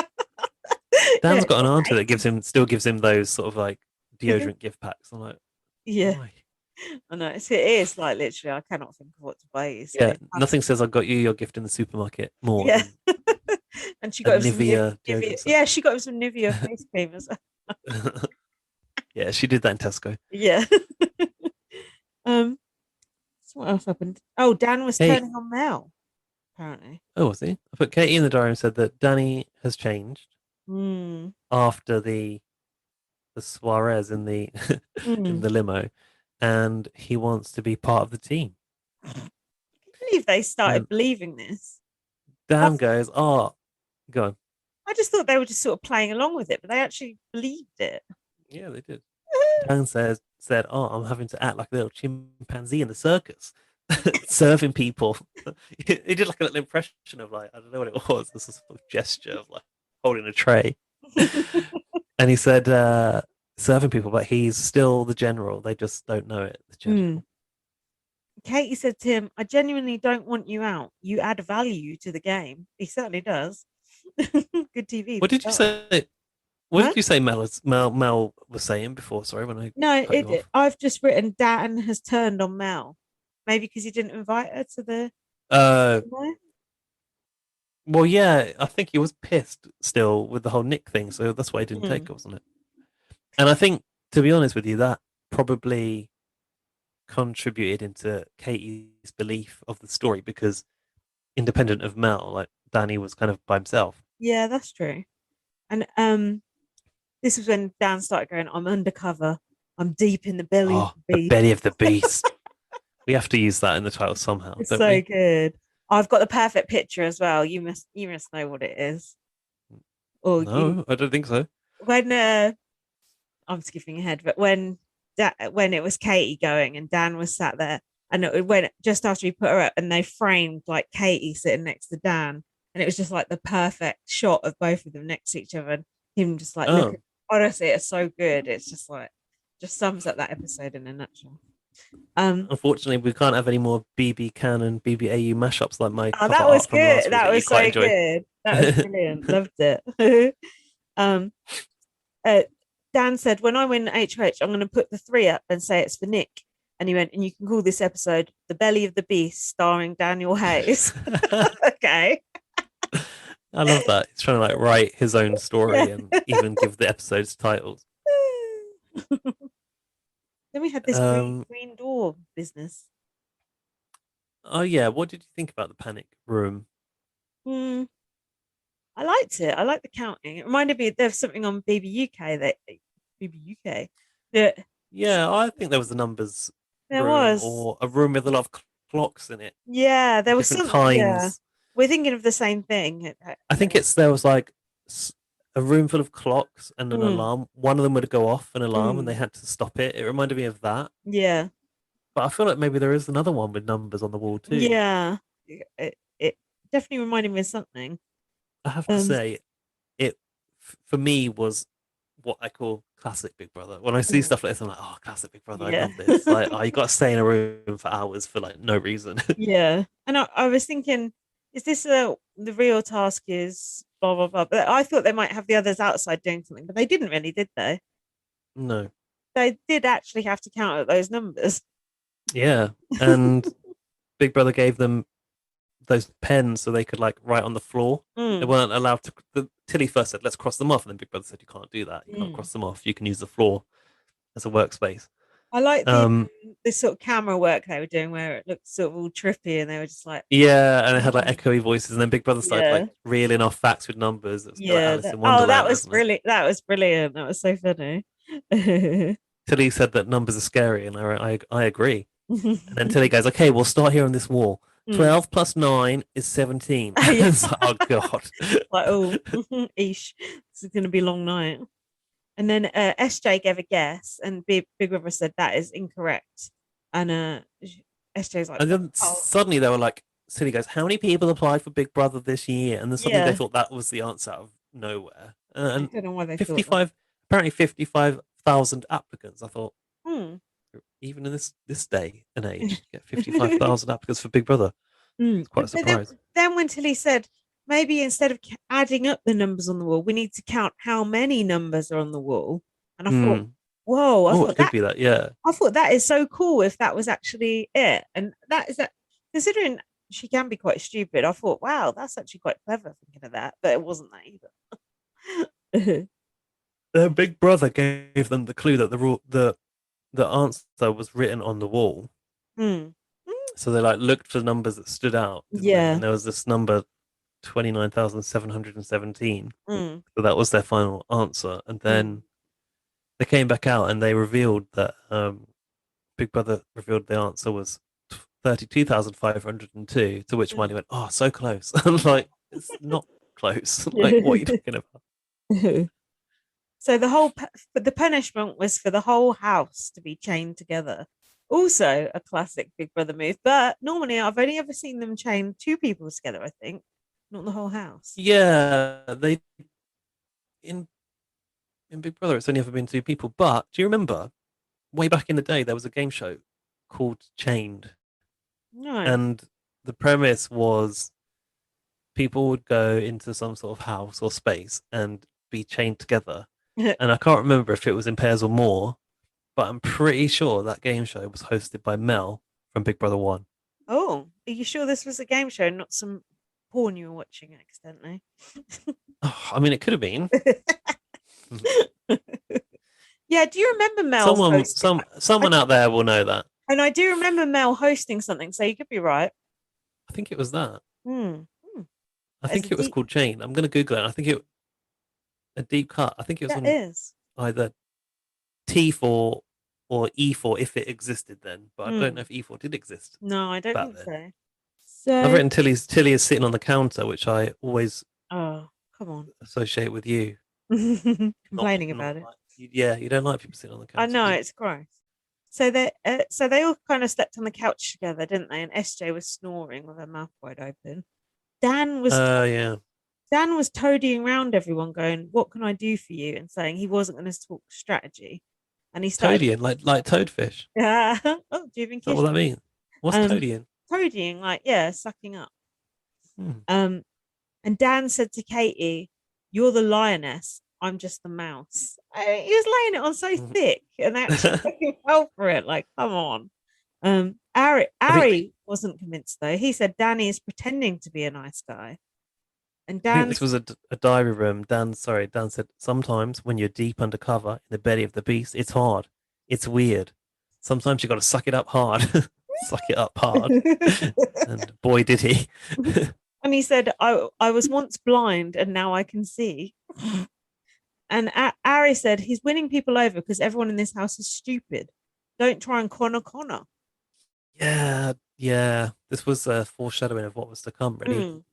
Dan's got an auntie that still gives him those sort of like deodorant gift packs. I'm like, why? I know it is like literally I cannot think of what to buy you. So nothing says I got you your gift in the supermarket more. Yeah. And she got him Nivea. Yeah, she got him some Nivea face cream as well. Yeah, she did that in Tesco. Yeah. So what else happened? Oh, Dan was turning on Mel, apparently. Oh, was he? I put Katie in the diary and said that Danny has changed after the soirees in the in the limo, and he wants to be part of the team. I can't believe they started believing this. Dan goes, "Oh, go on." I just thought they were just sort of playing along with it, but they actually believed it. Yeah, they did. Dan said, "Oh, I'm having to act like a little chimpanzee in the circus, serving people." He did like a little impression of like I don't know what it was. This sort of gesture of like holding a tray, and he said, "Serving people," but he's still the general. They just don't know it. The general. Katie said to him, "I genuinely don't want you out. You add value to the game." He certainly does. Good TV. What did you say? What did you say Mel was saying before? Sorry, when I I've just written Dan has turned on Mel. Maybe because he didn't invite her to the Well, yeah, I think he was pissed still with the whole Nick thing, so that's why he didn't take it, wasn't it? And I think, to be honest with you, that probably contributed into Katie's belief of the story because independent of Mel, like Danny was kind of by himself. Yeah, that's true. And this was when Dan started going, I'm undercover. I'm deep in the belly of Oh, the the beast. belly of the beast. We have to use that in the title somehow, It's don't so we? good. I've got the perfect picture as well. You must know what it is. Or No, I don't think so. when I'm skipping ahead, but when it was Katie going and Dan was sat there, and it went just after he put her up, and they framed like Katie sitting next to Dan, and it was just like the perfect shot of both of them next to each other, and him just like Oh, looking. Honestly, it's so good. It's just like just sums up that episode in a nutshell. unfortunately, we can't have any more BB Can and BBAU mashups like my Oh, cover that was art from good. last week That that you was quite so enjoyed. good. That was brilliant. Loved it. um, uh, Dan said, when I win HOH, I'm going to put the 3 up and say it's for Nick. And he went, and you can call this episode The Belly of the Beast, starring Daniel Hayes. Okay. I love that. He's trying to like write his own story Yeah. and even give the episodes titles. Then we had this green door business. Oh yeah, what did you think about the panic room? I liked it. I liked the counting. It reminded me there's something on BB UK that Yeah, I think there was a numbers there room was. or a room with a lot of clocks in it, Yeah, there was different something. Yeah, times. we're thinking of the same thing. I think there was like a room full of clocks and an Mm, alarm. One of them would go off an alarm and they mm, had to stop it. It reminded me of that. yeah, But I feel like maybe there is another one with numbers on the wall too. yeah. It definitely reminded me of something. I have to Um, say, it for me was what I call classic Big Brother. When I see mm, stuff like this, I'm like, oh, classic Big Brother. I yeah, love this. Like, oh, you got to stay in a room for hours for like no reason. yeah. And I was thinking, is this the real task? Is blah blah blah. But I thought they might have the others outside doing something, but they didn't really, did they? No. They did actually have to count at those numbers. Yeah. And Big Brother gave them those pens so they could like write on the floor. They Mm, weren't allowed to. Tilly first said, "Let's cross them off," and then Big Brother said, "You can't do that. You can't mm. cross them off. You can use the floor as a workspace." I like the Um, this sort of camera work they were doing where it looked sort of all trippy and they were just like, yeah, and it had like mm, echoey voices, and then Big Brother started like yeah, reeling off facts with numbers. It was a bit like yeah. Alice in Oh, that Wonderland, was wasn't it? brilliant. That was brilliant. That was so funny. Tilly said that numbers are scary, and I agree. And then Tilly goes, "Okay, we'll start here on this wall. Mm. 12 plus 9 is 17." Yeah. It's like, oh god. Like, oh, eesh, this is going to be a long night. And then SJ gave a guess, and Big Brother said that is incorrect. And SJ's like, And then oh, suddenly they were like, Tilly goes, "How many people applied for Big Brother this year?" And then suddenly they yeah. thought that was the answer out of nowhere. I And don't know why they thought that. 55, apparently 55,000 applicants. I thought, Hmm. even in this day and age, to get 55,000 applicants for Big Brother. It's quite a But then, surprise. then when Tilly said, maybe instead of adding up the numbers on the wall, we need to count how many numbers are on the wall. And I thought, Hmm. whoa, Oh, it could be that, yeah. I thought that is so cool if that was actually it. And that is that considering she can be quite stupid, I thought, wow, that's actually quite clever thinking of that. But it wasn't that either. Their Big Brother gave them the clue that the answer was written on the wall. Mm. So they like looked for numbers that stood out, didn't they? Yeah. And there was this number 29,717. Mm. So that was their final answer. And Mm. then they came back out and they revealed that Big Brother revealed the answer was 32,502. To which Miley went, "Oh, so close." I'm like, it's not close. Like, what are you talking about? So the punishment was for the whole house to be chained together. Also a classic Big Brother move, but normally I've only ever seen them chain 2 people together, I think, not the whole house. Yeah, they in Big Brother, it's only ever been 2 people. But do you remember way back in the day there was a game show called Chained, No. and the premise was people would go into some sort of house or space and be chained together. And I can't remember if it was in pairs or more, but I'm pretty sure that game show was hosted by Mel from Big Brother 1. Oh, are you sure this was a game show, not some porn you were watching accidentally? Oh, I mean, it could have been. Yeah, do you remember Mel hosting? Someone out there will know that. And I do remember Mel hosting something, so you could be right. I think it was that. Hmm. I think it was called Jane. I'm going to Google it. I think a deep cut. I think it was That on is. either T4 or E4 if it existed then, but I don't know if E4 did exist. No, I don't think then. so. I've written Tilly is sitting on the counter, which I always come on associate with you. Complaining about it. You don't like people sitting on the counter. I know, it's gross. So they all kind of slept on the couch together, didn't they? And SJ was snoring with her mouth wide open. Dan was toadying around everyone, going, "What can I do for you?" and saying he wasn't going to talk strategy. And he started toadying, like toadfish. Yeah. Oh, do you think? What that mean? What's toadying? Toadying, like sucking up. Hmm. And Dan said to Katie, "You're the lioness. I'm just the mouse." He was laying it on so thick, and actually fell for it. Like, come on. Ari wasn't convinced though. He said Danny is pretending to be a nice guy. And Dan, I think this was a diary room. Dan said sometimes when you're deep undercover in the belly of the beast, it's hard. It's weird. Sometimes you got to suck it up hard. Suck it up hard. And boy, did he. And he said, I was once blind and now I can see. And Ari said he's winning people over because everyone in this house is stupid. Don't try and corner Connor. Yeah. This was a foreshadowing of what was to come, really.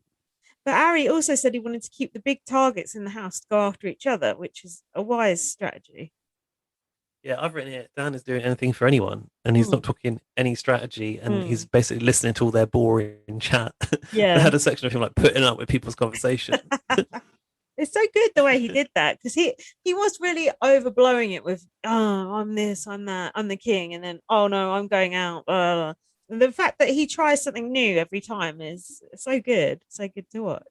But Ari also said he wanted to keep the big targets in the house to go after each other, which is a wise strategy. Yeah, I've written it. Dan is doing anything for anyone, and he's not talking any strategy, and he's basically listening to all their boring chat. Yeah, they had a section of him like putting up with people's conversation. It's so good the way he did that, because he was really overblowing it with, "Oh, I'm this, I'm that, I'm the king," and then, "Oh no, I'm going out." And the fact that he tries something new every time is so good to watch.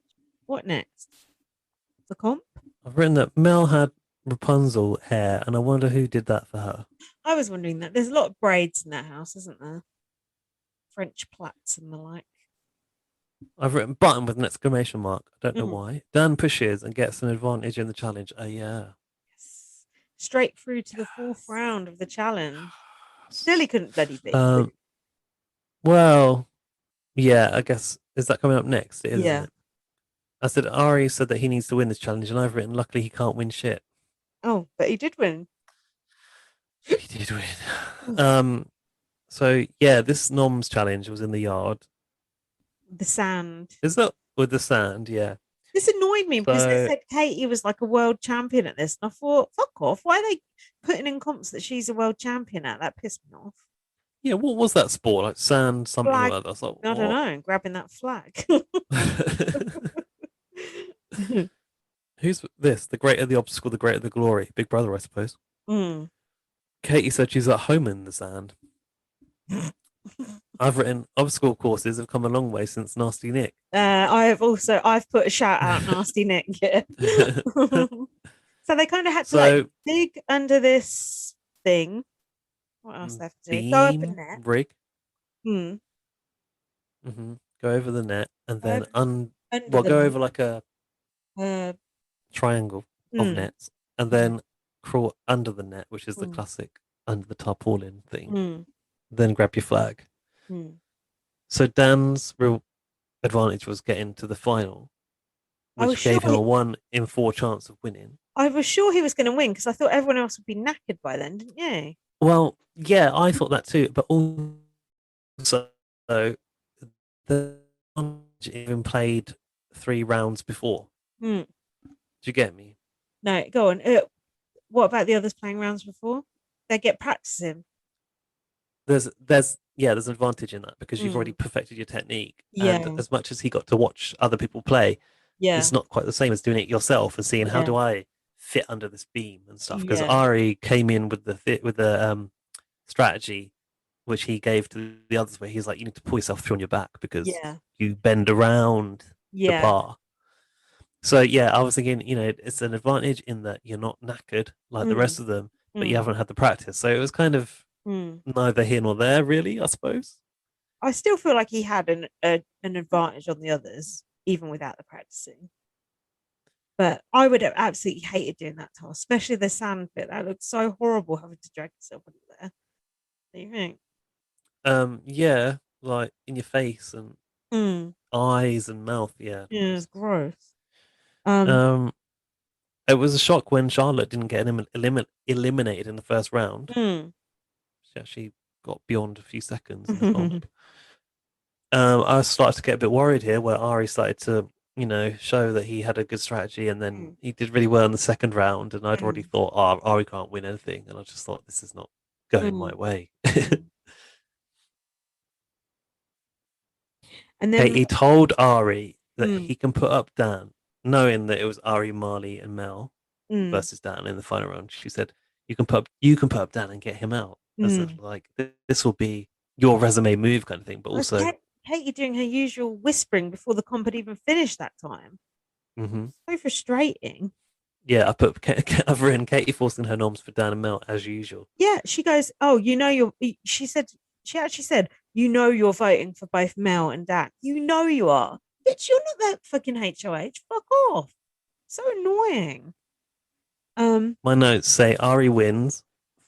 What next? The comp? I've written that Mel had Rapunzel hair, and I wonder who did that for her. I was wondering that. There's a lot of braids in that house, isn't there? French plaits and the like. I've written button with an exclamation mark. I don't know why. Dan pushes and gets an advantage in the challenge. Oh, yeah. Yes. Straight through to the fourth round of the challenge. Still, he couldn't bloody beat. Well, yeah, I guess. Is that coming up next? It is, yeah. isn't it? I said, Ari said that he needs to win this challenge, and I've written, luckily he can't win shit. Oh, but he did win. He did win. So, yeah, this Noms challenge was in the yard. The sand. Is that with the sand? Yeah. This annoyed me because they said Katie was like a world champion at this. And I thought, fuck off. Why are they putting in comps that she's a world champion at? That pissed me off. Yeah, what was that sport? Like sand something flag. or other? I don't know. Grabbing that flag. Who's this? The greater the obstacle, the greater the glory. Big Brother, I suppose. Katie said she's at home in the sand. I've written obstacle courses have come a long way since Nasty Nick. I've put a shout out Nasty Nick. Yeah. So they kind of had to like dig under this thing. What else they have to do? Go up a net. Rig. Go over the net and then go over like a triangle of nets and then crawl under the net, which is the classic under the tarpaulin thing. Then grab your flag. So Dan's real advantage was getting to the final, which gave him a 1 in 4 chance of winning. I was sure he was going to win because I thought everyone else would be knackered by then, didn't you? Well, yeah, I thought that too, but also the even played 3 rounds before. Do you get me? No, go on. What about the others playing rounds before? They get practicing. There's an advantage in that because you've already perfected your technique. Yeah. And as much as he got to watch other people play, it's not quite the same as doing it yourself and seeing how do I fit under this beam and stuff. Because Ari came in with the strategy which he gave to the others, where he's like, you need to pull yourself through on your back because you bend around the bar. So I was thinking, it's an advantage in that you're not knackered like the rest of them, but you haven't had the practice. So it was kind of neither here nor there, really, I suppose. I still feel like he had an advantage on the others, even without the practicing. But I would have absolutely hated doing that task, especially the sand bit. That looks so horrible having to drag yourself under there. What do you think? Yeah, like in your face and Mm. eyes and mouth. Yeah. Yeah, it's gross. Um, Um, it was a shock when Charlotte didn't get eliminated in the first round. mm. She actually got beyond a few seconds in the comp. I started to get a bit worried here, where Ari started to, show that he had a good strategy, and then he did really well in the second round. And I'd already thought, oh, Ari can't win anything, and I just thought this is not going my way. And then He told Ari that he can put up Dan, knowing that it was Ari, Marley, and Mel versus Dan in the final round. She said, "You can put up Dan and get him out." As if, like, this will be your resume move kind of thing. But also, Katie doing her usual whispering before the comp had even finished that time. So frustrating. Yeah, I've written Katie forcing her noms for Dan and Mel as usual. Yeah, she goes, "Oh, she actually said, you're voting for both Mel and Dan. You are. Bitch, you're not that fucking HOH. Fuck off. So annoying." My notes say Ari wins.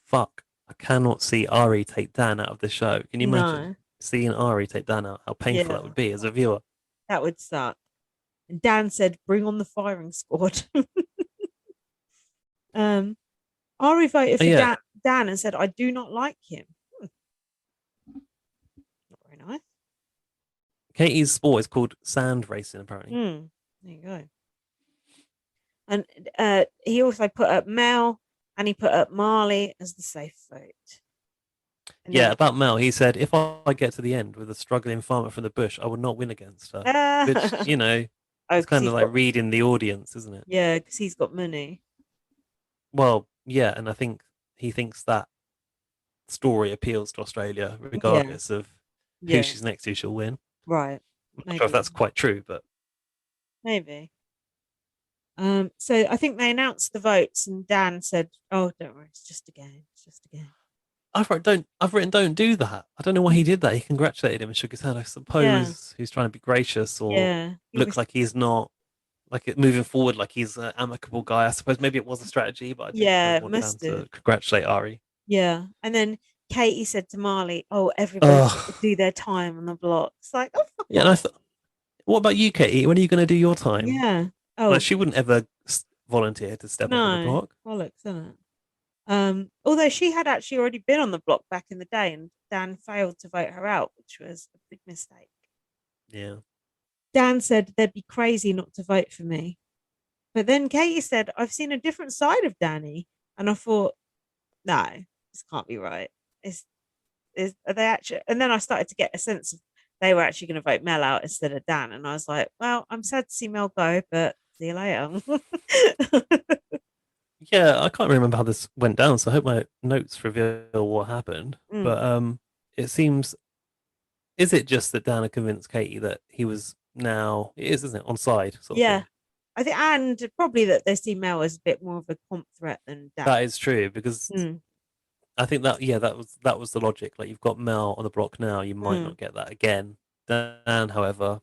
Fuck. I cannot see Ari take Dan out of the show. Can you imagine seeing Ari take Dan out? How painful that would be as a viewer. That would suck. And Dan said, "Bring on the firing squad." Ari voted for Dan and said, "I do not like him." Not very nice. Katie's sport is called sand racing, apparently. There you go. And he also put up Mel and he put up Marley as the safe vote. And about Mel, he said, "If I get to the end with a struggling farmer from the bush, I will not win against her." Which, it's kind of like reading the audience, isn't it? Yeah, because he's got money. Well, yeah, and I think he thinks that story appeals to Australia, regardless of who she's next to, she'll win. Right. I'm not sure if that's quite true, but maybe. So I think they announced the votes, and Dan said, "Oh, don't worry, it's just a game. It's just a game." I've written, don't do that. I don't know why he did that. He congratulated him and shook his hand. I suppose he's trying to be gracious or looks like he's not moving forward, like he's an amicable guy. I suppose maybe it was a strategy, but I think want Dan to congratulate Ari. Yeah, and then Katie said to Marley, "Oh, everybody do their time on the block." It's like, oh, fuck and I thought, what about you, Katie? When are you going to do your time? Yeah. Oh, like, she wouldn't ever volunteer to step up on the block. Bollocks, isn't it? Although she had actually already been on the block back in the day, and Dan failed to vote her out, which was a big mistake. Yeah. Dan said they'd be crazy not to vote for me. But then Katie said, "I've seen a different side of Danny." And I thought, no, this can't be right. Are they actually? And then I started to get a sense of they were actually going to vote Mel out instead of Dan. And I was like, well, I'm sad to see Mel go, but see you later. Yeah, I can't remember how this went down, so I hope my notes reveal what happened. But it seems, is it just that Dan had convinced Katie that he was now, it is, isn't it, on side? Sort of thing? I think, and probably that they see Mel as a bit more of a comp threat than Dan. That is true, because I think that that was the logic. Like, you've got Mel on the block now, you might not get that again. Dan, however,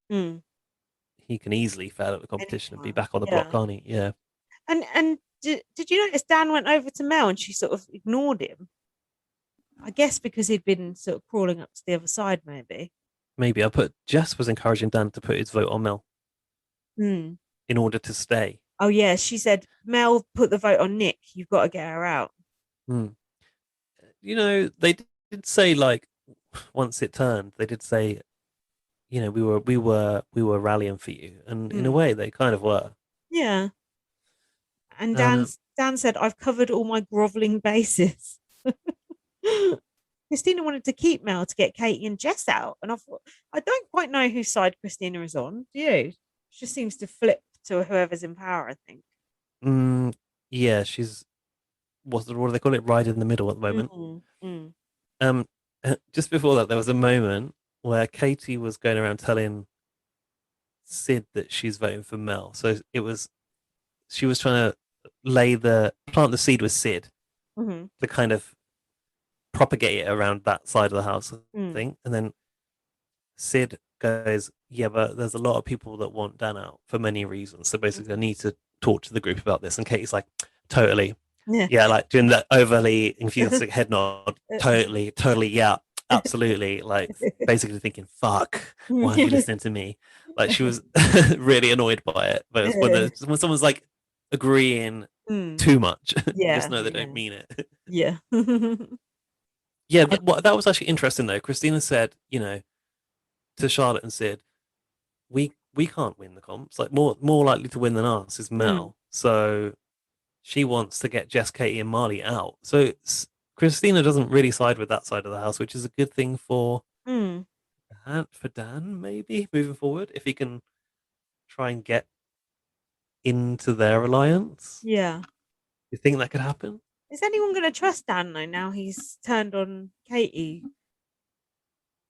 he can easily fail at the competition and be back on the block, can't he? Yeah. And did you notice Dan went over to Mel and she sort of ignored him? I guess because he'd been sort of crawling up to the other side, maybe. Maybe. Jess was encouraging Dan to put his vote on Mel in order to stay. Oh, yeah. She said, "Mel put the vote on Nick. You've got to get her out." They did say, like, once it turned, they did say, we were rallying for you, and in a way, they kind of were. Yeah. And Dan said, "I've covered all my groveling bases." Christina wanted to keep Mel to get Katie and Jess out, and I thought, I don't quite know whose side Christina is on. Do you? She just seems to flip to whoever's in power, I think. Yeah, she's what do they call it? Right in the middle at the moment. Just before that, there was a moment where Katie was going around telling Sid that she's voting for Mel. So she was trying to plant the seed with Sid to kind of propagate it around that side of the house, I think. And then Sid goes, yeah, but there's a lot of people that want Dan out for many reasons. So basically, I need to talk to the group about this. And Katie's like, totally. Yeah, like doing that overly enthusiastic head nod. Totally, yeah, absolutely. Like basically thinking, fuck, why aren't you listening to me? Like she was really annoyed by it. But it's when someone's like agreeing too much, you just know they don't mean it. Yeah. Yeah, that was actually interesting though. Christina said, to Charlotte and Sid, we can't win the comps. Like more likely to win than us is Mel. So she wants to get Jess, Katie, and Marley out. So Christina doesn't really side with that side of the house, which is a good thing for Dan, maybe moving forward, if he can try and get into their alliance. Yeah. You think that could happen? Is anyone going to trust Dan though? Now he's turned on Katie.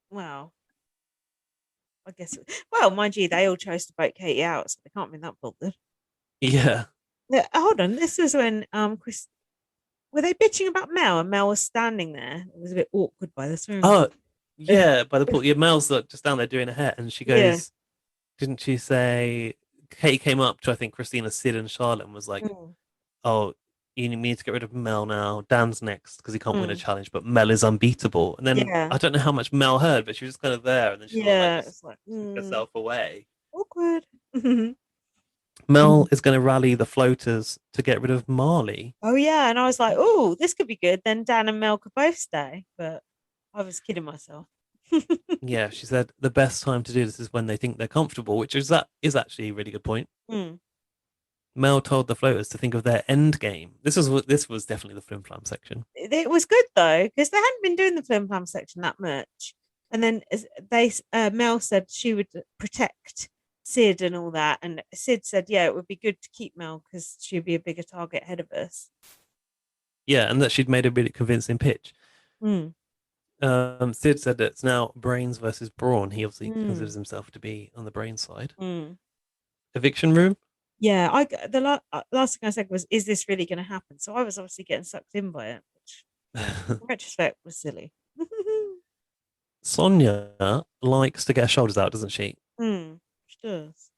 Well, I guess. Well, mind you, they all chose to vote Katie out, so they can't be that bothered. Yeah. Hold on. This is when Chris. Were they bitching about Mel, and Mel was standing there? It was a bit awkward by the swimming pool. Yeah, by the pool. Yeah, Mel's just down there doing her hair, and she goes, didn't she say? Katie came up to, I think, Christina, Sid, and Charlotte, and was like, "Oh, you need to get rid of Mel now. Dan's next because he can't win a challenge, but Mel is unbeatable." And then I don't know how much Mel heard, but she was just kind of there, and then she took herself away. Awkward. Mel is going to rally the floaters to get rid of Marley. Oh yeah, and I was like, "Oh, this could be good." Then Dan and Mel could both stay, but I was kidding myself. Yeah, she said the best time to do this is when they think they're comfortable, which is actually a really good point. Mel told the floaters to think of their end game. This was definitely the flim flam section. It was good though, because they hadn't been doing the flim flam section that much. And then Mel said she would protect Sid and all that, and Sid said, "Yeah, it would be good to keep Mel because she'd be a bigger target ahead of us." Yeah, and that she'd made a really convincing pitch. Sid said that it's now brains versus brawn. He obviously considers himself to be on the brain side. Eviction room. Yeah, the last thing I said was, "Is this really going to happen?" So I was obviously getting sucked in by it, which in retrospect was silly. Sonia likes to get her shoulders out, doesn't she? She does.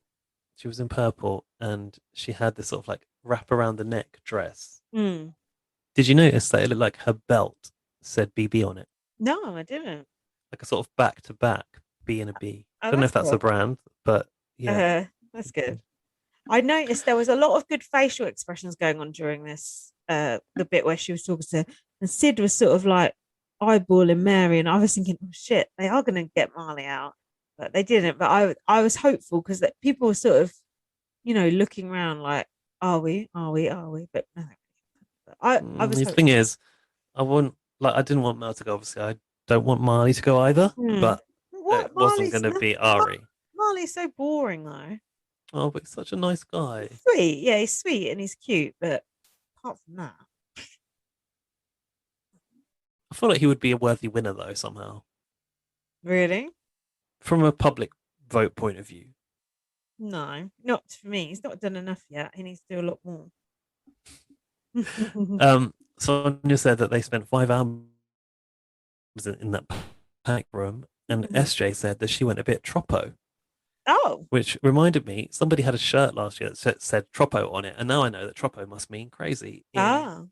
She was in purple and she had this sort of like wrap around the neck dress. Did you notice that it looked like her belt said BB on it? No, I didn't. Like a sort of back to back B and a B. Oh, I don't know if that's a brand, but yeah. That's good. I noticed there was a lot of good facial expressions going on during this, the bit where she was talking to, and Sid was sort of like eyeballing Mary, and I was thinking, oh shit, they are going to get Marley out, but they didn't. But I was hopeful because people were sort of, looking around like, are we? But no. I was. The thing is, I didn't want Mel to go. Obviously, I don't want Marley to go either. But it wasn't going to be Ari. Marley's so boring though. Oh, but he's such a nice guy. He's sweet, yeah, he's sweet and he's cute, but apart from that, I feel like he would be a worthy winner though somehow. Really? From a public vote point of view. No, not for me. He's not done enough yet. He needs to do a lot more. Sonia said that they spent 5 hours in that pack room, and SJ said that she went a bit troppo. Oh. Which reminded me, somebody had a shirt last year that said troppo on it, and now I know that troppo must mean crazy in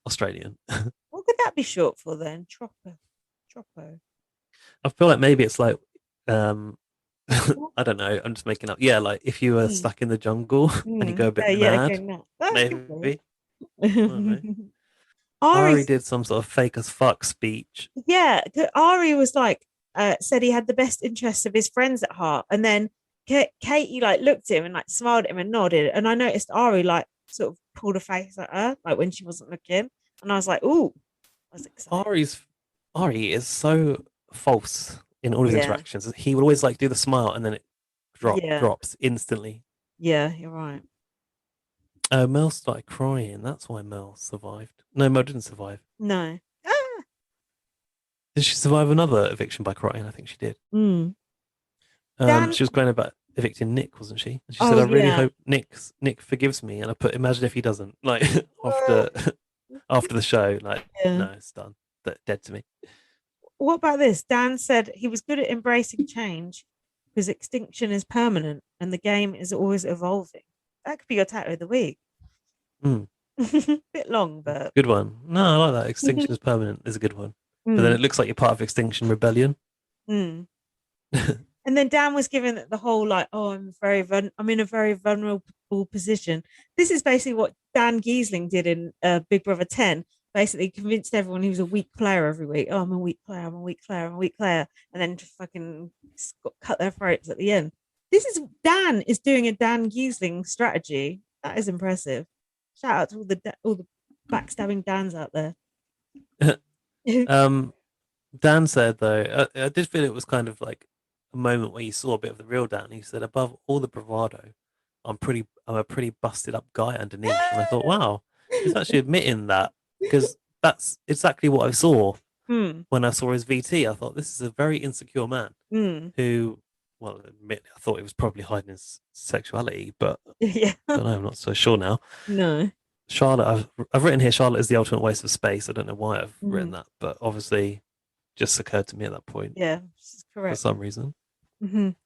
Australian. What could that be short for then? Troppo. I feel like maybe it's like, I don't know, I'm just making up. Yeah, like if you were stuck in the jungle and you go a bit mad, maybe. Ari did some sort of fake as fuck speech. Yeah, Ari was like, said he had the best interests of his friends at heart, and then Katie like looked at him and like smiled at him and nodded, and I noticed Ari like sort of pulled a face at her like when she wasn't looking, and I was like, "Ooh," I was excited. Ari is so false in all his interactions. He would always like do the smile and then it drops instantly. Yeah, you're right. Mel started crying. That's why Mel survived. No, Mel didn't survive. No. Did she survive another eviction by crying? I think she did. She was crying about evicting Nick, wasn't she? And she said, "I really hope Nick forgives me." And I put, "Imagine if he doesn't." Like after the show, like no, it's done. Dead to me. What about this? Dan said he was good at embracing change, because extinction is permanent and the game is always evolving. That could be your tattoo of the week. Bit long, but good one. No, I like that. Extinction is permanent is a good one. But then it looks like you're part of Extinction Rebellion. And then Dan was given the whole like, oh, I'm in a very vulnerable position. This is basically what Dan Giesling did in Big Brother 10. Basically convinced everyone he was a weak player every week. Oh, I'm a weak player. I'm a weak player. I'm a weak player. And then just fucking cut their throats at the end. Dan is doing a Dan Giesling strategy. That is impressive. Shout out to all the backstabbing Dans out there. Dan said though, I did feel it was kind of like a moment where you saw a bit of the real Dan. He said, above all the bravado, I'm a pretty busted up guy underneath. And I thought, wow, he's actually admitting that, because that's exactly what I saw when I saw his VT. I thought, this is a very insecure man who, well, admit, I thought he was probably hiding his sexuality, but yeah, I don't know, I'm not so sure now. No. Charlotte, I've written here, Charlotte is the ultimate waste of space. I don't know why I've written that, but obviously just occurred to me at that point. Yeah, correct. For some reason.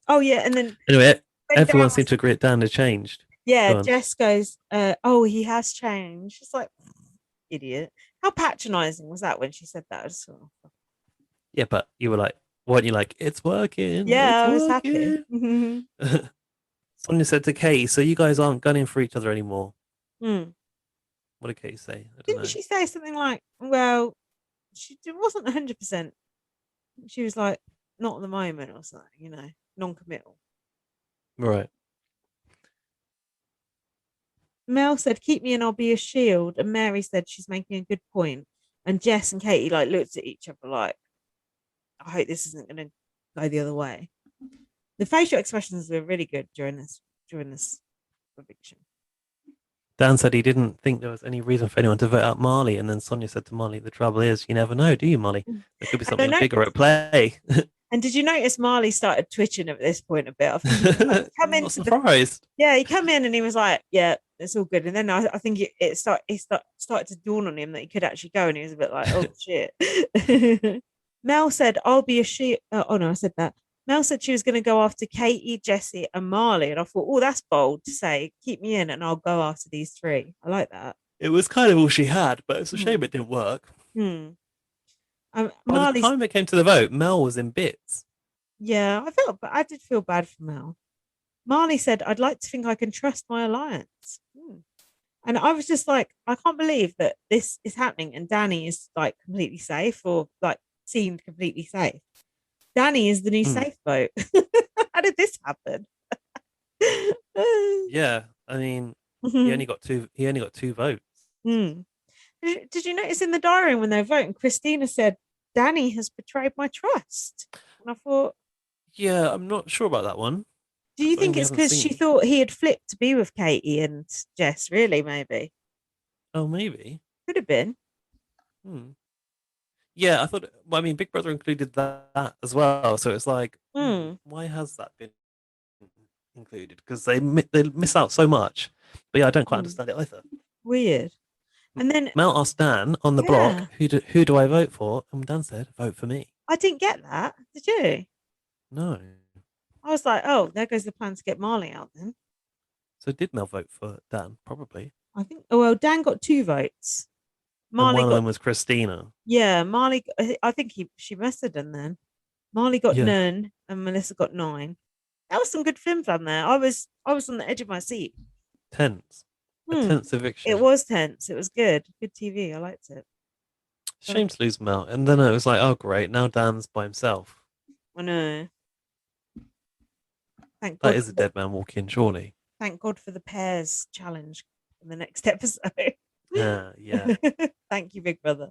Oh, yeah. And then anyway, everyone seemed to agree that Dan had changed. Yeah, Jess goes, oh, he has changed. It's like, idiot. How patronizing was that when she said that? Yeah, but you were like, weren't you like, it's working? Yeah, I was happy. Sonia said to Katie, so you guys aren't gunning for each other anymore. What did Katie say? Didn't she say something like, well, she wasn't 100%. She was like, not at the moment or something, non-committal. Right. Mel said, keep me and I'll be a shield. And Mary said she's making a good point. And Jess and Katie looked at each other like, I hope this isn't going to go the other way. The facial expressions were really good during this eviction. Dan said he didn't think there was any reason for anyone to vote out Marley, and then Sonia said to Marley, the trouble is, you never know, do you, Marley? There could be something bigger at play. And did you notice Marley started twitching at this point a bit? I think he was surprised. He came in and he was like, yeah, it's all good. And then I think it started to dawn on him that he could actually go, and he was a bit like, oh, shit. Mel said, I'll be a she. Oh, no, I said that. Mel said she was going to go after Katie, Jessie, and Marley. And I thought, oh, that's bold to say. Keep me in and I'll go after these three. I like that. It was kind of all she had, but it's a shame it didn't work. By the time it came to the vote, Mel was in bits. Yeah, I did feel bad for Mel. Marley said, I'd like to think I can trust my alliance. And I was just like, I can't believe that this is happening and Danny is like completely safe, or like seemed completely safe. Danny is the new safe vote. How did this happen? Yeah, I mean, he only got two votes. Did you notice in the diary when they were voting, Christina said, Danny has betrayed my trust? And I thought, yeah, I'm not sure about that one. Do you think it's because she thought he had flipped to be with Katie and Jess? Really, maybe. Oh, maybe. Could have been. Yeah, I thought. Well, I mean, Big Brother included that as well, so it's like, why has that been included? Because they miss out so much. But yeah, I don't quite understand it either. Weird. And then Mel asked Dan on the block, who do I vote for? And Dan said, vote for me. I didn't get that. Did you? No. I was like, oh, there goes the plan to get Marley out then. So did Mel vote for Dan? Probably. I think. Oh well, Dan got 2 votes. Marley, and one of them was Christina. Yeah, Marley. I think she must have done then. Marley got none, and Melissa got 9. That was some good film fun there. I was on the edge of my seat. Tense. A tense eviction. It was tense. It was good. Good TV. I liked it. Shame to lose Mel. And then it was like, oh great, now Dan's by himself. I know. Thank God. That is a dead man walking, surely. Thank God for the pairs challenge in the next episode. Yeah. Thank you, Big Brother.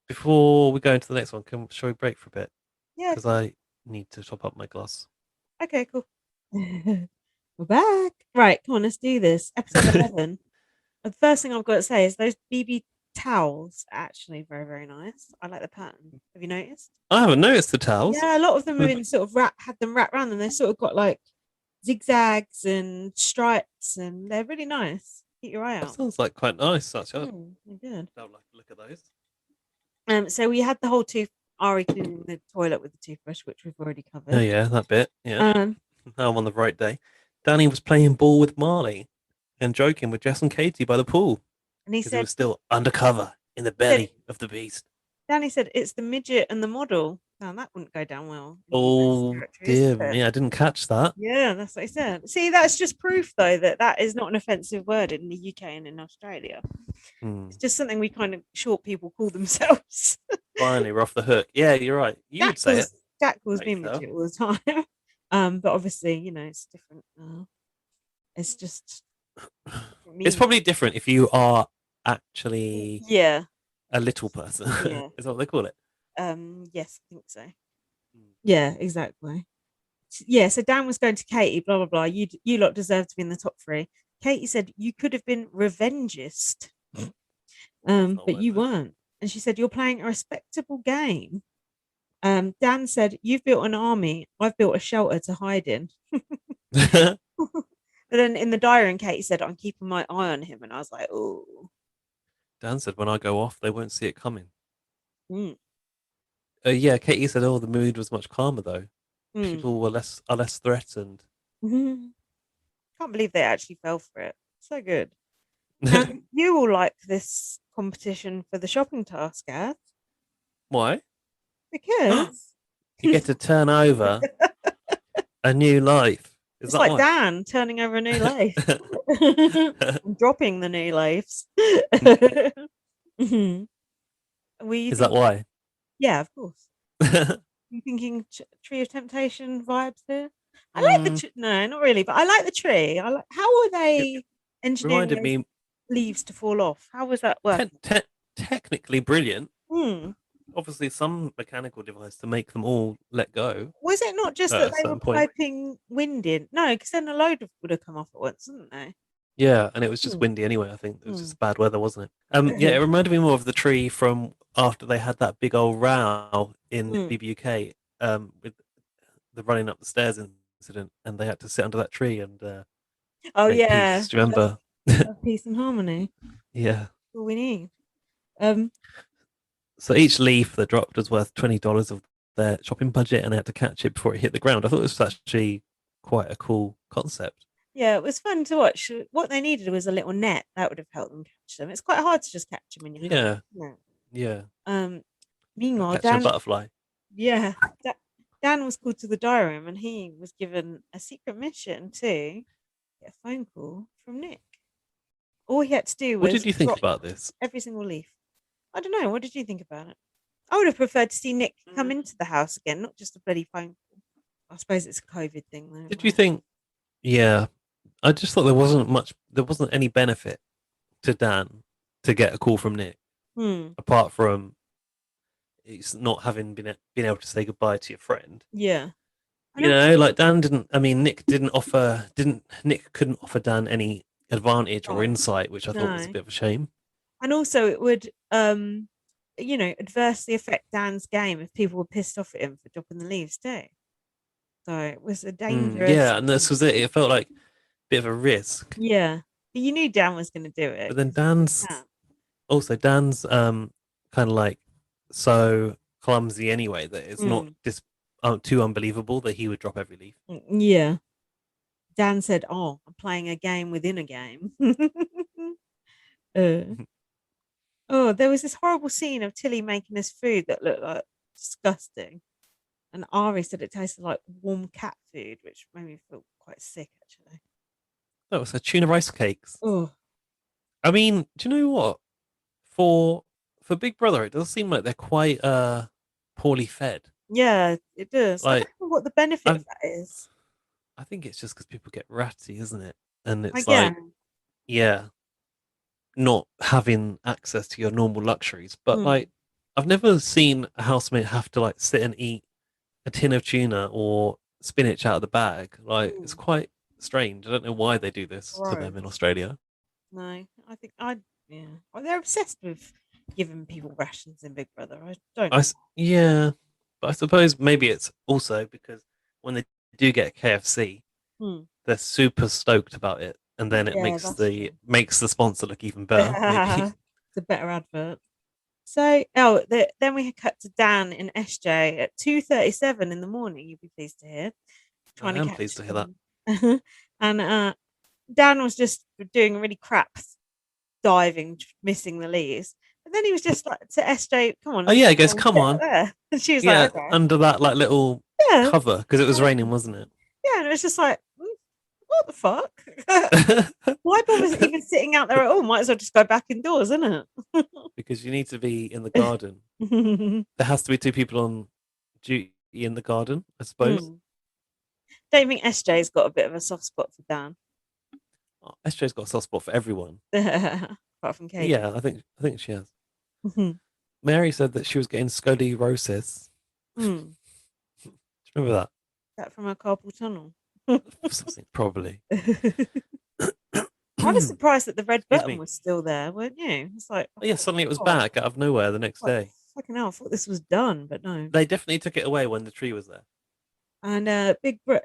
Before we go into the next one, shall we break for a bit? Yeah. Because I need to top up my glass. Okay, cool. We're back. Right, come on, let's do this. Episode 11. The first thing I've got to say is those BB towels are actually very, very nice. I like the pattern. Have you noticed? I haven't noticed the towels. Yeah, a lot of them are in sort of had them wrapped around them. They've sort of got like zigzags and stripes, and they're really nice. Keep your eye out. That sounds like quite nice, actually. They're good. I would like to look at those. So we had the whole Ari cleaning the toilet with the toothbrush, which we've already covered. Oh yeah, that bit. Yeah. Now I'm on the right day. Danny was playing ball with Marley and joking with Jess and Katie by the pool. And he Because said he was still undercover in the belly of the beast. Danny said it's the midget and the model. Now that wouldn't go down well. Oh dear me, I didn't catch that. Yeah, that's what he said. See, that's just proof though that is not an offensive word in the UK and in Australia. It's just something we kind of short people call themselves. Finally, we're off the hook. Yeah, you're right. You would say it. Jack calls me midget all the time. But obviously, it's different. It's just. It's probably different if you are actually a little person. Yeah. Is that what they call it? Yes, I think so. Yeah, exactly. Yeah, so Dan was going to Katie, blah blah blah. You lot deserve to be in the top 3. Katie said you could have been revengist, but you weren't. And she said you're playing a respectable game. Dan said you've built an army. I've built a shelter to hide in. But then in the diary, and Katie said I'm keeping my eye on him, and I was like, oh. Dan said when I go off, they won't see it coming. Yeah, Katie said, the mood was much calmer though. People are less threatened. Can't believe they actually fell for it. So good. You all like this competition for the shopping task, Gav. Why? Because you get to turn over a new life. It's like Dan turning over a new leaf. Dropping the new leaves. Is that why? Yeah, of course. You thinking Tree of Temptation vibes here? I like the no, not really, but I like the tree. I like. How are they engineering leaves to fall off? How was that work? Technically brilliant. Obviously, some mechanical device to make them all let go. Was it not just that they were piping wind in? No, because then a load would have come off at once, didn't they? Yeah, and it was just windy anyway. I think it was just bad weather, wasn't it? Yeah, it reminded me more of the tree from after they had that big old row in BBUK with the running up the stairs incident, and they had to sit under that tree and make peace. Do you remember? Peace and harmony. Yeah, that's all we need. So each leaf that dropped was worth $20 of their shopping budget, and they had to catch it before it hit the ground. I thought this was actually quite a cool concept. Yeah, it was fun to watch. What they needed was a little net that would have helped them catch them. It's quite hard to just catch them in your hand. Yeah. Meanwhile, Dan, a butterfly. Yeah, Dan was called to the diary room, and he was given a secret mission to get a phone call from Nick. All he had to do was. What did you think about this? Every single leaf. I don't know. What did you think about it? I would have preferred to see Nick come into the house again, not just a bloody phone call. I suppose it's a COVID thing, though. Did you think? Yeah, I just thought there wasn't any benefit to Dan to get a call from Nick, apart from it's not having been able to say goodbye to your friend. Yeah, like Dan didn't. I mean, Nick couldn't offer Dan any advantage or insight, which I thought was a bit of a shame. And also, it would, adversely affect Dan's game if people were pissed off at him for dropping the leaves too. So it was a dangerous. Yeah, and this was it. It felt like a bit of a risk. Yeah, but you knew Dan was going to do it. But then Dan's kind of like so clumsy anyway that it's not too unbelievable that he would drop every leaf. Yeah. Dan said, "Oh, I'm playing a game within a game." There was this horrible scene of Tilly making this food that looked like disgusting. And Ari said it tasted like warm cat food, which made me feel quite sick, actually. That was tuna rice cakes. Oh. I mean, do you know what? For Big Brother, it does seem like they're quite poorly fed. Yeah, it does. I don't know what the benefit of that is. I think it's just because people get ratty, isn't it? And it's not having access to your normal luxuries. But like, I've never seen a housemate have to like sit and eat a tin of tuna or spinach out of the bag. Like, it's quite strange. I don't know why they do this to them in Australia. No, I think well, they're obsessed with giving people rations in Big Brother. I don't know. But I suppose maybe it's also because when they do get KFC, they're super stoked about it, and then it makes the sponsor look even better. It's a better advert. Then we cut to Dan and SJ at 2:37 in the morning. You'd be pleased to hear. I am pleased to hear that. And Dan was just doing really crap diving, missing the leaves. And then he was just like to SJ, "Come on." Oh yeah, he goes, "Come on." There. And she was Yeah, like, "Okay." under that like little cover because it was raining, wasn't it? Yeah, and it was just like, what the fuck? Why bother even sitting out there at all? Might as well just go back indoors, isn't it? Because you need to be in the garden. There has to be two people on duty in the garden, I suppose. Don't think SJ's got a bit of a soft spot for Dan. Oh, SJ's got a soft spot for everyone. Apart from Kate. Yeah, I think she has. Mary said that she was getting scoliosis. Do you remember that? Is that from her carpal tunnel? Something, probably. I was surprised that the red button was still there, weren't you? It's like, oh, yeah, suddenly it was back out of nowhere the next day. Fucking hell, I thought this was done, but no. They definitely took it away when the tree was there. And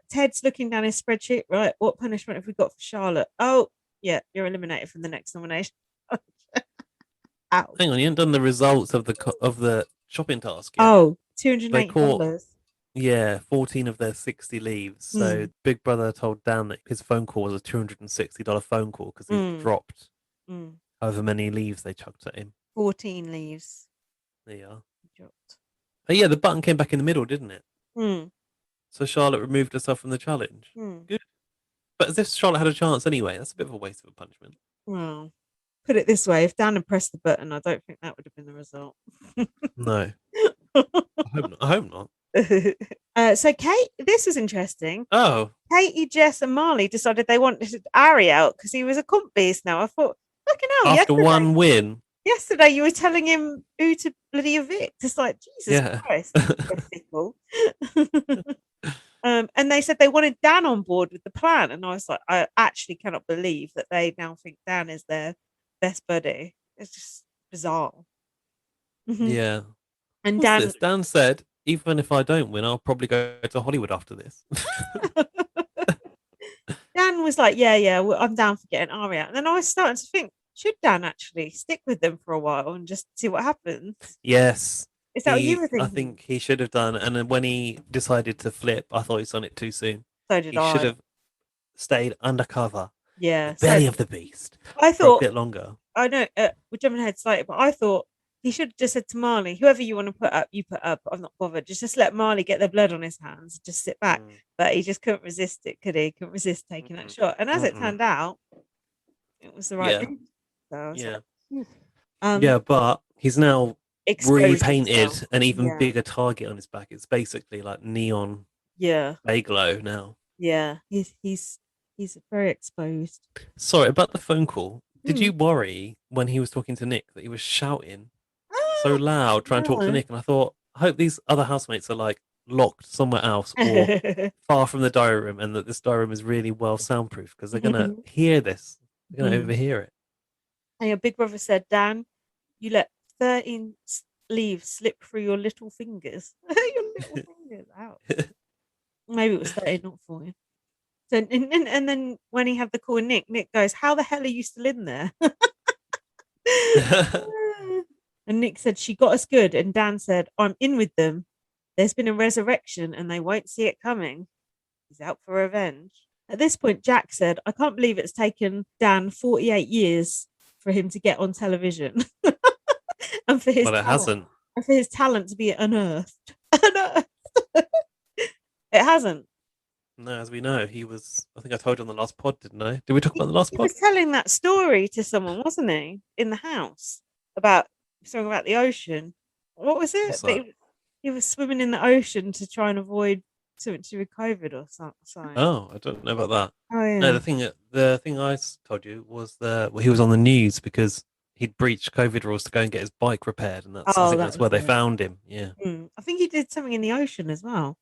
Ted's looking down his spreadsheet. Right, what punishment have we got for Charlotte? Oh, yeah, you're eliminated from the next nomination. Ow. Hang on, you haven't done the results of the shopping task yet. Oh, $280. Yeah, 14 of their 60 leaves. So Big Brother told Dan that his phone call was a $260 phone call because he dropped however many leaves they chucked at him. 14 leaves. There you are. Dropped. Oh yeah, the button came back in the middle, didn't it? So Charlotte removed herself from the challenge. Good. But as if Charlotte had a chance anyway. That's a bit of a waste of a punishment. Well, put it this way, if Dan had pressed the button, I don't think that would have been the result. No. I hope not. So Kate, this was interesting. Oh. Katie, Jess and Marley decided they wanted Ari out because he was a comp beast now. I thought, fucking hell. After one win. Yesterday you were telling him who to bloody evict. It's like, Jesus Christ. And they said they wanted Dan on board with the plan. And I was like, I actually cannot believe that they now think Dan is their best buddy. It's just bizarre. Yeah. And Dan said, even if I don't win, I'll probably go to Hollywood after this. Dan was like, yeah, I'm down for getting Ari out. And then I was starting to think, should Dan actually stick with them for a while and just see what happens? Yes. Is that what you were thinking? I think he should have done. And then when he decided to flip, I thought he's done it too soon. So did I. He should have stayed undercover. Yeah. The belly of the beast. I thought for a bit longer. I know we're jumping ahead slightly, but I thought he should have just said to Marley, whoever you want to put up, you put up. I'm not bothered. Just let Marley get the blood on his hands. Just sit back. But he just couldn't resist it, could he? Couldn't resist taking that shot. And as it turned out, it was the right thing. So yeah, but he's now repainted an even bigger target on his back. It's basically like neon Bayglow now. Yeah, he's very exposed. Sorry about the phone call. Did you worry when he was talking to Nick that he was shouting so loud trying to talk to Nick? And I thought, I hope these other housemates are like locked somewhere else or far from the diary room, and that this diary room is really well soundproof because they're gonna hear this. They're gonna overhear it. And your big brother said, Dan, you let 13 leaves slip through your little fingers. Your little fingers out. Maybe it was 13, not 14. So, and then when he had the call with Nick goes, how the hell are you still in there? And Nick said, she got us good. And Dan said, I'm in with them. There's been a resurrection and they won't see it coming. He's out for revenge. At this point, Jack said, I can't believe it's taken Dan 48 years for him to get on television. And for his talent to be unearthed. It hasn't. No, as we know, he was. I think I told you on the last pod, didn't I? Did we talk about the last pod? He was telling that story to someone, wasn't he, in the house about something about the ocean. What was it? He was swimming in the ocean to try and avoid something to do with COVID or something. Oh, I don't know about that. Oh yeah. No, the thing I told you was he was on the news because he'd breached COVID rules to go and get his bike repaired, and that's where they found him. Yeah. I think he did something in the ocean as well.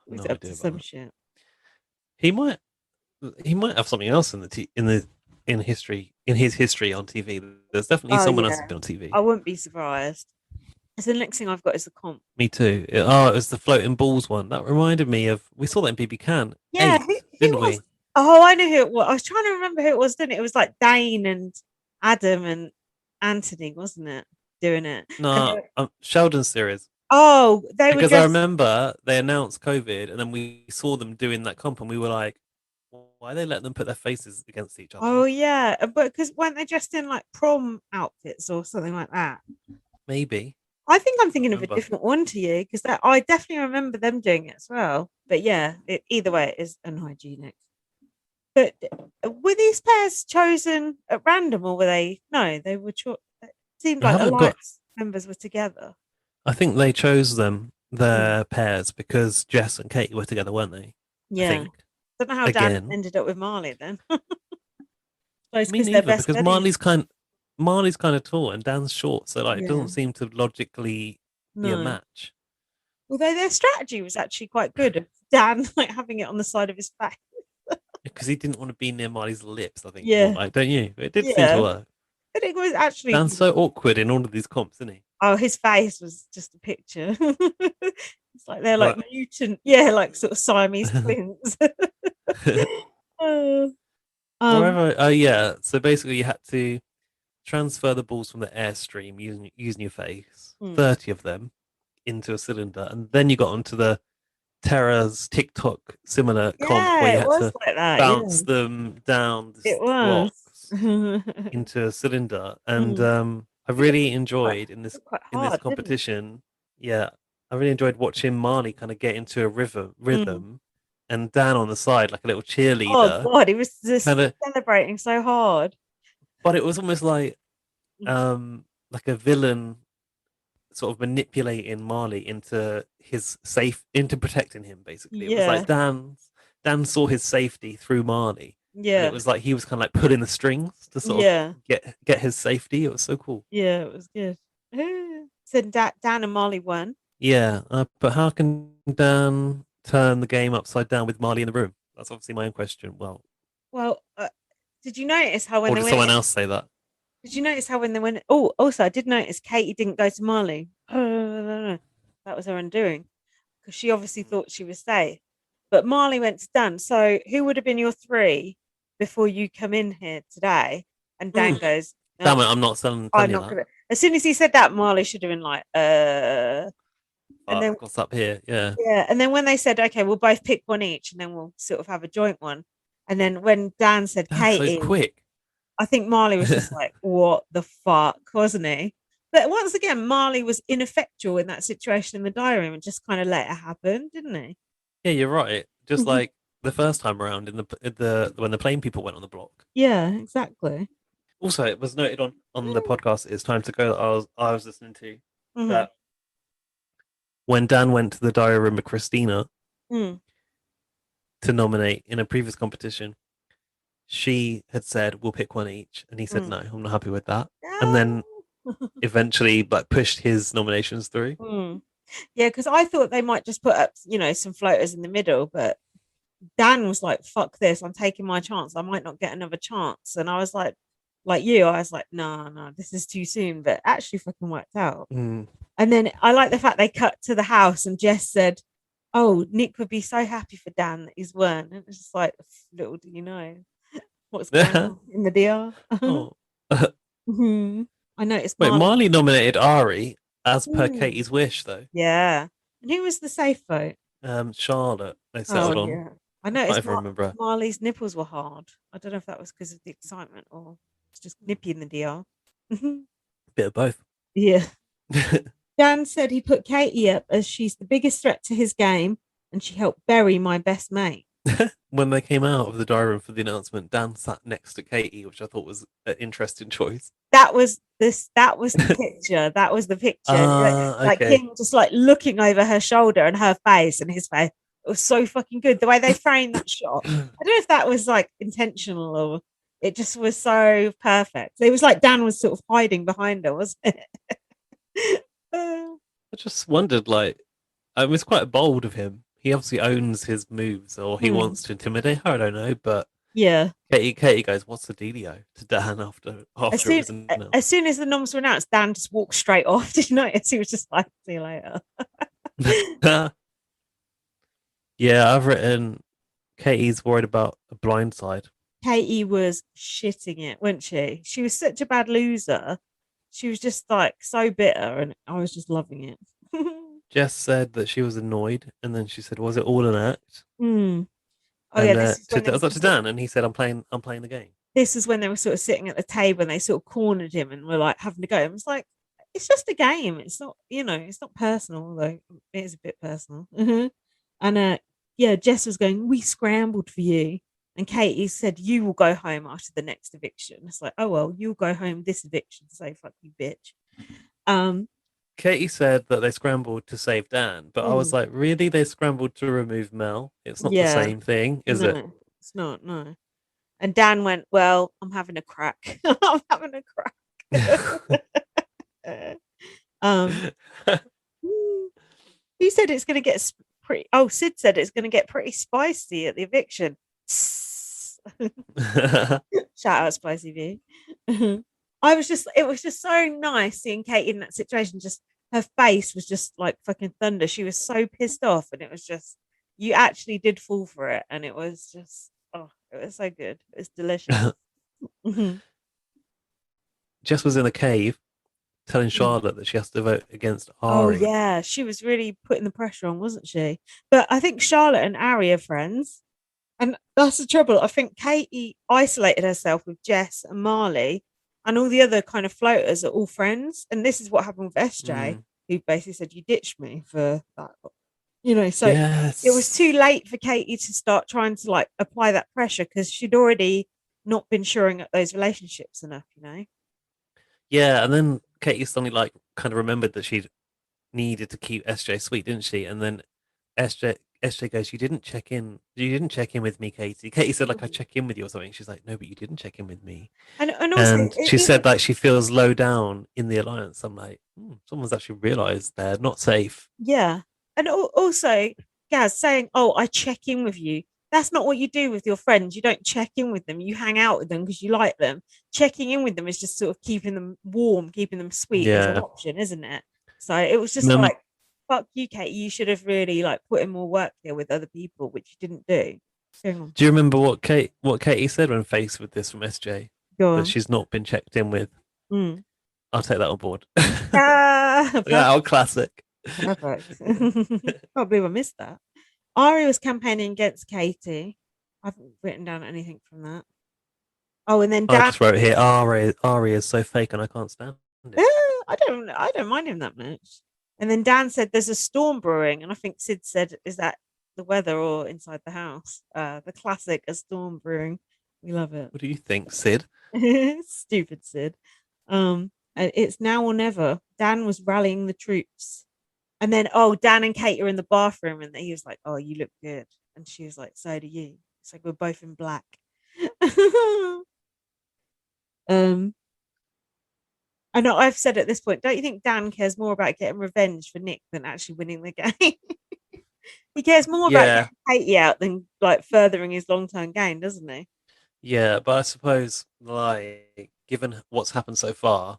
He was up to some shit. He might have something else in his history on TV. There's definitely someone else who's been on TV. I wouldn't be surprised. So the next thing I've got is the comp. Me too. It was the floating balls one. That reminded me of, we saw that in BB Can. Yeah, didn't we? Oh, I know who it was. I was trying to remember who it was, didn't it? It was like Dane and Adam and Anthony, wasn't it? doing it. No, Sheldon's series. Oh, they were Because I dressed. remember they announced COVID, and then we saw them doing that comp, and we were like, "Why are they letting them put their faces against each other?" Oh yeah, but because weren't they dressed in like prom outfits or something like that? Maybe. I think I'm thinking of a Remember. different one to you because I definitely remember them doing it as well. But yeah, either way, it is unhygienic. But were these pairs chosen at random, or were they? No, they were. It seemed I like haven't got. alliance members were together. I think they chose them Mm. their pairs because Jess and Katie were together, weren't they? I Yeah, think. don't know how Dan Again, ended up with Marley then. Suppose me because they're neither. best Because buddies. Marley's kind of tall and Dan's short, so like it Yeah, doesn't seem to logically be a no. match. Although their strategy was actually quite good of Dan like having it on the side of his face. Because he didn't want to be near Marley's lips, I think, more Yeah, like, don't you? It did seem to yeah. work. But it was actually Dan's so awkward in all of these comps, isn't he? oh, his face was just a picture. It's like they're like But mutant, yeah, like sort of Siamese twins. Oh, wherever, oh yeah. So basically, you had to transfer the balls from the airstream using your face, mm. 30 of them into a cylinder, and then you got onto the Terra's TikTok similar comp Yeah, where you it had was to like that. bounce Yeah, them down the it was. blocks into a cylinder, and Mm. I It really quite, enjoyed quite in this hard, didn't it? competition. Yeah, I really enjoyed watching Marley kind of get into a Mm. rhythm, and Dan on the side like a little Oh cheerleader, God, he was just kind of. celebrating so hard. But it was almost Mm. like a villain sort of manipulating Marley into protecting him. Basically, it was like Yeah, Dan saw his safety through Marley, and it yeah, was like he was kind of like pulling the strings to sort of yeah, get his safety. It was so cool. yeah. It was good. So Dan and Molly won. Yeah, but how can Dan turn the game upside down with Marley in the room? That's obviously my own question. Well, Well, did you notice how when or they did went? someone else say that? Did you notice how when they went? Oh, also I did notice Katie didn't go to Marley. That was her undoing because she obviously thought she was safe. But Marley went to Dan. So who would have been your three before you come in here today? And Dan Mm. goes, Damn no, it, I'm not telling I'm you not that. gonna. As soon as he said that, Marley should have been like, and then Fuck, what's up here? Yeah, yeah, and then when they said, okay, we'll both pick one each, and then we'll sort of have a joint one. And then when Dan said Dan's so Katie, quick. I think Marley was just like, what the fuck, wasn't he? But once again, Marley was ineffectual in that situation in the diary room and just kind of let it happen, didn't he? Yeah, you're right. Just like the first time around in the when the plane people went on the block. Yeah, exactly. Also, it was noted on the podcast "It's Time to Go" that I was listening to Mm-hmm. that when Dan went to the diary room with Christina to nominate in a previous competition, she had said we'll pick one each, and he said no, I'm not happy with that, and then eventually like pushed his nominations through. Yeah, because I thought they might just put up, some floaters in the middle, but Dan was like, fuck this, I'm taking my chance. I might not get another chance. And I was like you, I was like, no, this is too soon, but actually fucking worked out. And then I like the fact they cut to the house and Jess said, oh, Nick would be so happy for Dan that he's won. And it's just like, little do you know what's going on in the DR. Oh. I noticed Wait, Marley. Marley nominated Ari as per Katie's wish, though. Yeah. And who was the safe vote? Charlotte, they settled on. Yeah. I I can't noticed even remember. Marley's nipples were hard. I don't know if that was because of the excitement or it's just nippy in the DR. Bit of both. Yeah. Dan said he put Katie up as she's the biggest threat to his game and she helped bury my best mate. When they came out of the diary room for the announcement, Dan sat next to Katie, which I thought was an interesting choice. That was the picture. That was the picture. Like okay. him just like looking over her shoulder and her face and his face. It was so fucking good. The way they framed that shot. I don't know if that was like intentional or it just was so perfect. It was like Dan was sort of hiding behind her, wasn't it? I just wondered, like, it was quite bold of him. He obviously owns his moves, or he wants to intimidate her. I don't know, but yeah. Katie goes, "What's the dealio?" to Dan after it was announced. As soon as the noms were announced, Dan just walked straight off. Did you notice? He was just like, "See you later." Yeah, I've written. Katie's worried about a blindside. Katie was shitting it, wasn't she? She was such a bad loser. she was just like so bitter, and I was just loving it. Jess said that she was annoyed, and then she said, "Was it all an act?" Mm. Oh yeah, And this is when I was up to Dan, and he said, "I'm playing the game." this is when they were sort of sitting at the table and they sort of cornered him and were like having to go. It was like, it's just a game. It's not, it's not personal, although it is a bit personal. And yeah, Jess was going, we scrambled for you. And Katie said, you will go home after the next eviction. It's like, oh well, you'll go home this eviction, so fuck you, bitch. Katie said that they scrambled to save Dan, but I was like, really? They scrambled to remove Mel? It's not the same thing, is it? No, it's not, no. And Dan went, well, I'm having a crack. I'm having a crack. He said it's going to get pretty. Oh, Sid said it's going to get pretty spicy at the eviction. Shout out, Spicy View. It was just so nice seeing Kate in that situation. Just her face was just like fucking thunder. She was so pissed off, and it was just, you actually did fall for it, and it was just, oh, it was so good. It was delicious. Jess was in a cave telling Charlotte that she has to vote against Oh Ari. yeah, she was really putting the pressure on, wasn't she? But I think Charlotte and Ari are friends, and that's the trouble. I think Katie isolated herself with Jess and Marley, and all the other kind of floaters are all friends. And this is what happened with SJ, who basically said, "You ditched me for that." So it was too late for Katie to start trying to like apply that pressure because she'd already not been shoring up those relationships enough. Yeah, and then Katie suddenly like kind of remembered that she needed to keep SJ sweet, didn't she? And then SJ goes, You didn't check in with me, Katie." Katie said like, "I check in with you" or something. She's like, "No, but you didn't check in with me." And also, she said like she feels low down in the alliance. I'm like, someone's actually realized they're not safe. Yeah. And also, Gaz saying, "Oh, I check in with you." That's not what you do with your friends. You don't check in with them. You hang out with them because you like them. Checking in with them is just sort of keeping them warm, keeping them sweet as an option, isn't it? So it was just like, fuck you, Kate. You should have really like put in more work here with other people, which you didn't do. Do you remember what Katie said when faced with this from SJ? That she's not been checked in with. I'll take that on board. Yeah, classic. Perfect. Can't believe I missed that. Ari was campaigning against Katie. I haven't written down anything from that. Oh, and then Dan, I just wrote here, Ari is so fake and I can't stand it. I don't mind him that much. And then Dan said there's a storm brewing, and I think Sid said, is that the weather or inside the house? The classic, a storm brewing. We love it. What do you think, Sid? Stupid Sid. It's now or never. Dan was rallying the troops. And then, Dan and Kate are in the bathroom, and he was like, "Oh, you look good." And she was like, "So do you." It's like, we're both in black. I know I've said at this point, don't you think Dan cares more about getting revenge for Nick than actually winning the game? He cares more about getting Katie out than like furthering his long-term gain, doesn't he? Yeah, but I suppose, like, given what's happened so far,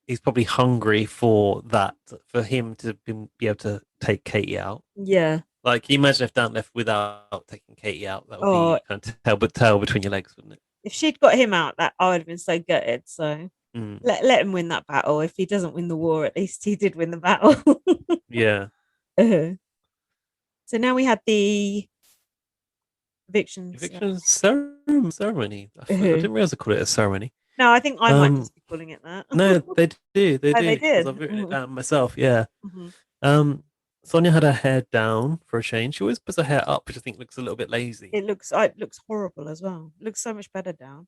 he's probably hungry for that, for him to be able to take Katie out. Yeah. Like, can you imagine if Dan left without taking Katie out? That would be kind of tail between your legs, wouldn't it? If she'd got him out, that I would have been so gutted. So let him win that battle. If he doesn't win the war, at least he did win the battle. Yeah. So now we had the eviction ceremony. I didn't realize they called it a ceremony. No, I think I might just be calling it that. No, they do. They do. They did. I've written it down myself. Yeah. Sonia had her hair down for a change. She always puts her hair up, which I think looks a little bit lazy. It looks horrible as well. It looks so much better down.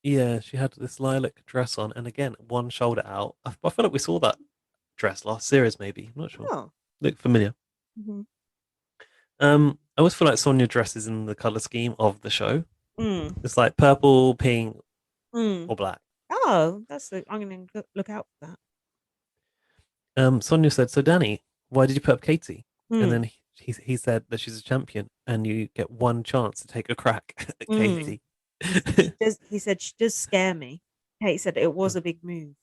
Yeah, she had this lilac dress on, and again, one shoulder out. I feel like we saw that dress last series, maybe. I'm not sure. Oh. Look familiar. I always feel like Sonia dresses in the color scheme of the show. It's like purple, pink, or black. Oh, I'm going to look out for that. Sonia said, "So Danny, why did you put up Katie?" And then he said that she's a champion, and you get one chance to take a crack at Katie. He said she does scare me. Kate said it was a big move.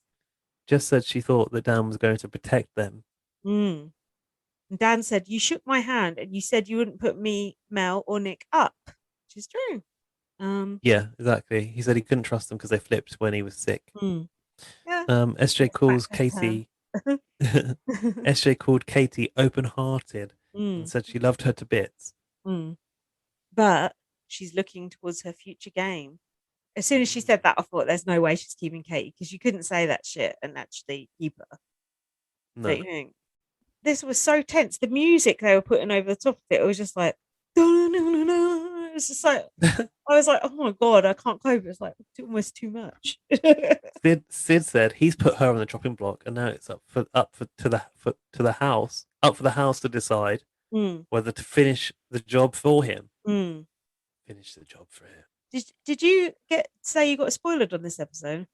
Just said she thought that Dan was going to protect them. And Dan said, "You shook my hand and you said you wouldn't put me, Mel, or Nick up," which is true. Yeah, exactly. He said he couldn't trust them because they flipped when he was sick. Yeah. SJ calls Katie. SJ called Katie open-hearted and said she loved her to bits. But she's looking towards her future game. As soon as she said that, I thought there's no way she's keeping Katie, because you couldn't say that shit and actually keep her. No. Don't you think? This was so tense. The music they were putting over the top of it was just like, it was just like, I was like, oh my God, I can't cope. It's like almost too much. Sid said he's put her on the chopping block, and now it's up for the house to decide whether to finish the job for him. Finish the job for him. Did you say you got spoiled on this episode?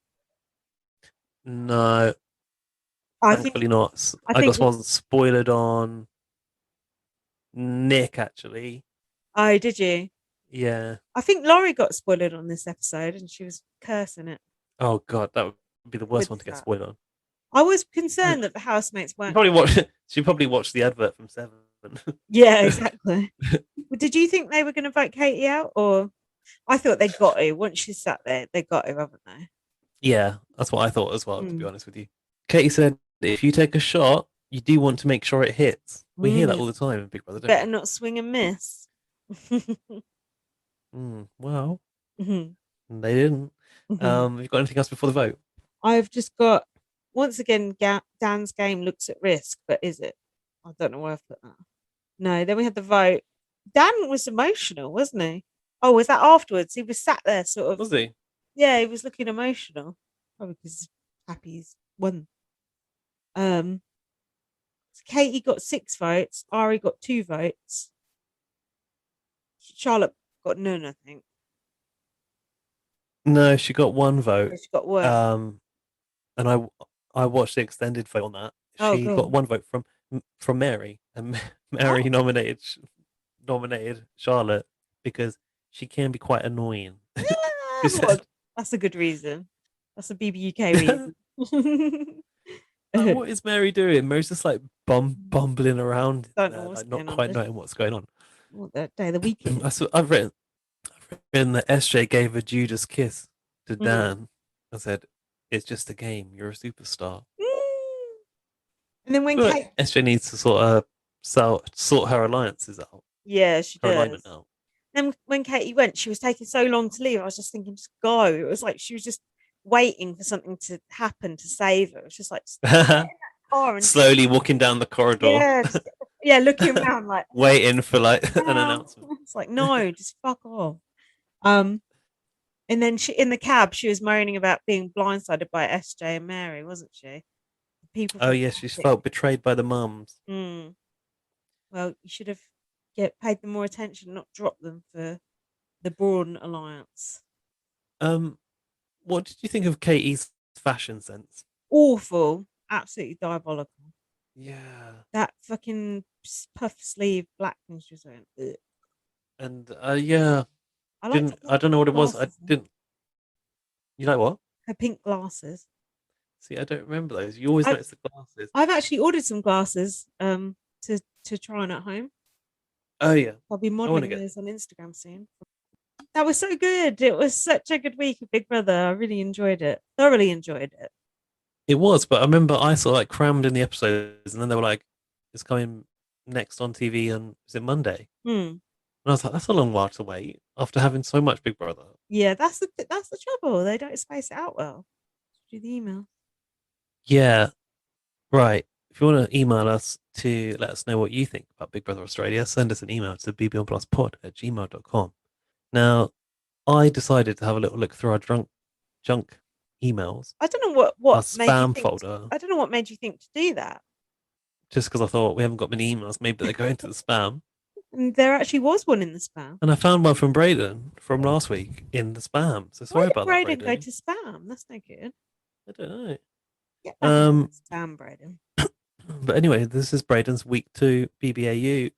No, thankfully not. I got spoiled on Nick, actually. Oh, did you? Yeah. I think Laurie got spoiled on this episode, and she was cursing it. Oh God, that would be the worst one to get spoiled on. I was concerned that the housemates weren't. She probably watched the advert from Seven. Yeah, exactly. Did you think they were going to vote Katie out, or I thought they got to once she sat there? They got to, haven't they? Yeah, that's what I thought as well. To be honest with you, Katie said, "If you take a shot, you do want to make sure it hits." We hear that all the time in Big Brother. Better not swing and miss. Well, they didn't. Have you got anything else before the vote? I've just got, once again, Dan's game looks at risk, but is it? I don't know why I've put that. No, then we had the vote. Dan was emotional, wasn't he? Oh, was that afterwards? He was sat there sort of. Was he? Yeah, he was looking emotional. Probably because he's happy he's won. So Katie got 6 votes. Ari got 2 votes. Charlotte got none, I think. No, she got 1 vote. She got 1. And I watched the extended vote on that. She got 1 vote from Mary, and Mary nominated Charlotte because she can be quite annoying. Yeah, that's a good reason. That's a BBUK reason. What is Mary doing? Mary's just like bumbling around, like not quite knowing what's going on. What day of the weekend? I've written that SJ gave a Judas kiss to Dan. I said, "It's just a game. You're a superstar." And then when SJ needs to sort her alliances out. Yeah, she does. Alignment out. Then when Katie went, she was taking so long to leave. I was just thinking, just go. It was like she was just waiting for something to happen to save her. It was just like car and slowly walking down the corridor. Yeah, looking around like waiting for like an announcement. It's like, no, just fuck off. And then she in the cab, she was moaning about being blindsided by SJ and Mary, wasn't she? People. Oh yeah, she felt betrayed by the mums. Well, you should have paid them more attention, not dropped them for the Braun alliance. What did you think of Katie's fashion sense? Awful, absolutely diabolical. Yeah, that fucking puff sleeve black thing she was wearing. Ugh. And yeah, I don't know what it was. I didn't. You know what? Her pink glasses. See, I don't remember those. You always notice the glasses. I've actually ordered some glasses to try on at home. Oh yeah, I'll be modeling those on Instagram soon. That was so good. It was such a good week of Big Brother. I really enjoyed it. Thoroughly enjoyed it. It was, but I remember I saw like crammed in the episodes, and then they were like, "It's coming next on TV on is it Monday?" And I was like, "That's a long while to wait after having so much Big Brother." Yeah, that's the trouble. They don't space it out well. Do the email. Yeah, right. If you want to email us to let us know what you think about Big Brother Australia, send us an email to bbonpluspod@gmail.com. Now, I decided to have a little look through our junk emails. I don't know what our spam folder. I don't know what made you think to do that. Just because I thought we haven't got many emails, maybe they go into the spam. And there actually was one in the spam. And I found one from Braden from last week in the spam. So sorry about that, Braden. Go to spam. That's no good. I don't know. Get back to spam, Braden. But anyway, this is Braden's week 2 BBAU.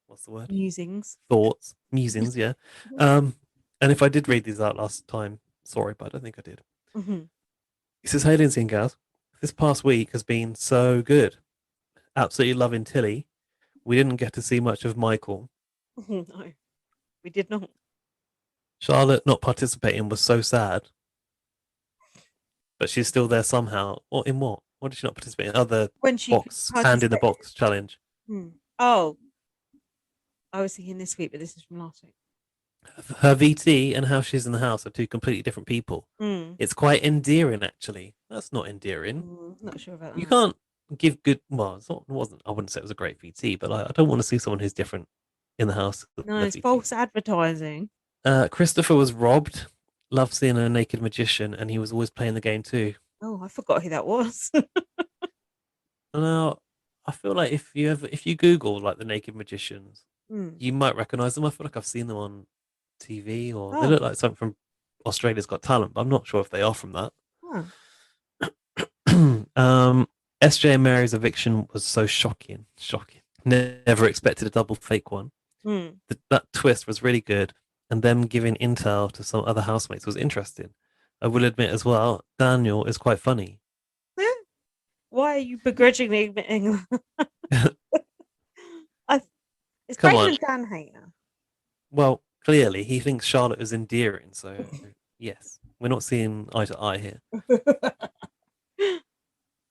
What's the word? Musings. Thoughts. Musings, yeah. And if I did read these out last time, sorry, but I don't think I did. He says, "Hey, Lindsay and Gaz, this past week has been so good. Absolutely loving Tilly. We didn't get to see much of Michael. No. We did not. Charlotte not participating was so sad, but she's still there somehow. Or in what? What did she not participate in? Other When she box hand in the box challenge. Oh, I was thinking this week, but this is from last week. Her VT and how she's in the house are two completely different people. It's quite endearing, actually. That's not endearing. Not sure about that. You can't give good. Well, it wasn't. I wouldn't say it was a great VT, but I don't want to see someone who's different in the house. No, it's false advertising. Christopher was robbed. Loved seeing a naked magician, and he was always playing the game too. Oh, I forgot who that was. Now, I feel like if you Google like the naked magicians, you might recognize them. I feel like I've seen them on TV, or they look like something from Australia's Got Talent, but I'm not sure if they are from that. SJ and Mary's eviction was so shocking. Never expected a double fake one. That twist was really good, and them giving intel to some other housemates was interesting. I will admit as well, Daniel is quite funny. Why are you begrudgingly admitting that? It's Come Braden on. Dan hater. Well, clearly he thinks Charlotte is endearing, so yes, we're not seeing eye to eye here.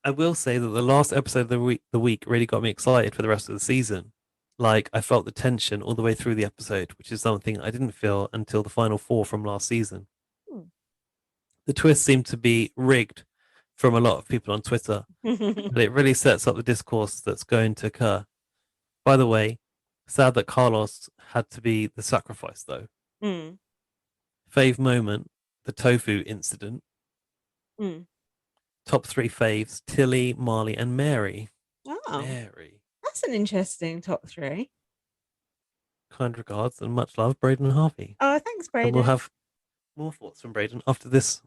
I will say that the last episode of the week really got me excited for the rest of the season. Like, I felt the tension all the way through the episode, which is something I didn't feel until the final 4 from last season. The twist seemed to be rigged from a lot of people on Twitter, but it really sets up the discourse that's going to occur. By the way, sad that Carlos had to be the sacrifice, though. Fave moment, the tofu incident. Top 3 faves, Tilly, Marley, and Mary. Oh, Mary. That's an interesting top 3. Kind regards and much love, Braden and Harvey. Oh, thanks, Braden. And we'll have more thoughts from Braden after this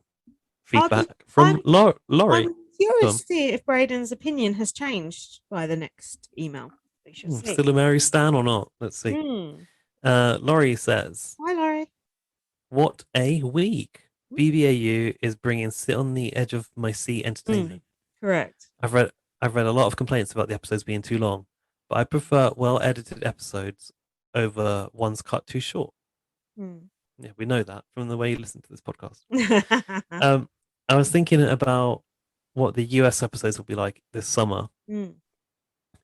feedback from Laurie. I'm curious to see if Braden's opinion has changed by the next email. We shall see. Still a Mary stan or not? Let's see. Laurie says, hi, Laurie. What a week. BBAU is bringing sit on the edge of my seat entertainment. Correct. I've read a lot of complaints about the episodes being too long, but I prefer well-edited episodes over ones cut too short. Yeah, we know that from the way you listen to this podcast. I was thinking about what the US episodes will be like this summer. And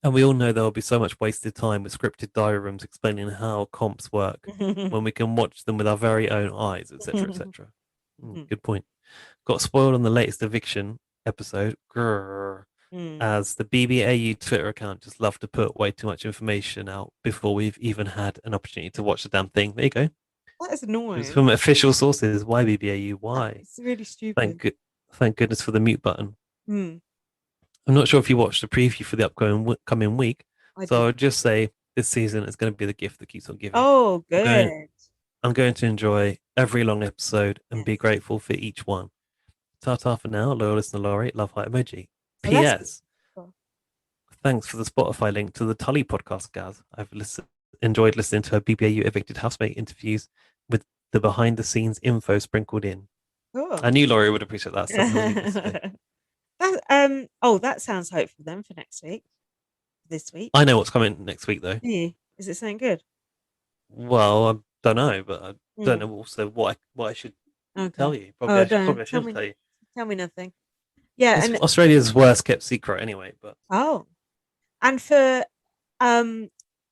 we all know there will be so much wasted time with scripted diary rooms explaining how comps work when we can watch them with our very own eyes, etc., etc. Good point. Got spoiled on the latest eviction episode, as the BBAU Twitter account just loved to put way too much information out before we've even had an opportunity to watch the damn thing. There you go. That is annoying. It's from official sources. Why BBAU? Why? It's really stupid. Thank goodness for the mute button. I'm not sure if you watched the preview for the upcoming week, so I'll just say this season is going to be the gift that keeps on giving. Oh, good. I'm going to enjoy every long episode and be grateful for each one. Ta-ta for now, loyal listener Laurie. Love heart emoji. So P.S. Thanks for the Spotify link to the Tully podcast, Gaz. I've enjoyed listening to her BBAU evicted housemate interviews with the behind-the-scenes info sprinkled in. Cool. I knew Laurie would appreciate that. That sounds hopeful then for next week. This week. I know what's coming next week, though. Yeah. Is it something good? Well, I don't know, but I don't know also what I should tell you. Probably I should tell you. Tell me nothing. Yeah, it's Australia's worst kept secret anyway. But and for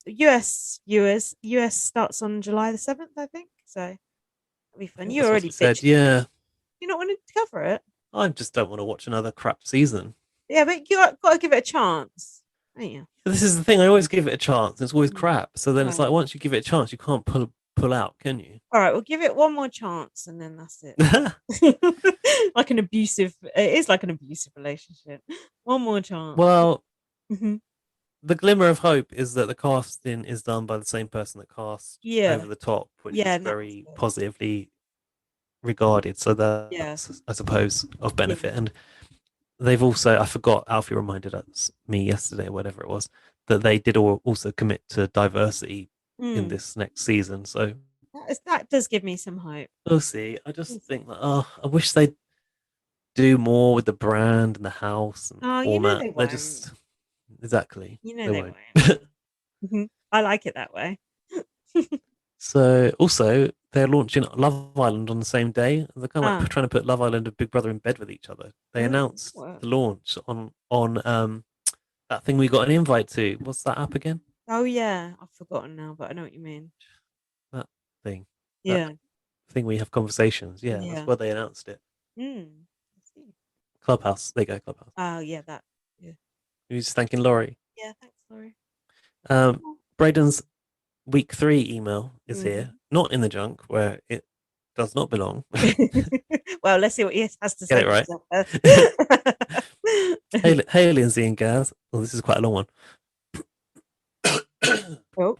US viewers, US starts on July the 7th, I think. So it'll be fun. You already said, yeah. You not wanted to cover it? I just don't want to watch another crap season. Yeah, but you got to give it a chance. Don't you? This is the thing. I always give it a chance. It's always crap. So then it's like once you give it a chance, you can't pull out, can you? All right, we'll give it one more chance, and then that's it. Like an abusive. It is like an abusive relationship. One more chance. Well, the glimmer of hope is that the casting is done by the same person that cast Over the Top, which is very positively regarded. So that's, I suppose, of benefit. And they've also, I forgot, Alfie reminded me yesterday, or whatever it was, that they did also commit to diversity in this next season. So that does give me some hope. We'll see. I just think that I wish they'd do more with the brand and the house and format. You know They're just exactly. You know they won't. I like it that way. So also they're launching Love Island on the same day. They're kind of like Ah, trying to put Love Island and Big Brother in bed with each other. They announced wow. the launch on that thing we got an invite to. What's that app again? Oh yeah, I've forgotten now, but I know what you mean. That thing. That Yeah, thing we have conversations. Yeah, that's yeah. where they announced it. I see. Clubhouse. There you go, Clubhouse. Oh yeah, that. Yeah. Who's thanking Laurie? Yeah. Thanks, Laurie. Braden's week 3 email is Mhm. here, not in the junk where it does not belong. Well, let's see what he has to Get say it for right. himself first. Hey, Lindsay and Gaz. Oh, this is quite a long one. Oh,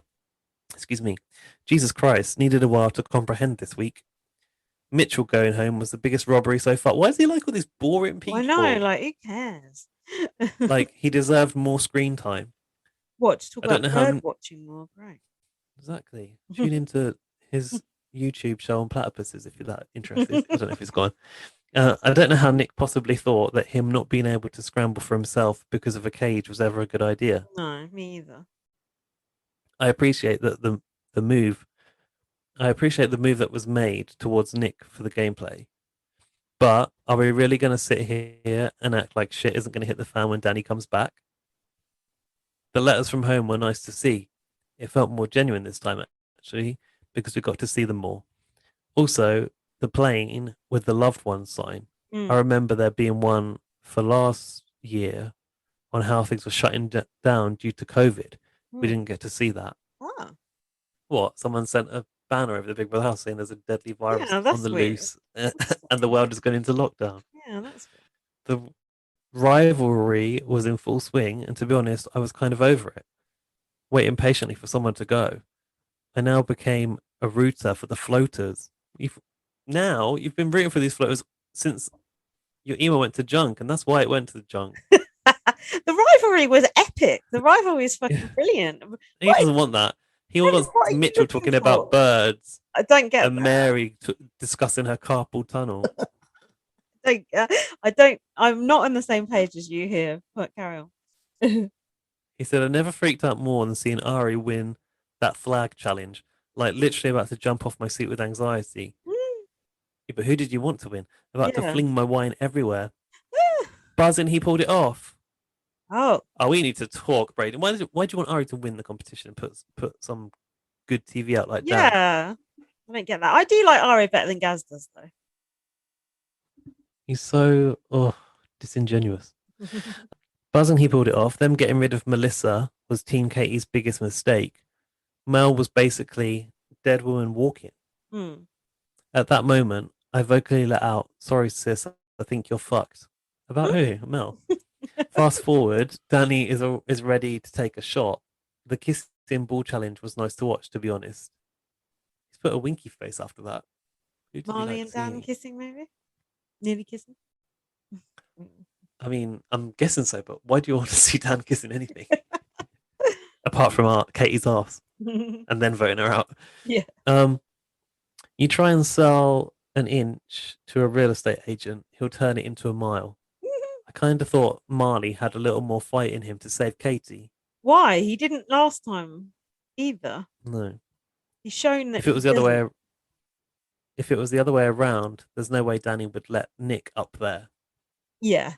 Excuse me. Jesus Christ, needed a while to comprehend this week. Mitchell going home was the biggest robbery so far. Why is he like all these boring I know. people? Like, who cares? Like, he deserved more screen time. What, to talk I don't about know bird how. watching more? Great. Exactly. Tune into his YouTube show on platypuses if you're that interested. I don't know if he's gone. I don't know how Nick possibly thought that him not being able to scramble for himself because of a cage was ever a good idea. No, me either. I appreciate that the move. I appreciate the move that was made towards Nick for the gameplay. But are we really going to sit here and act like shit isn't going to hit the fan when Danny comes back? The letters from home were nice to see. It felt more genuine this time, actually, because we got to see them more. Also, the plane with the loved one sign. I remember there being one for last year on how things were shutting down due to COVID. We didn't get to see that. Oh, What? Someone sent a banner over the Big Brother house saying there's a deadly virus yeah, on that's the weird. loose That's and the world is going into lockdown. Yeah, that's weird. The rivalry was in full swing, and to be honest, I was kind of over it, waiting patiently for someone to go. I now became a rooter for the floaters. You've been rooting for these floaters since your email went to junk, and that's why it went to the junk. The rivalry was epic. The rivalry is fucking brilliant. He doesn't want that. He wants What are you Mitchell looking talking about for? birds I don't get and that. Mary discussing her carpal tunnel. I don't. I'm not on the same page as you here. But carry on. He said, I never freaked out more than seeing Ari win that flag challenge. Like literally about to jump off my seat with anxiety. Yeah, but who did you want to win? About to Yeah. fling my wine everywhere. Buzzing, he pulled it off. Oh, Oh, we need to talk, Braden. Why do you want Ari to win the competition and put some good TV out like that? yeah. I don't get that. I do like Ari better than Gaz does, though. He's so disingenuous. Buzzing, he pulled it off. Them getting rid of Melissa was Team Katie's biggest mistake. Mel was basically dead woman walking. At that moment, I vocally let out, sorry, sis, I think you're fucked. About who? Mel. Fast forward, Danny is ready to take a shot. The kissing ball challenge was nice to watch, to be honest. He's put a winky face after that. Who did Marley like and Dan seeing? kissing, maybe? Nearly kissing? I mean, I'm guessing so, but why do you want to see Dan kissing anything? Apart from Katie's ass and then voting her out. Yeah. You try and sell an inch to a real estate agent, he'll turn it into a mile. I kind of thought Marley had a little more fight in him to save Katie. Why? He didn't last time either. No. He's shown that If it was he doesn't. if it was the other way around, there's no way Danny would let Nick up there. Yeah,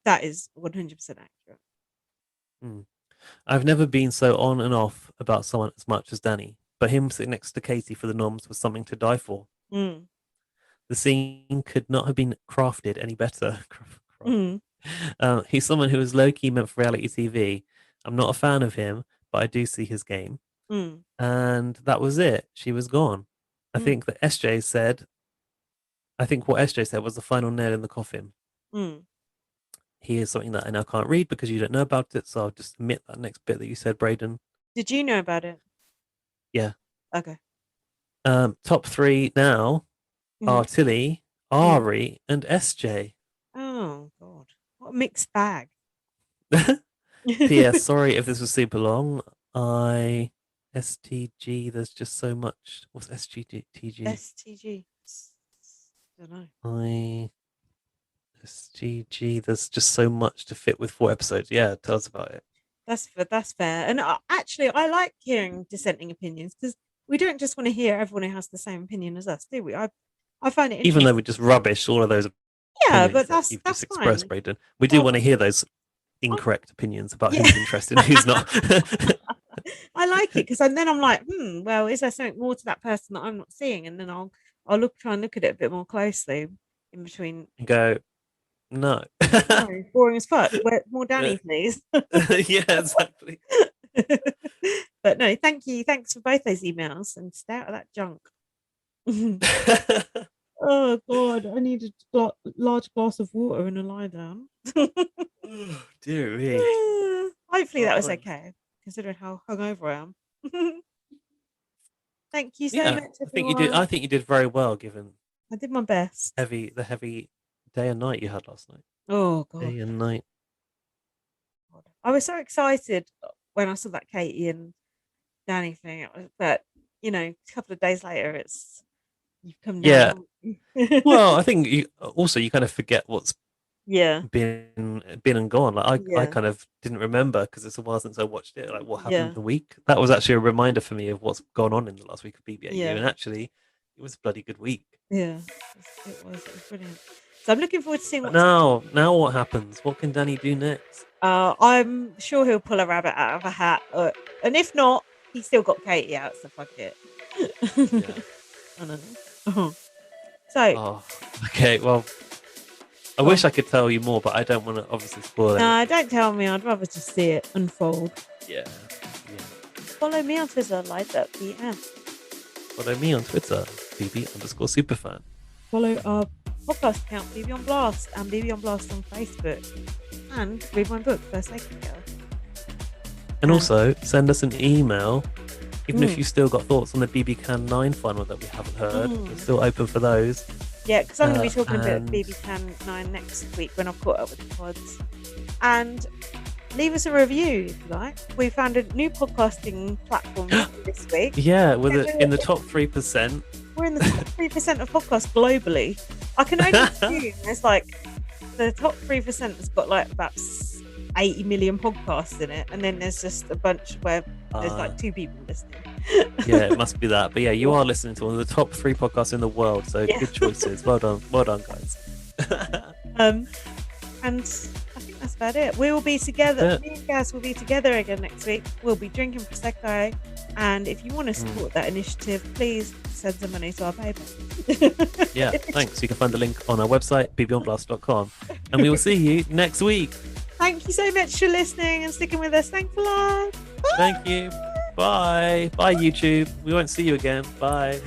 that is 100% accurate. I've never been so on and off about someone as much as Danny, but him sitting next to Katie for the noms was something to die for. The scene could not have been crafted any better. He's someone who is low-key meant for reality TV. I'm not a fan of him, but I do see his game. And that was it. She was gone. I think what SJ said was the final nail in the coffin. Here's something that I now can't read because you don't know about it, so I'll just admit that next bit that you said, Braden. Did you know about it? Yeah. Okay. Top 3 now are Tilly, Ari, and SJ. Oh, God. What a mixed bag. P.S. Sorry if this was super long. STG, there's just so much. What's SGTG? STG. I don't know. SGG, there's just so much to fit with 4 episodes. Yeah, tell us about it. That's fair. And actually, I like hearing dissenting opinions because we don't just want to hear everyone who has the same opinion as us, do we? I find it Even interesting. though we just rubbish all of those Yeah, opinions but that you've that's just expressed, fine. Braden. We do want to hear those incorrect opinions about who's interested and who's not. I like it because then I'm like, well, is there something more to that person that I'm not seeing? And then I'll try and look at it a bit more closely in between. And go, no. No, boring as fuck. More Danny, please. Yeah, exactly. But no, thank you. Thanks for both those emails and stay out of that junk. Oh God, I need a large glass of water and a lie down. Oh, dear me. Hopefully that was okay, considering how hungover I am. Thank you so much. I think you did. I think you did very well, given I did my best. the heavy day and night you had last night. Oh God, day and night. I was so excited when I saw that Katie and Danny thing, but a couple of days later, you've come down. Yeah. Well, I think you kind of forget what's been and gone. Like I kind of didn't remember because it's a while since I watched it. Like what happened in the week. That was actually a reminder for me of what's gone on in the last week of BBAU, and actually, it was a bloody good week. Yeah, it was brilliant. So I'm looking forward to seeing now what happens. What can Danny do next? I'm sure he'll pull a rabbit out of a hat, and if not, he's still got Katie out, so fuck it. Yeah. I know. So. Okay. Well, I wish I could tell you more, but I don't want to obviously spoil it. No, don't tell me. I'd rather just see it unfold. Yeah. Follow me on Twitter, LightUpBM. Follow me on Twitter, BB_superfan. Follow our podcast account, BB on Blast, and BB on Blast on Facebook. And read my book, First Aid Girl. And also, send us an email, even if you still got thoughts on the BB Can 9 final that we haven't heard. We're still open for those. Yeah, because I'm going to be talking about BB Can 9 next week when I've caught up with the pods. And leave us a review if you like. We found a new podcasting platform this week. Yeah, in the top 3%. We're in the top 3% of podcasts globally. I can only assume there's like the top 3% has got like about 80 million podcasts in it, and then there's just a bunch where there's like 2 people listening. Yeah, it must be that. But yeah, you are listening to one of the top 3 podcasts in the world, so good choices. Well done, guys. And I think that's about it. We will be together. Me and Gaz will be together again next week. We'll be drinking prosecco, and if you want to support that initiative, please send some money to our PayPal. Yeah, thanks. You can find the link on our website, bbonblast.com, and we will see you next week. Thank you so much for listening and sticking with us. Thanks a lot. Bye. Thank you. Bye. Bye, YouTube. We won't see you again. Bye.